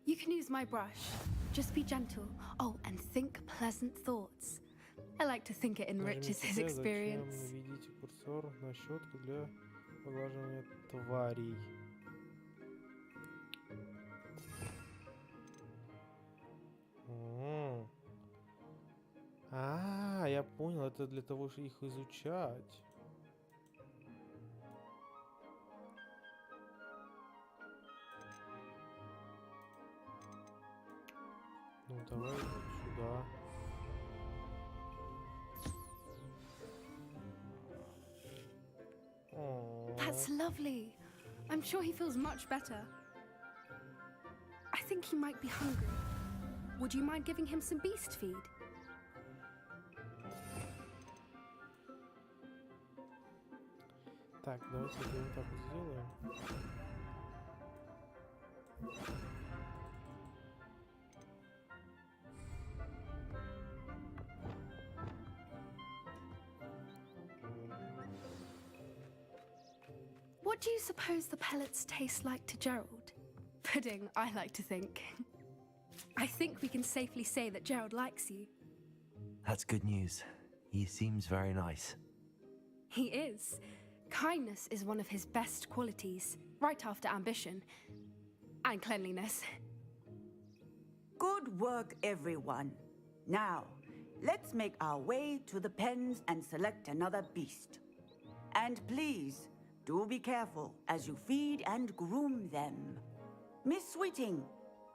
You can use my brush. Just be gentle. Oh, and think pleasant thoughts. I like to think it enriches his experience. Наведите курсор на щетку для поглаживания тварей. Я понял, это для того, чтобы их изучать. Ну, давай вот сюда. That's lovely. I'm sure he feels much better. I think he might be hungry. Would you mind giving him some beast feed? Так, давайте это вот так вот сделаем. What do you suppose the pellets taste like to Gerald? Pudding, I like to think. I think we can safely say that Gerald likes you. That's good news. He seems very nice. He is. Kindness is one of his best qualities, right after ambition and cleanliness. Good work, everyone. Now, let's make our way to the pens and select another beast. And please, do be careful as you feed and groom them. Miss Sweeting,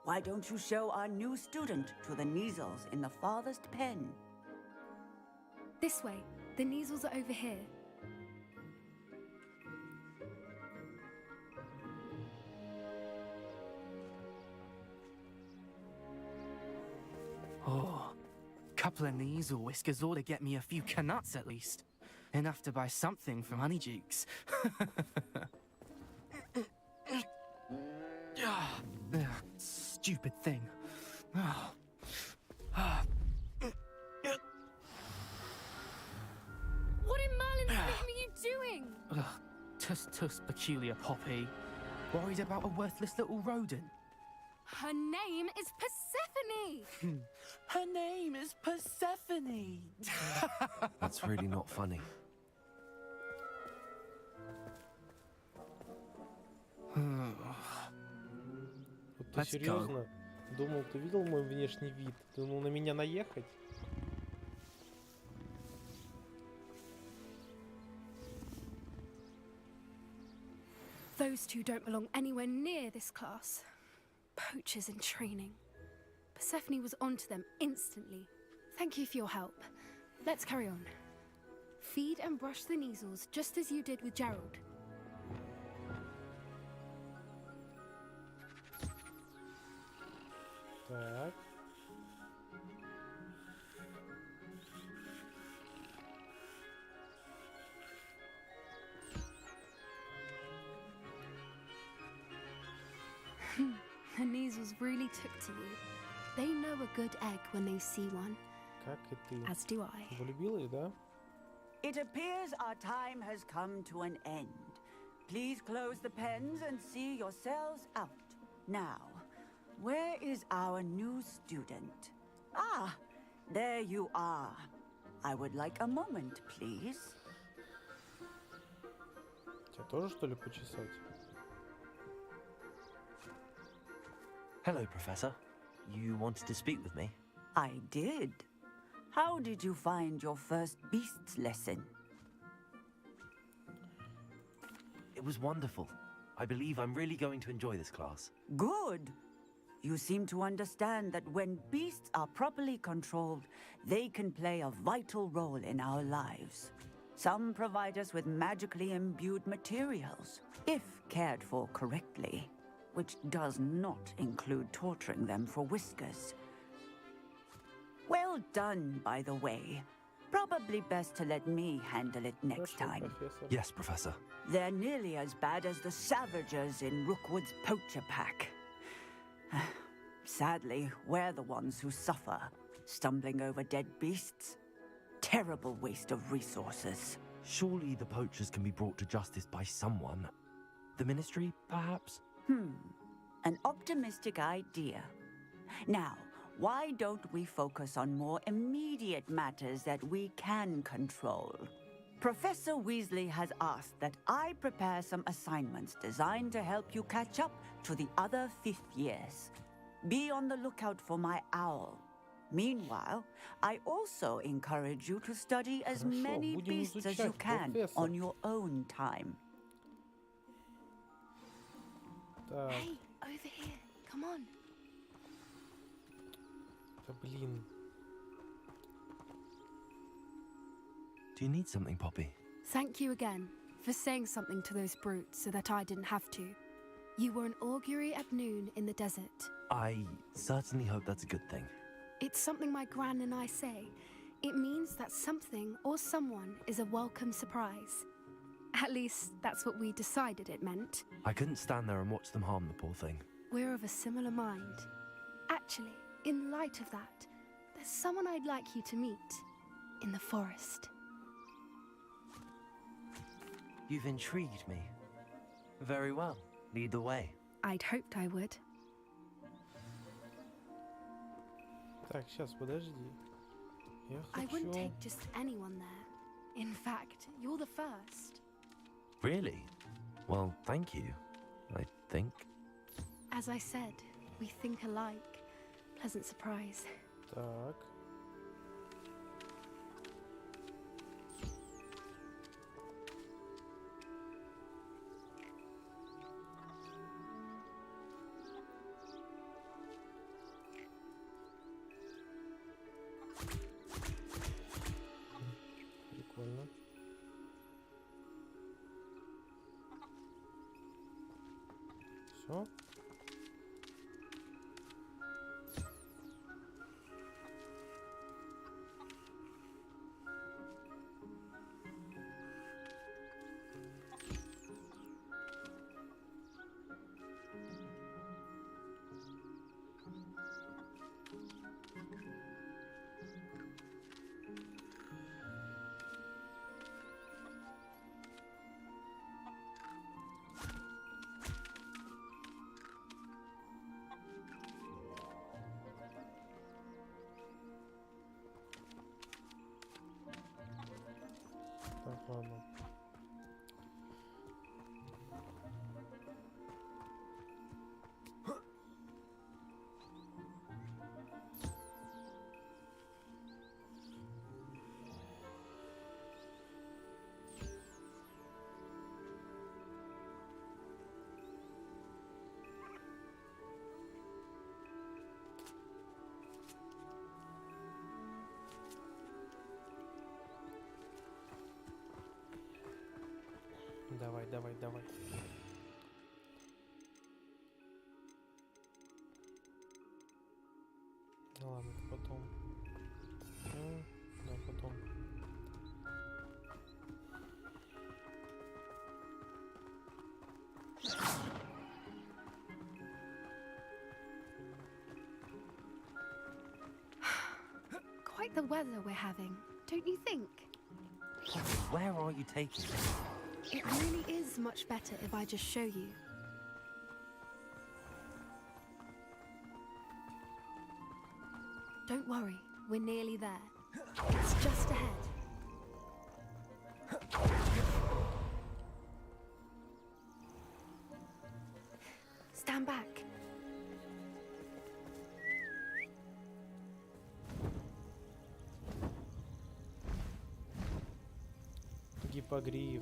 why don't you show our new student to the Neasels in the farthest pen? This way. The Neasels are over here. Oh, couple of knees or whiskers ought to get me a few canuts at least. Enough to buy something from Honeydukes. Stupid thing. What in Merlin's name are you doing? Tuss, peculiar Poppy. Worried about a worthless little rodent? Her name is Persephone! Her name is Persephone! That's really not funny. Вот ты серьезно? Думал, ты видел мой внешний вид? Думал на меня наехать? Those two don't belong anywhere near this class. Poachers in training. Persephone was onto them instantly. Thank you for your help. Let's carry on. Feed and brush the Neasels just as you did with Gerald. Так. The Neasels really took to you. They know a good egg when they see one. Как и ты? As do I. Влюбилась, да? It appears our time has come to an end. Please close the pens and see yourselves out. Now, where is our new student? Ah, there you are. I would like a moment, please. Тебя тоже, что ли, почесать? Hello, Professor. You wanted to speak with me? I did. How did you find your first beasts lesson? It was wonderful. I believe I'm really going to enjoy this class. Good. You seem to understand that when beasts are properly controlled, they can play a vital role in our lives. Some provide us with magically imbued materials, if cared for correctly, which does not include torturing them for whiskers. Well done, by the way. Probably best to let me handle it next time. Yes, Professor. They're nearly as bad as the Savagers in Rookwood's poacher pack. Sadly, we're the ones who suffer, stumbling over dead beasts. Terrible waste of resources. Surely the poachers can be brought to justice by someone. The Ministry, perhaps? An optimistic idea. Now, why don't we focus on more immediate matters that we can control? Professor Weasley has asked that I prepare some assignments designed to help you catch up to the other 5th years. Be on the lookout for my owl. Meanwhile, I also encourage you to study as many beasts as you can on your own time. Hey, over here. Come on. Да блин. Do you need something, Poppy? Thank you again for saying something to those brutes so that I didn't have to. You were an augury at noon in the desert. I certainly hope that's a good thing. It's something my gran and I say. It means that something or someone is a welcome surprise. At least, that's what we decided it meant. I couldn't stand there and watch them harm the poor thing. We're of a similar mind. Actually, in light of that, there's someone I'd like you to meet in the forest. You've intrigued me. Very well. Lead the way. I'd hoped I would. Так, сейчас, подожди. I wouldn't take just anyone there. In fact, you're the first. Really? Well, thank you, I think. As I said, we think alike. Pleasant surprise. Так. Прикольно. Все. давай, давай. Ну ладно, это потом. Да, потом. Quite the weather we're having, don't you think? Where are you taking me? It really is much better if I just show you. Don't worry, we're nearly there. It's just ahead. Stand back. Гипогриф.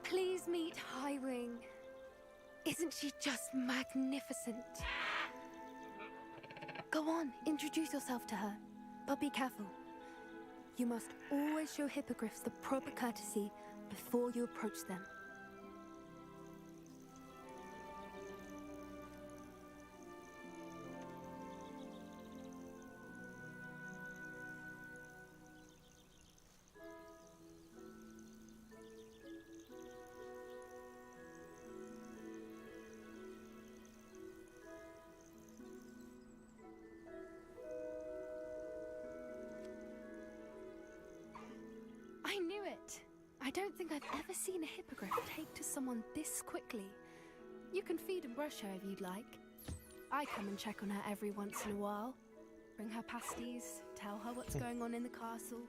Please meet Highwing. Isn't she just magnificent? Go on, introduce yourself to her. But be careful. You must always show hippogriffs the proper courtesy before you approach them. I knew it! I don't think I've ever seen a hippogriff take to someone this quickly. You can feed and brush her if you'd like. I come and check on her every once in a while. Bring her pasties, tell her what's going on in the castle.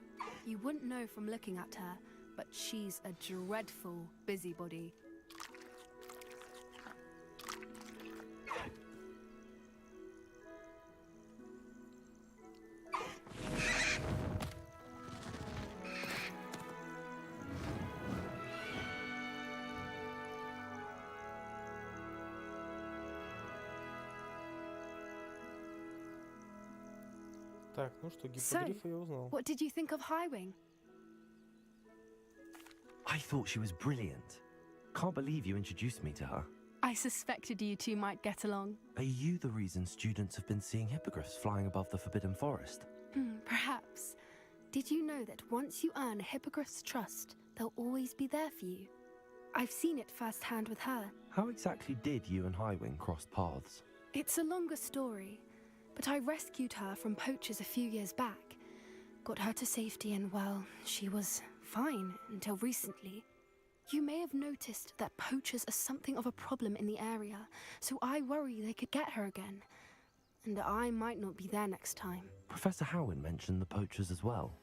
You wouldn't know from looking at her, but she's a dreadful busybody. Так, ну что, гипогрифа я узнал. What did you think of Highwing? I thought she was brilliant. Can't believe you introduced me to her. I suspected you two might get along. Are you the reason students have been seeing hippogriffs flying above the Forbidden Forest? Perhaps. Did you know that once you earn a hippogriff's trust, they'll always be there for you? I've seen it firsthand with her. How exactly did you and Highwing cross paths? It's a longer story, but I rescued her from poachers a few years back. Got her to safety and, well, she was fine until recently. You may have noticed that poachers are something of a problem in the area, so I worry they could get her again. And I might not be there next time. Professor Howin mentioned the poachers as well.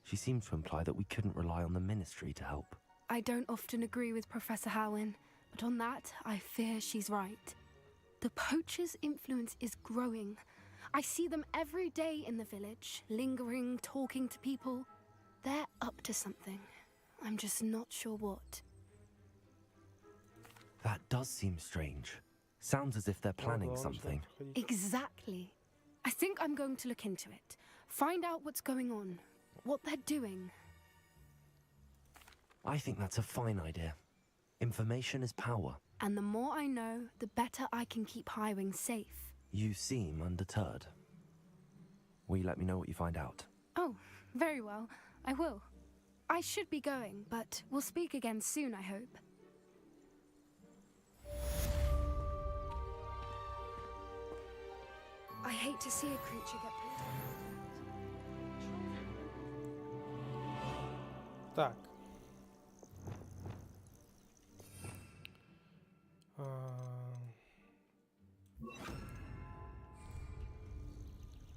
She seemed to imply that we couldn't rely on the ministry to help. I don't often agree with Professor Howin, but on that, I fear she's right. The poachers' influence is growing. I see them every day in the village, lingering, talking to people. They're up to something. I'm just not sure what. That does seem strange. Sounds as if they're planning something. Exactly. I think I'm going to look into it. Find out what's going on, what they're doing. I think that's a fine idea. Information is power. And the more I know, the better I can keep Highwing safe. You seem undeterred. Will you let me know what you find out? Oh, very well. I will. I should be going, but we'll speak again soon, I hope. I hate to see a creature get put down. Так.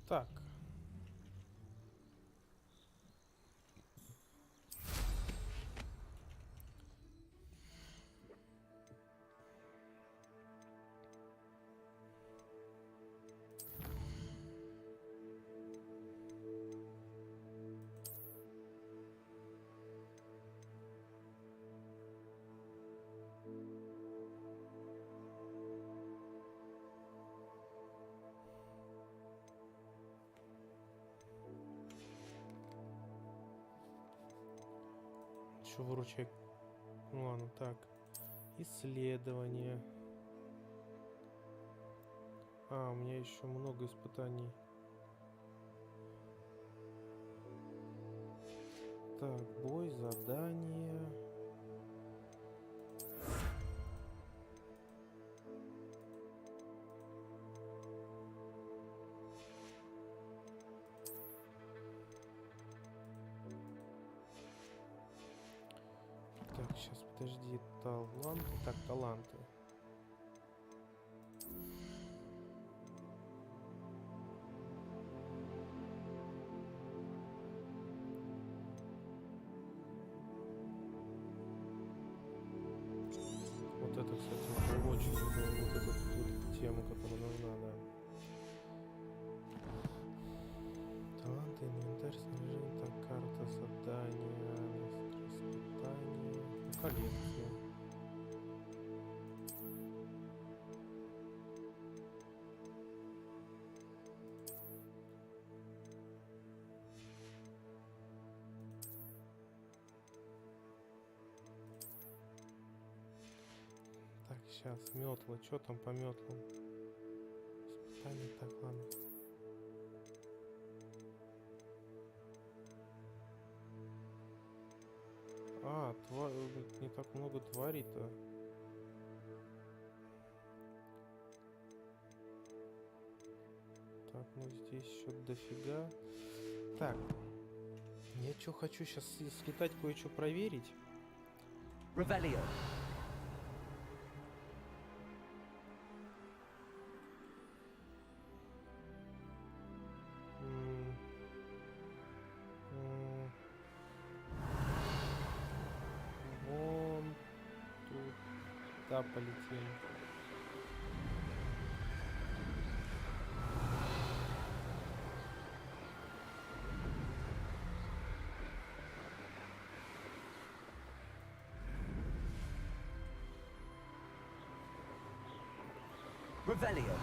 Так. лучше выручай. Ну ладно, так. Исследование. А, у меня еще много испытаний. Так, бой, задание. Так, сейчас, подожди, таланты. Так, таланты. Вот это, кстати, очень здорово. Вот эту тему, которая нужна, да. Таланты, инвентарь, снаряжение, так, карта, задания, испытания, ну, коллекция. Так, сейчас, метла, что там по метлам? Испытание, так, ладно. А, не так много тварей-то. Так, ну здесь еще дофига. Так, я что хочу сейчас слетать кое-что проверить. Revelio. Вон туда полетим. Revelio.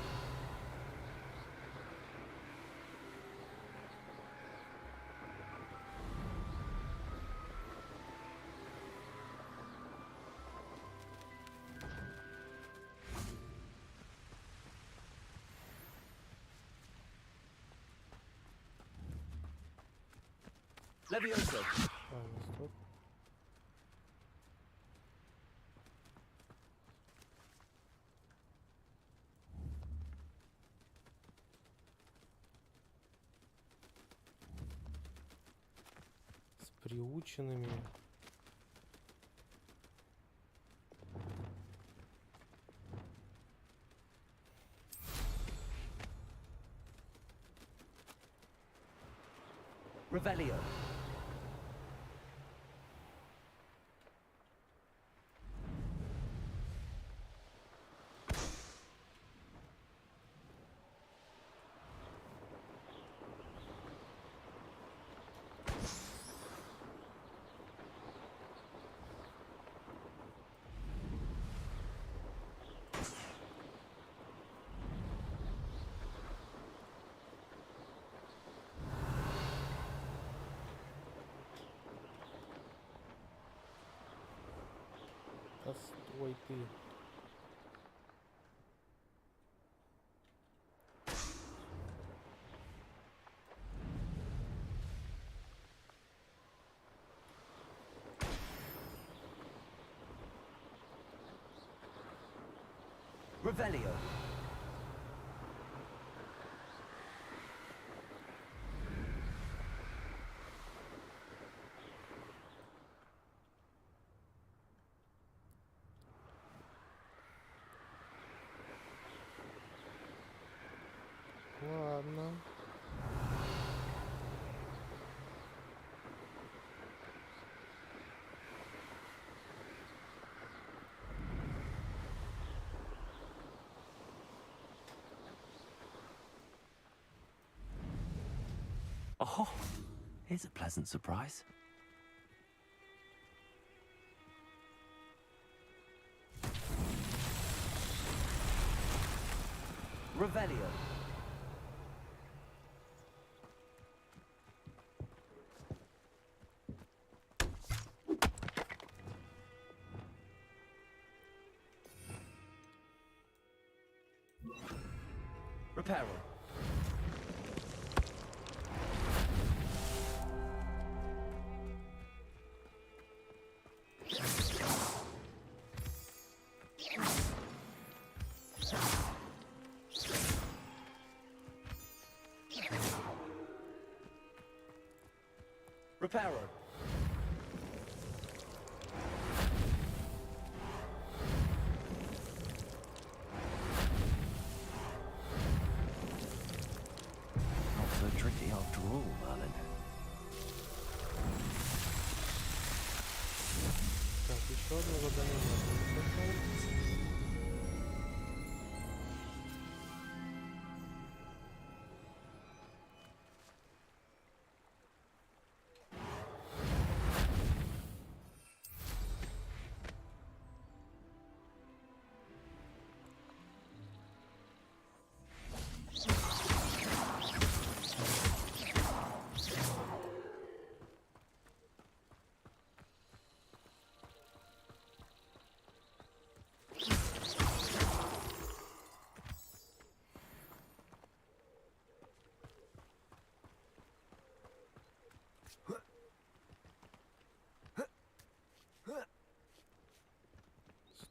Levioso. Ладно, стоп. С приученными. Revelio. Постой ты. Revelio. Ладно. Oh, here's a pleasant surprise. Revelio. Reparo. Reparo. Not so tricky after all, Merlin. Так, еще одно задание не совершаем.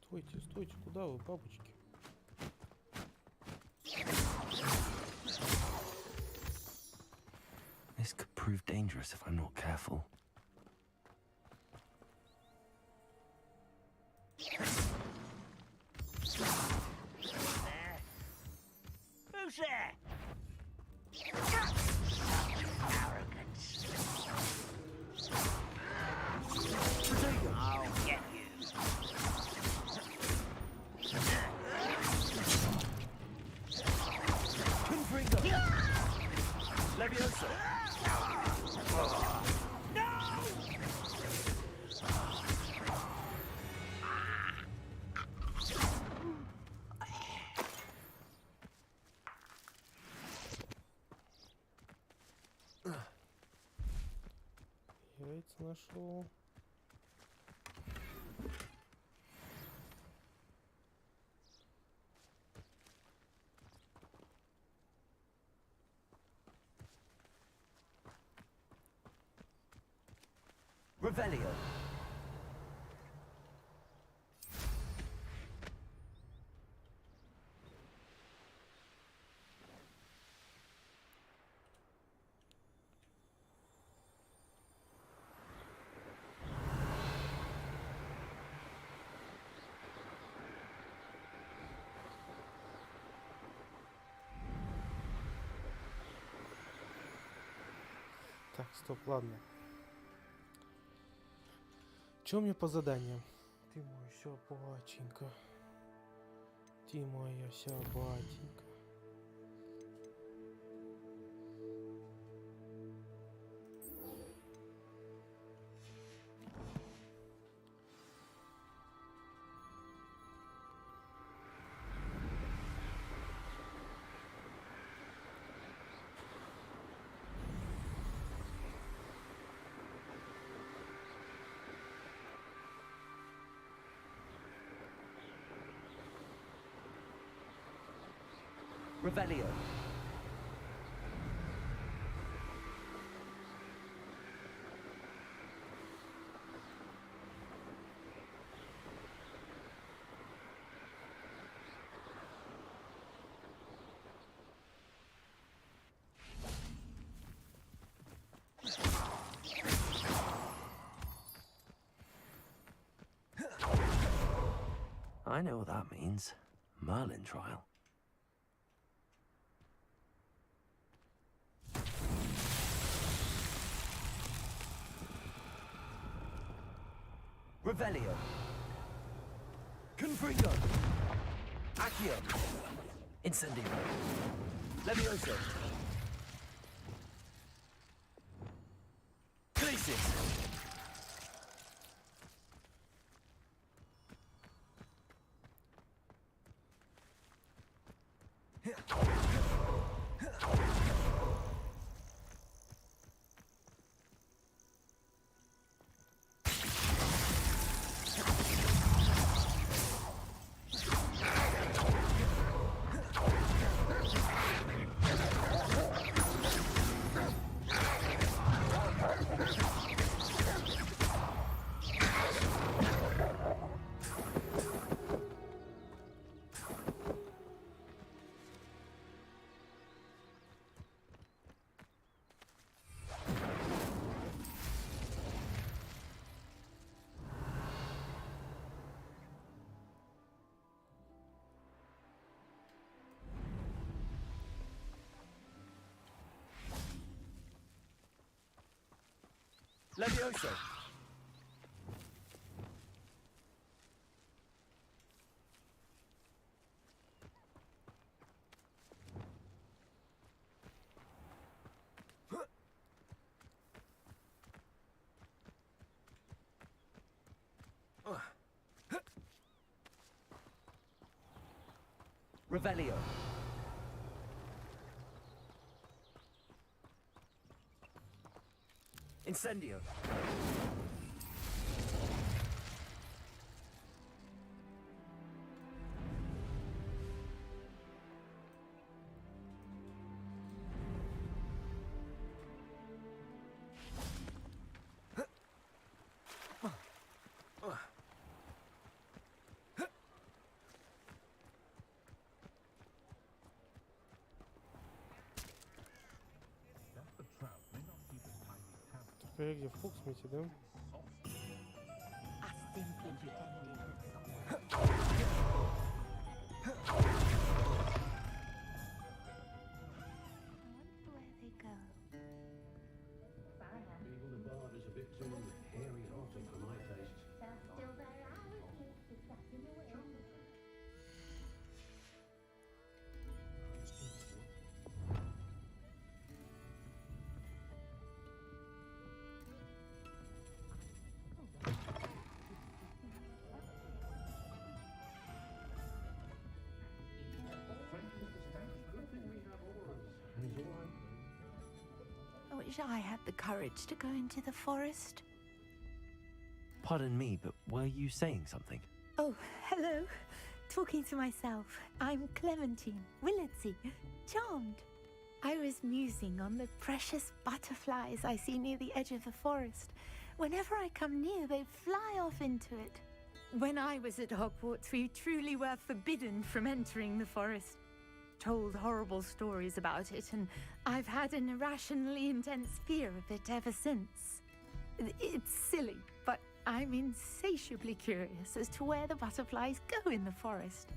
Стойте, стойте, куда вы, бабочки? This could prove dangerous if I'm not careful. Who's there? Arrogance. I'll get you. Confringo. Levioso. Яйца нашел. Revelio. Так, стоп, ладно. Что у меня по заданиям? Ты моя собаченька. Ты моя собаченька. Revelio. I know what that means. Merlin trial. Revelio. Confringo. Accio. Incendio. Levioso. Crisis. Levioso. Revelio. Incendio. Где в Фоксмите, да? I wish I had the courage to go into the forest. Pardon me, but were you saying something? Oh, hello. Talking to myself. I'm Clementine, Willardsey, charmed. I was musing on the precious butterflies I see near the edge of the forest. Whenever I come near, they fly off into it. When I was at Hogwarts, we truly were forbidden from entering the forest. Told horrible stories about it, and I've had an irrationally intense fear of it ever since. It's silly, but I'm insatiably curious as to where the butterflies go in the forest.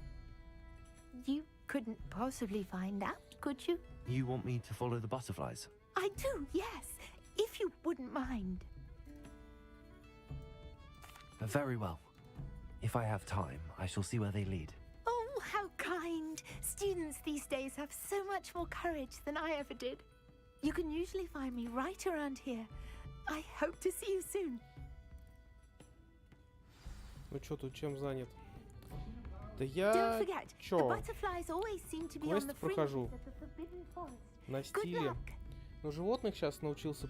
You couldn't possibly find out, could you? You want me to follow the butterflies? I do, yes, if you wouldn't mind. Very well. If I have time, I shall see where they lead. Oh, how kind. Students these days have so much more courage than I ever did. You can usually find me right around here. I hope to see you soon. Ну чё тут, чем занят? Да я... Don't forget, the Чё? butterflies always seem to be on Квест the прохожу. fringes of the forbidden forest. На стиле. Ну, животных сейчас научился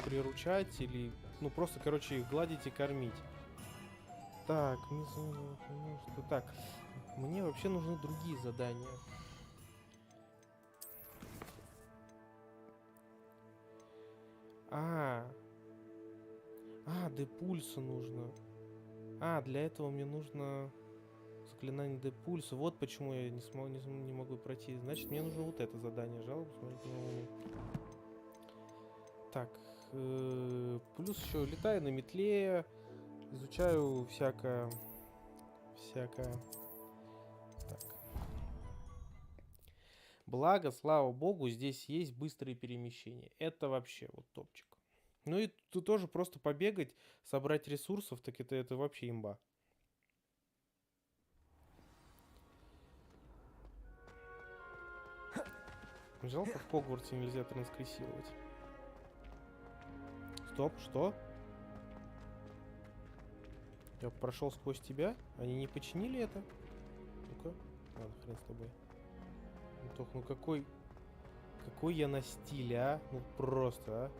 приручать или... Ну, просто, короче, их гладить и кормить. Так, что так. Мне вообще нужны другие задания. Депульса нужно. Для этого мне нужно заклинание депульса. Вот почему я не могу пройти. Значит, мне нужно вот это задание. Жалобу смотреть на Луну. Так, плюс еще летаю на метле, изучаю всякое. Так. Благо, слава богу, здесь есть быстрые перемещения. Это вообще вот топчик. Ну и тут тоже просто побегать, собрать ресурсов, так это вообще имба. Жалко, в Хогвартсе нельзя транскрессировать. Стоп, что? Я прошел сквозь тебя? Они не починили это? Ну-ка. Ладно, хрен с тобой. Антох, ну какой я на стиле, а? Ну просто, а?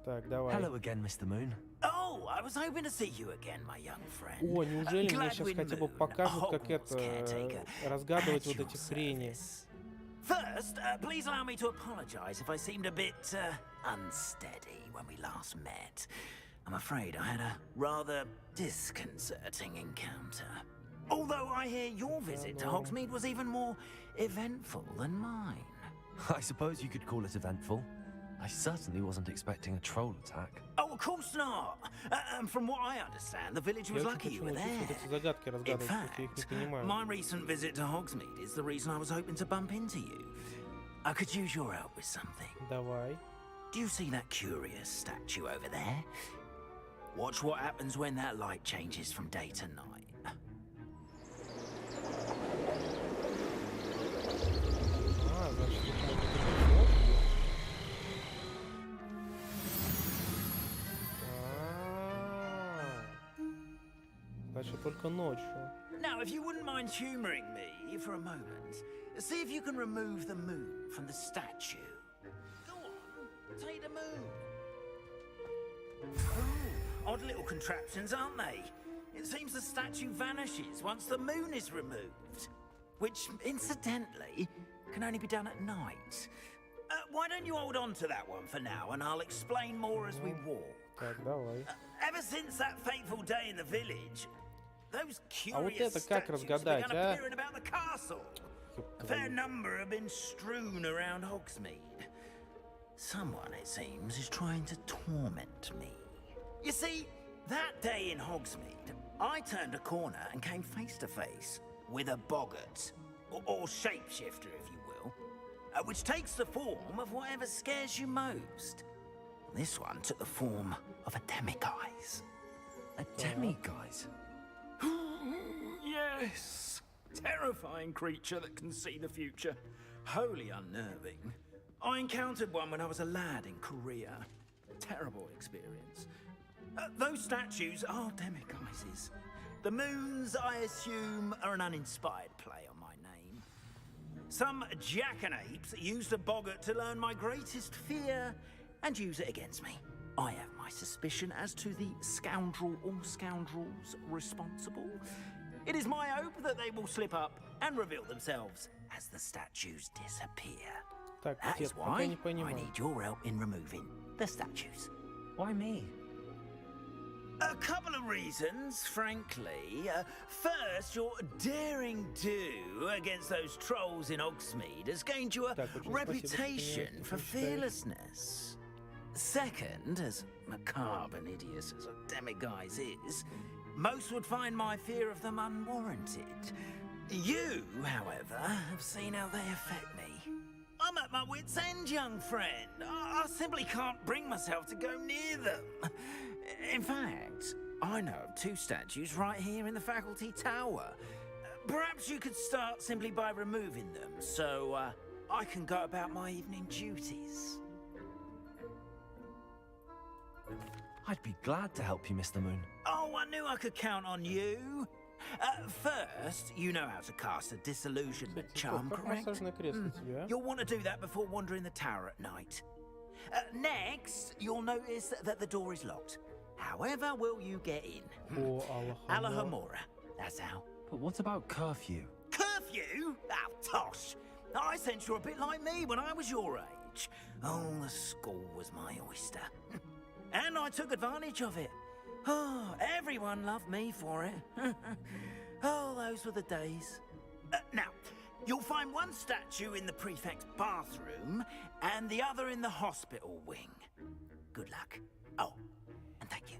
Так, давай. Hello again, Mr. Moon. Oh, I was hoping to see you again, my young friend. О, неужели мне сейчас хотя бы покажут, как это разгадывать вот эти хрени? First, please allow me to apologize if I seemed a bit unsteady when we last met. I'm afraid I had a rather disconcerting encounter. Although I hear your visit to Hogsmeade was even more eventful than mine. I suppose you could call it eventful. I certainly wasn't expecting a troll attack. Oh, of course not. And from what I understand, the village was lucky you were there. In fact, my recent visit to Hogsmeade is the reason I was hoping to bump into you. I could use your help with something. Давай. Do you see that curious statue over there? Watch what happens when that light changes from day to night. Значит, тут можно только ночью. Значит, только ночью. Now, if you wouldn't mind humouring me for a moment, see if you can remove the moon from the statue. Go on, take the moon. Oh, odd little contraptions, aren't they? It seems the statue vanishes once the moon is removed. Which, incidentally, can only be done at night. Why don't you hold on to that one for now, and I'll explain more as we walk. Так, давай. Ever since that fateful day in the village, those А вот curious это как statues разгадать, began а? appearing about the castle. A fair number have been strewn around Hogsmeade. Someone, it seems, is trying to torment me. You see, that day in Hogsmeade, I turned a corner and came face to face with a boggart, or shapeshifter, if you will, which takes the form of whatever scares you most. This one took the form of a demiguise. A demiguise? Yes! Terrifying creature that can see the future. Wholly unnerving. I encountered one when I was a lad in Korea. Terrible experience. Those statues are demiguises. The moons, I assume, are an uninspired play on my name. Some jackanapes used a boggart to learn my greatest fear and use it against me. I have my suspicion as to the scoundrel or scoundrels responsible. It is my hope that they will slip up and reveal themselves as the statues disappear. Так, That is пока why не I понимаю. need your help in removing the statues. Why me? A couple of reasons, frankly. First, your daring do against those trolls in Hogsmeade has gained you a reputation for fearlessness. Second, as macabre and hideous as a demiguise is, most would find my fear of them unwarranted. You, however, have seen how they affect me. I'm at my wit's end, young friend. I simply can't bring myself to go near them. In fact, I know of two statues right here in the faculty tower. Perhaps you could start simply by removing them, so I can go about my evening duties. I'd be glad to help you, Mr. Moon. Oh, I knew I could count on you. First, you know how to cast a disillusionment charm, correct? You'll want to do that before wandering the tower at night. Next, you'll notice that the door is locked. However will you get in? Allahamora, that's how. But what about curfew? Curfew? Oh, tosh. I sense you're a bit like me when I was your age. Oh, the school was my oyster. And I took advantage of it. Oh, everyone loved me for it. Oh, those were the days. Now, you'll find one statue in the prefect's bathroom and the other in the hospital wing. Good luck. Oh, and thank you.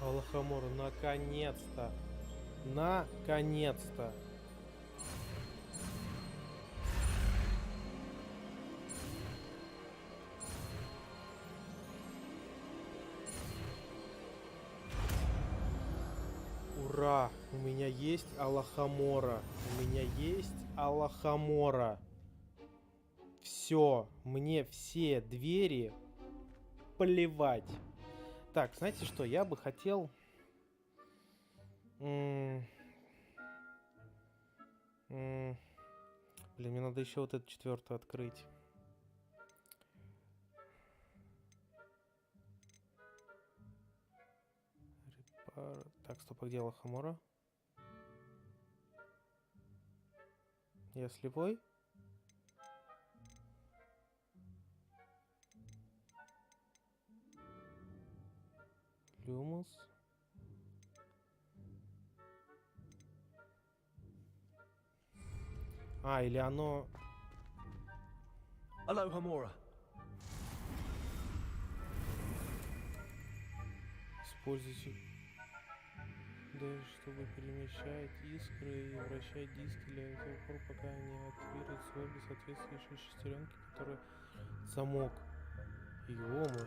Аллахамор, наконец-то. Наконец-то. Ура! У меня есть Аллахамора. У меня есть Аллахамора. Все. Мне все двери плевать. Так, знаете что? Я бы хотел... Блин, мне надо еще вот эту четвертую открыть. Так, стоп, а где Аллахамора? Я слепой? Люмус. А, или оно... Аллахамора. Используйте... даже чтобы перемещать искры и вращать диски для тех пор, пока не активирует свой соответствующей шестеренки, которая замок. Ё-моё.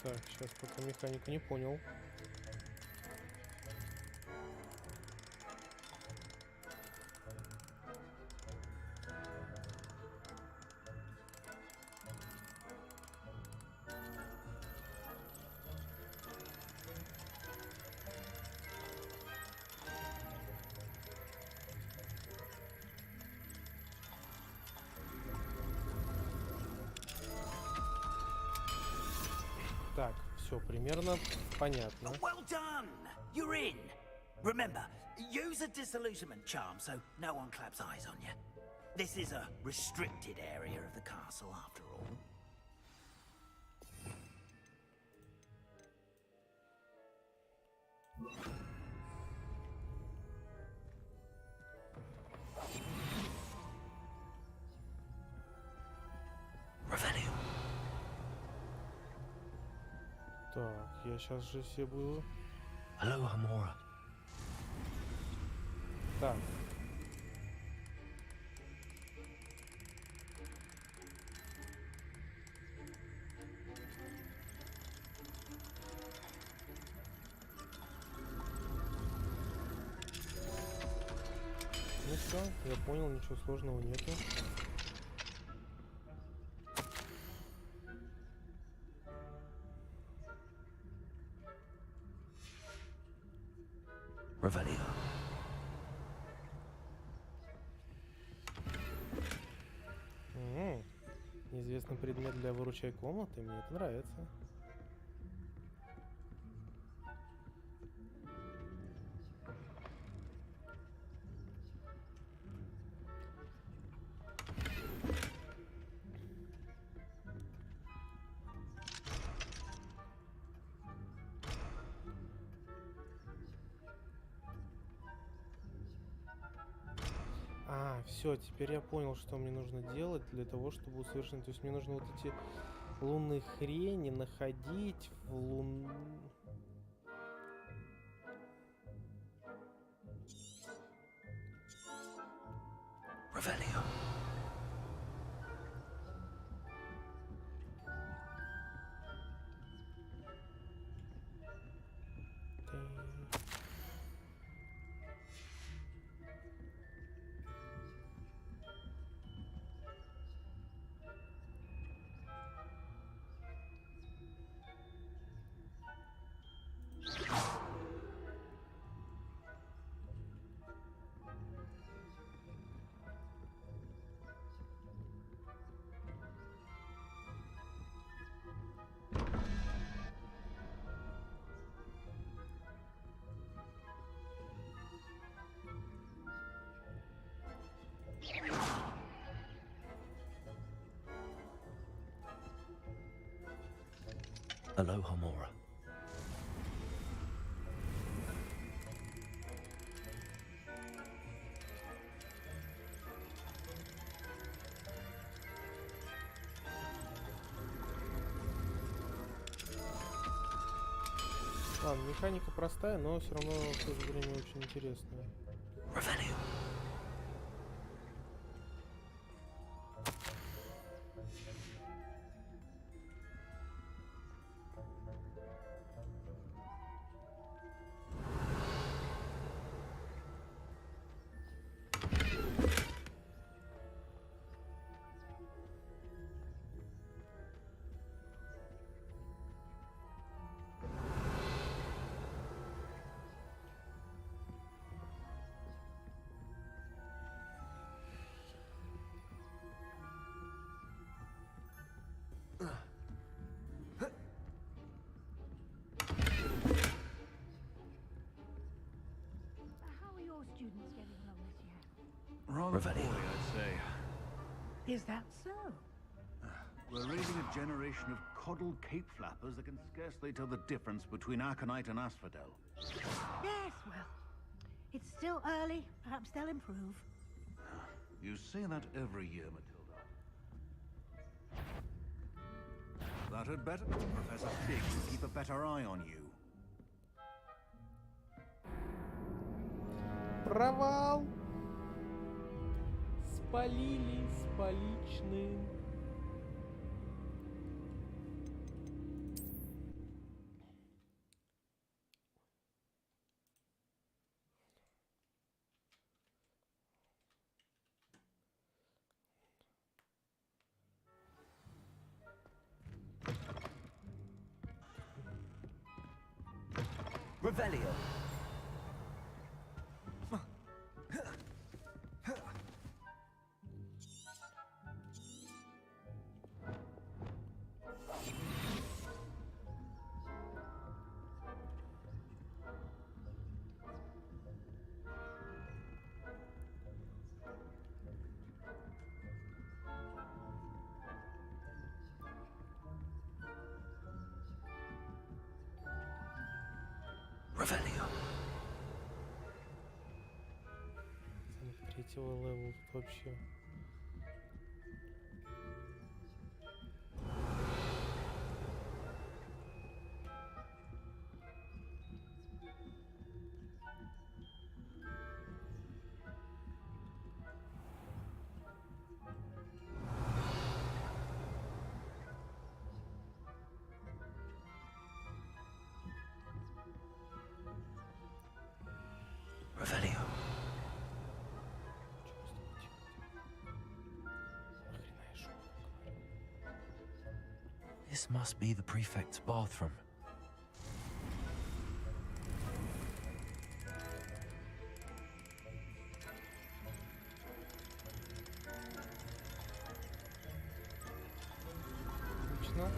Так, сейчас пока механику не понял. Так, все примерно понятно. Well done! You're in. Remember, use a disillusionment charm so no one claps eyes on you. This is a restricted area of the castle, after all. Так, я сейчас же все буду. Hello, Hamora. Так. Ну все, я понял, ничего сложного нету. Revelio. Неизвестный предмет для выручай комнаты, мне это нравится. Все, теперь я понял, что мне нужно делать для того, чтобы усовершенствовать. То есть мне нужно вот эти лунные хрени находить в Revelio. Hello, Hamora. Ладно, механика простая, но все равно в то же время очень интересная. Revelio. Revelio. I'd say. Is that so? We're raising a generation of coddled cape flappers that can scarcely tell the difference between aconite and asphodel. Yes, well, it's still early. Perhaps they'll improve. You say that every year, Matilda. That had better. Professor Fig will keep a better eye on you. Провал! Спалили с поличным. Revelio. Revelio. Третьего левела тут вообще. Revelio. This must be the prefect's bathroom. Отлично.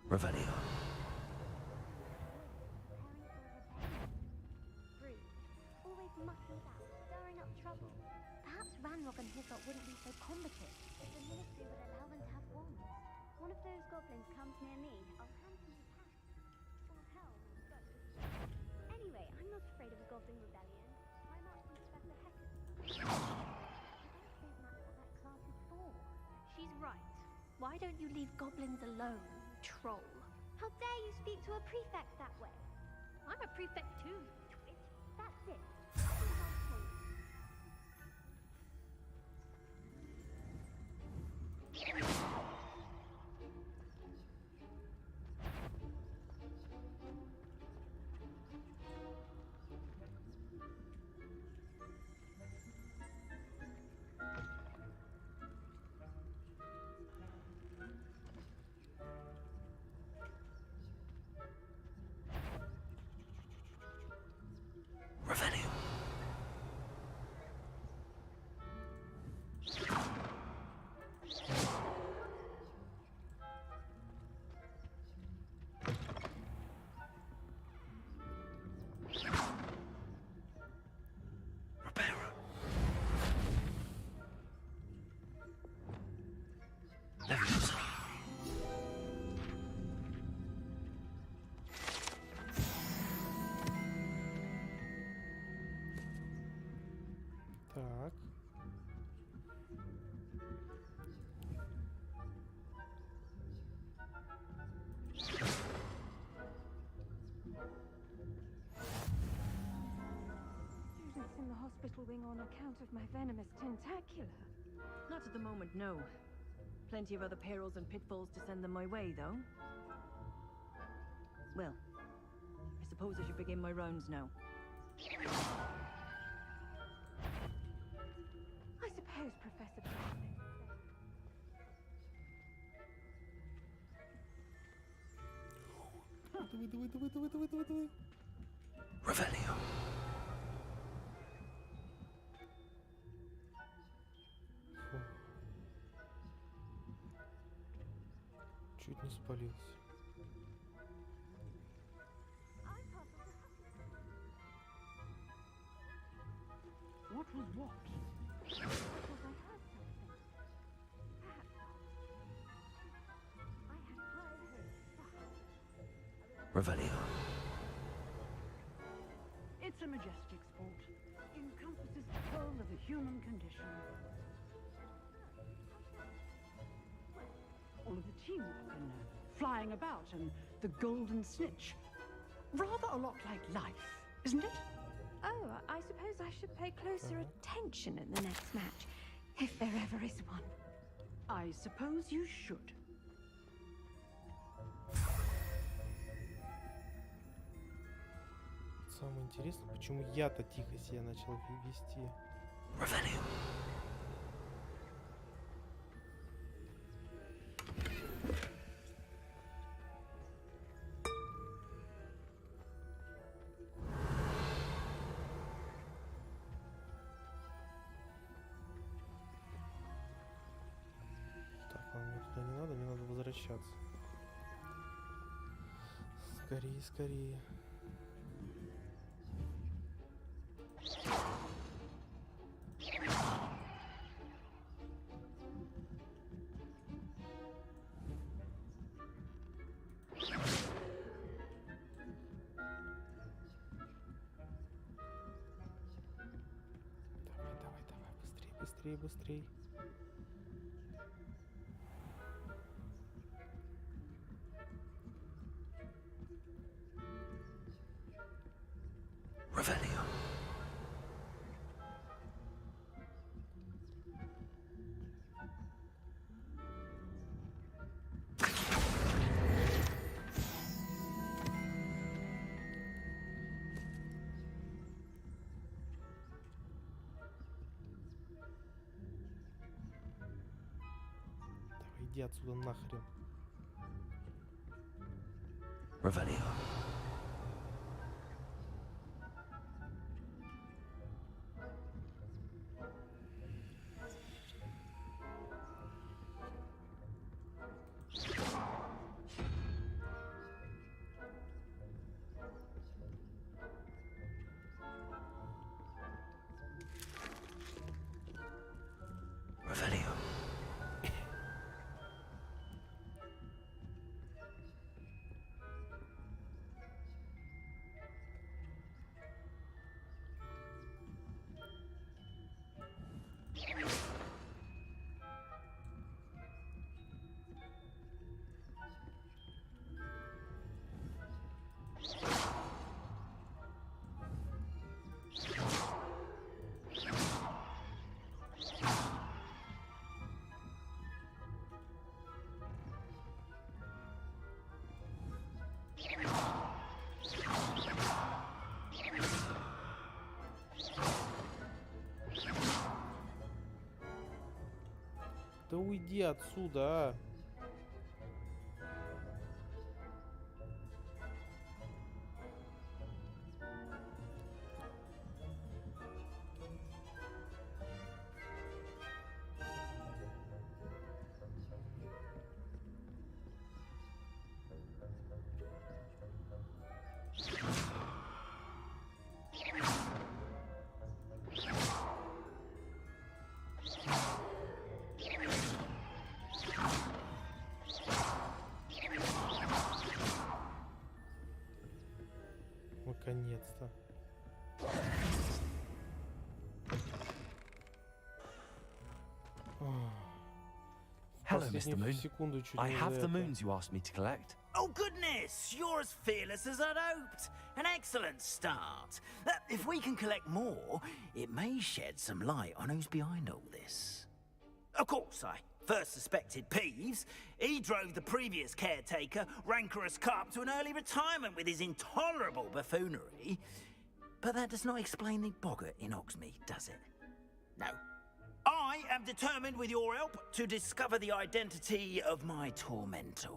Revelio. Always mucking about, stirring up trouble. Perhaps Ranrock and Hizzot wouldn't be so combative if the ministry would allow them to have wands. One of those goblins comes near me, I'll hand him his hat. Or hell, both. Anyway, I'm not afraid of a goblin rebellion. My marksman Professor Hecken. I don't think that's what that class is for. She's right. Why don't you leave goblins alone, troll? How dare you speak to a prefect that way? I'm a prefect too, twit. That's it. Revelio. Так. Students in the hospital wing on account of my venomous tentacula. Not at the moment, no. Plenty of other perils and pitfalls to send them my way, though. Well, I suppose I should begin my rounds now. I suppose Professor Давай. Revelio. Чуть не спалился. Revelio. It's a majestic sport. Encompasses the whole of the human condition. All of the teamwork and flying about and the golden snitch. Rather a lot like life, isn't it? Oh, I suppose I should pay closer attention in the next match, if there ever is one. I suppose you should. Самое интересное, почему я-то тихо себя начал вести. Revelio. Так, ладно, мне туда не надо, мне надо возвращаться. Скорее, скорее. Быстрее, быстрее. Revelio. Давай, иди отсюда нахрен. Revelio. Revelio. Да уйди отсюда, а! Наконец-то. Hello, Mr. Moon. Секунду чуть I не have за the это. moons you asked me to collect. Oh, goodness! You're as fearless as I'd hoped. An excellent start. If we can collect more, it may shed some light on who's behind all this. Of course, I first suspected Peeves. He drove the previous caretaker, Rancorous Carp, to an early retirement with his intolerable buffoonery. But that does not explain the boggart in Oxmead, does it? No. I am determined, with your help, to discover the identity of my tormentor.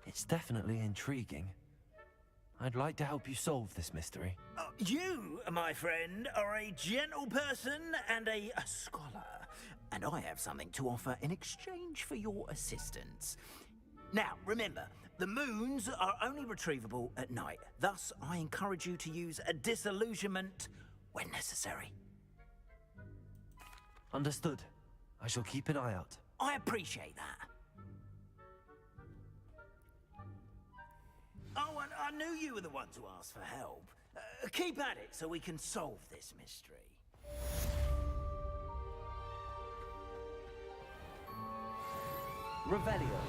It's definitely intriguing. I'd like to help you solve this mystery. You, my friend, are a gentle person and a scholar, and I have something to offer in exchange for your assistance. Now, remember, The moons are only retrievable at night. Thus, I encourage you to use a disillusionment when necessary. Understood. I shall keep an eye out. I appreciate that. Oh, and I knew you were the one to ask for help. Keep at it so we can solve this mystery. Revelio.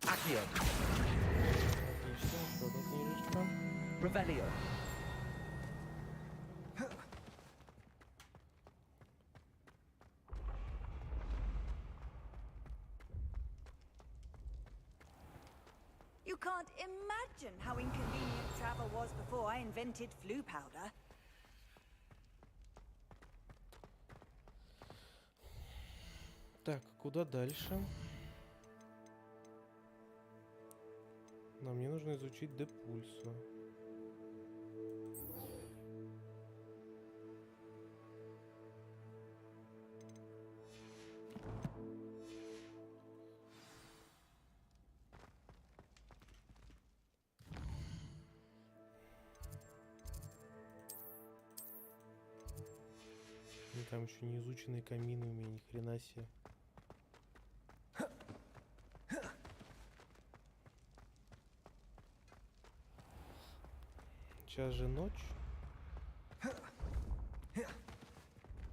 Accio. Отлично, еще одна книжечка. Revelio. You can't imagine how inconvenient travel was before I invented flu powder. Так, куда дальше? Нам не нужно изучить депульсу. И там еще не изученные камины у меня, ни хрена себе. Сейчас же ночь.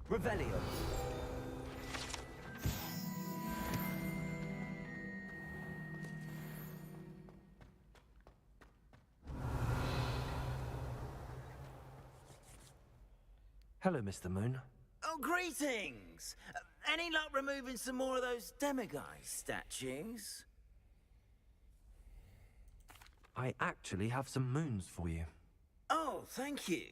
Revelio. Hello, Mr. Moon. Oh, greetings! Any luck removing some more of those demiguise statues? I actually have some moons for you. Oh, thank you.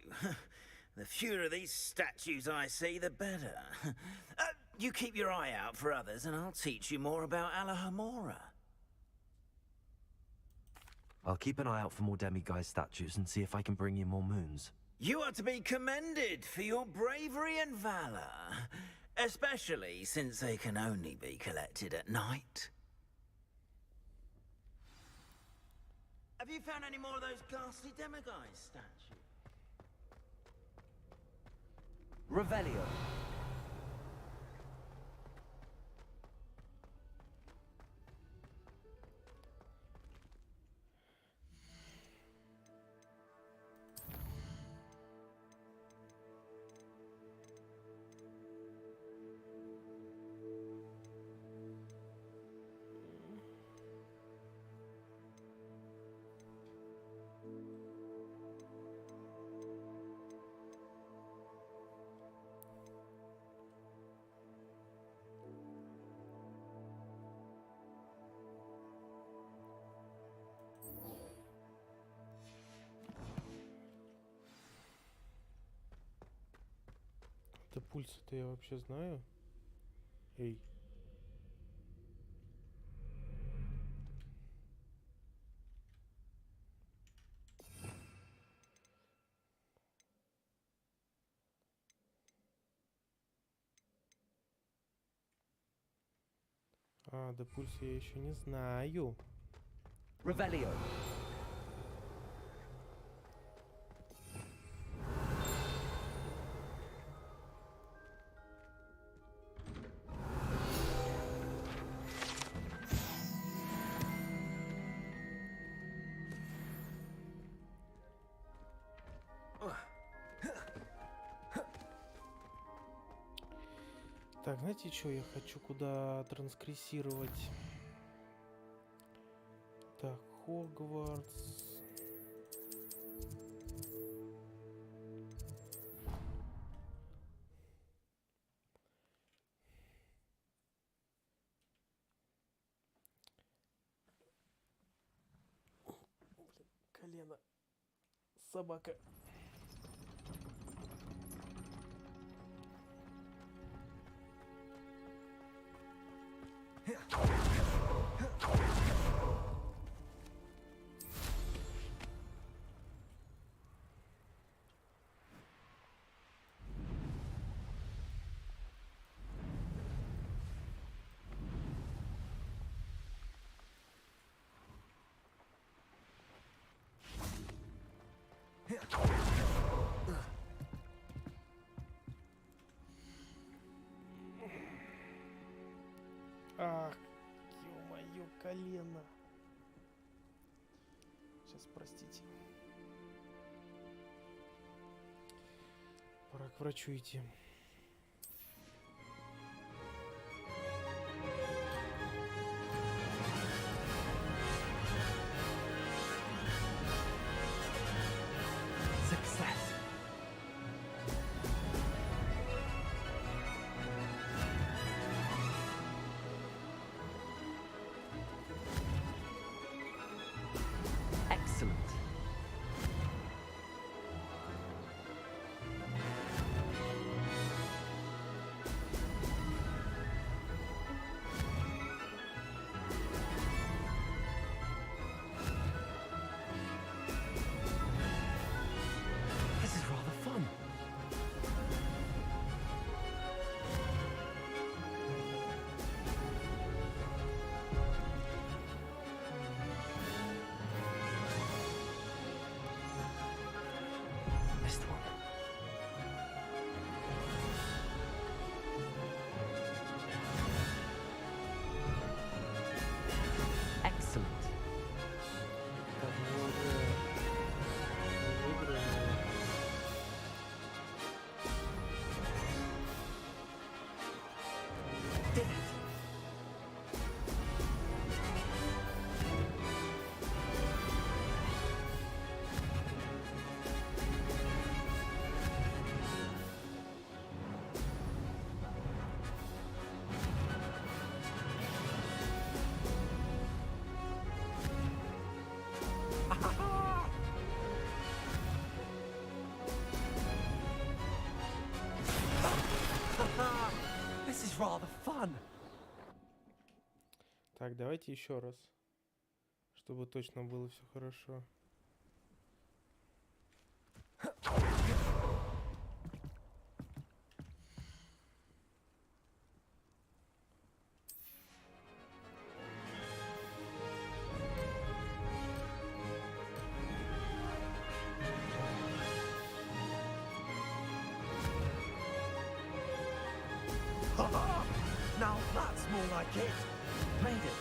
The fewer of these statues I see, the better. You keep your eye out for others, and I'll teach you more about Alahamora. I'll keep an eye out for more demiguise statues and see if I can bring you more moons. You are to be commended for your bravery and valor, especially since they can only be collected at night. Have you found any more of those ghastly demiguise statues? Revelio. Это пульс-то я вообще знаю. Эй. А, да пульс я еще не знаю. Revelio. Так, знаете, что я хочу куда транскрессировать? Так, Хогвартс. Колено. Собака. Сейчас, простите. Пора к врачу идти. This is rather fun. Так, давайте еще раз, чтобы точно было все хорошо. Now that's more like it. Made it.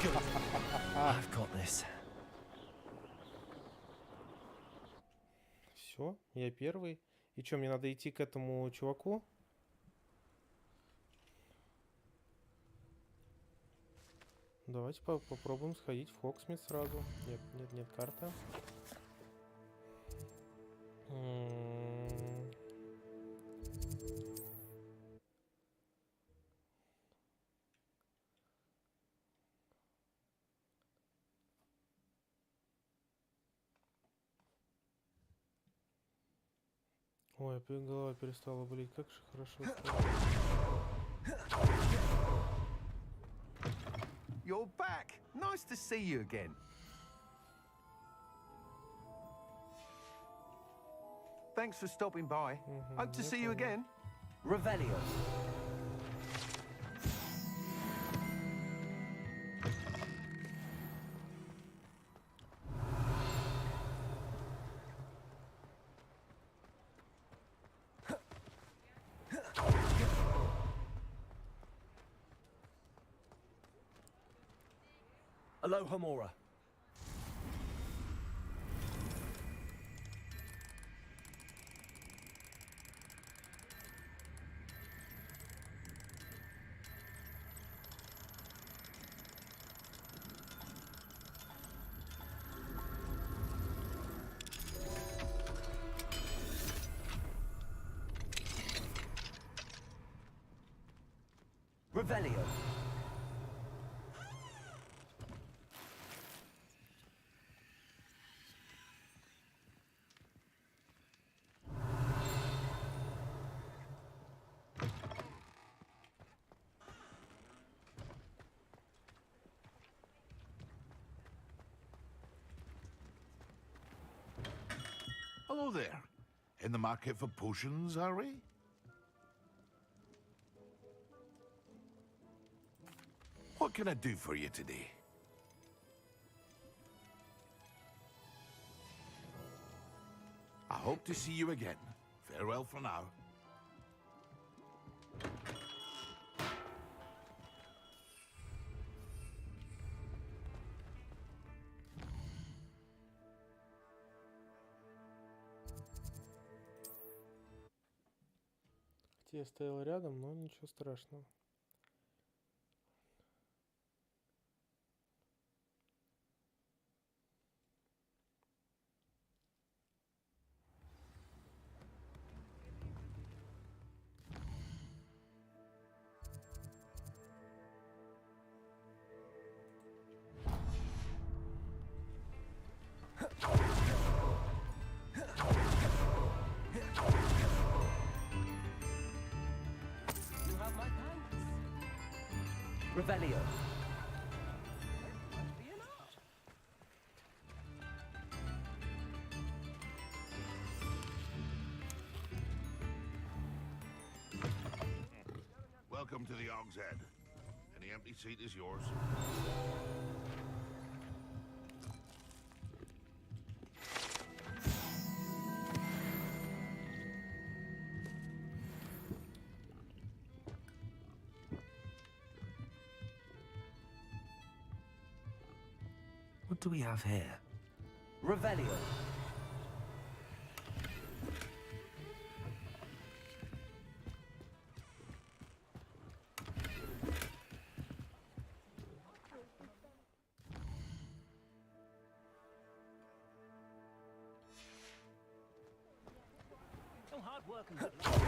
Good. I've got this. Все, я первый. И что, мне надо идти к этому чуваку? Давайте попробуем сходить в Хогсмит сразу. Нет, карта. Ой, опять голова перестала болеть. Как же хорошо стало. You're back. Nice to see you again. Thanks for stopping by. Hope to see you again. Revelio. Aloha Mora. Revelio. Hello there. In the market for potions, are we? What can I do for you today? I hope to see you again. Farewell for now. Хотя я стоял рядом, но ничего страшного. You have my thanks. Revelio. Welcome to the Og's Head. Any empty seat is yours. What do we have here? Revelio. No hard work and good luck.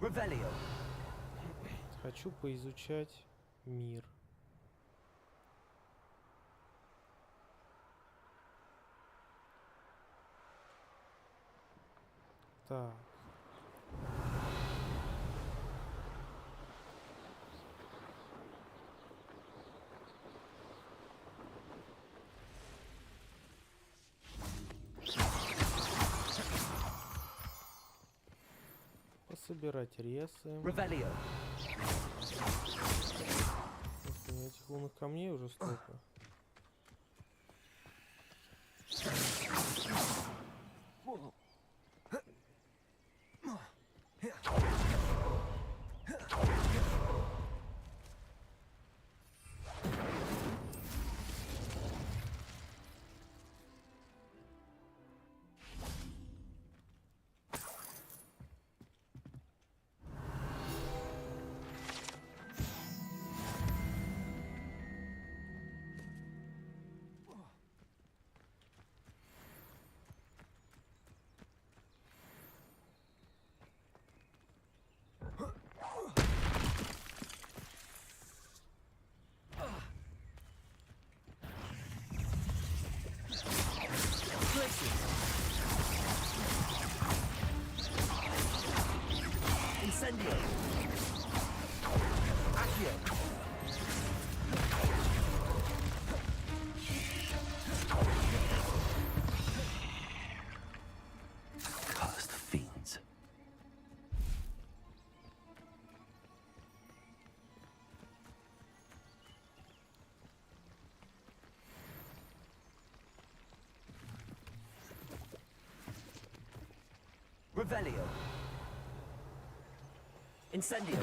Revelio. Хочу поизучать мир. Так. Пособирать ресы. Revelio. У меня этих лунных камней уже столько. Revelio. Incendio.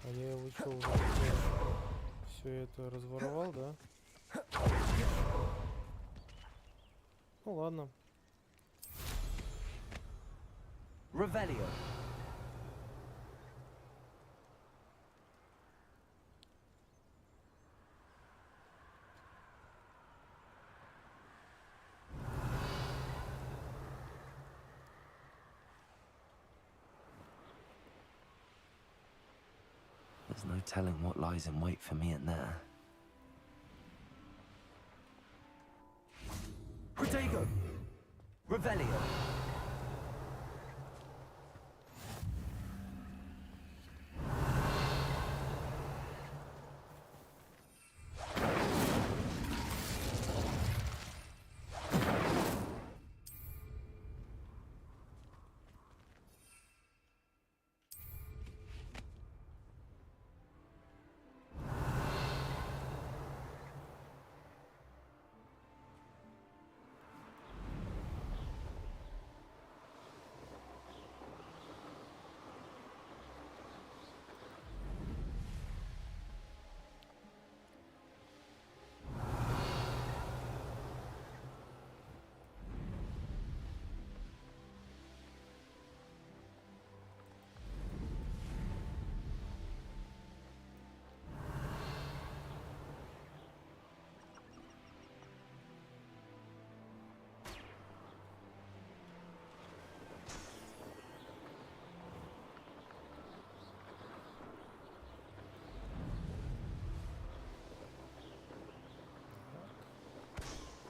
А я его что, уже все это разворовал, да? Ну ладно. Revelio. There's no telling what lies in wait for me in there. Protego! Revelio!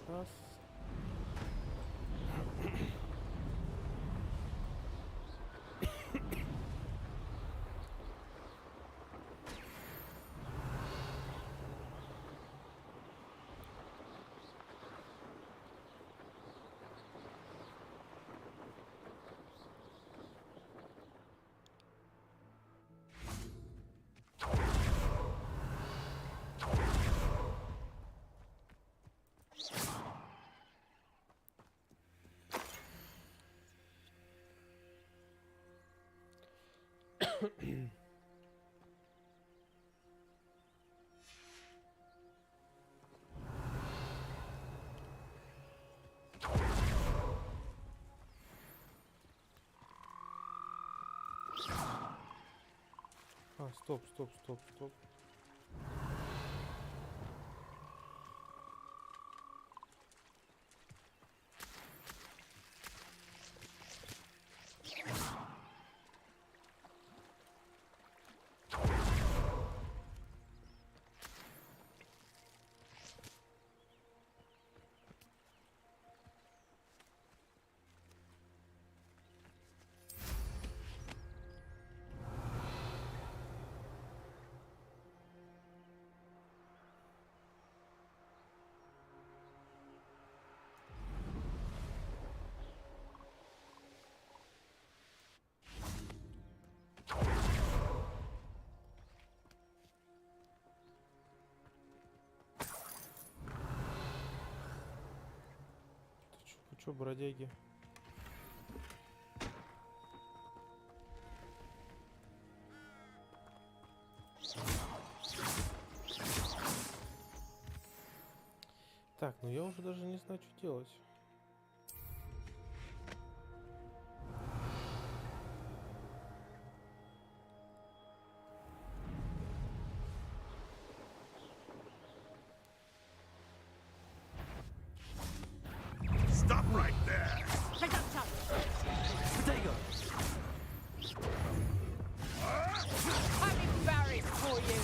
Раз. А, стоп. Чё, бродяги? Так, ну я уже даже не знаю, что делать. Stop right there! Protego! I'll leave barriers for you.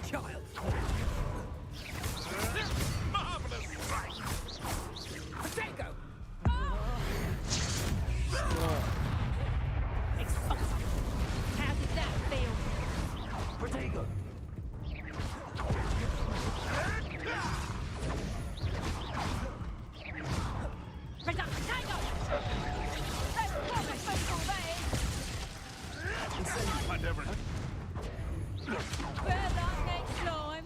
Child. Marvelous strike! Protego! How did that feel? Protego! Whatever. Better luck next time.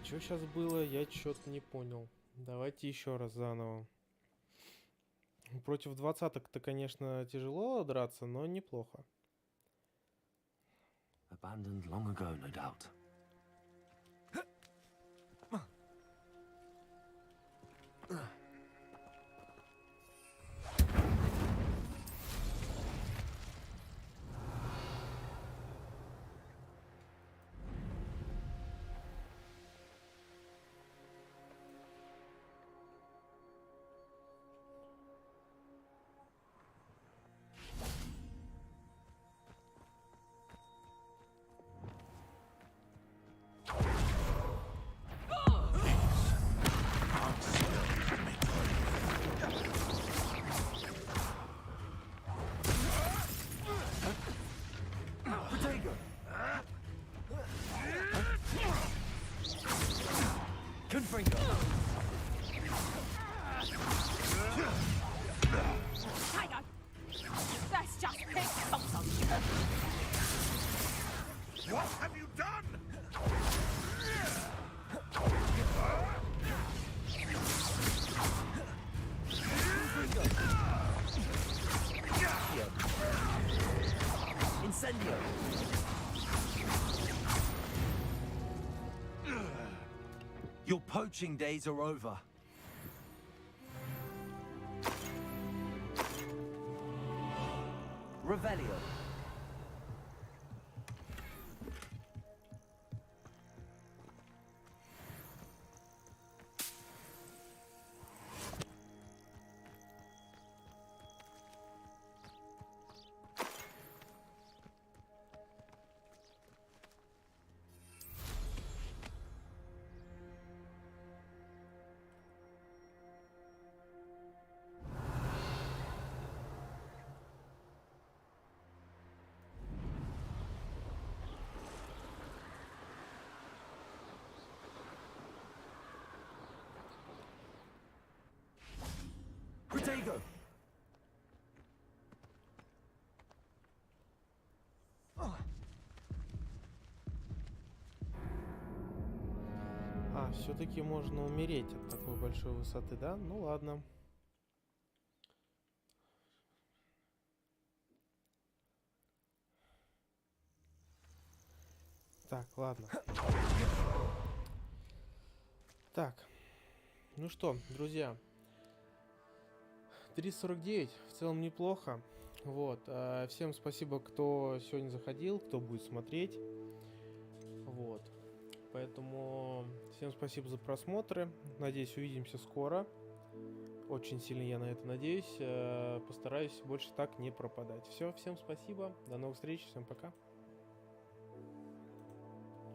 Что сейчас было, я что-то не понял. Давайте еще раз заново. Против 20-ок-то, конечно, тяжело драться, но неплохо. Abandoned long ago, no doubt. That's just pig awesome. What have you done? Incendio. Your poaching days are over. Revelio. Protego. А, все-таки можно умереть от такой большой высоты, да? Ну ладно. Так, ладно. Так. Ну что, друзья. 349. В целом неплохо. Вот. Всем спасибо, кто сегодня заходил, кто будет смотреть. Вот. Поэтому всем спасибо за просмотры. Надеюсь, увидимся скоро. Очень сильно я на это надеюсь. Постараюсь больше так не пропадать. Все, всем спасибо. До новых встреч. Всем пока.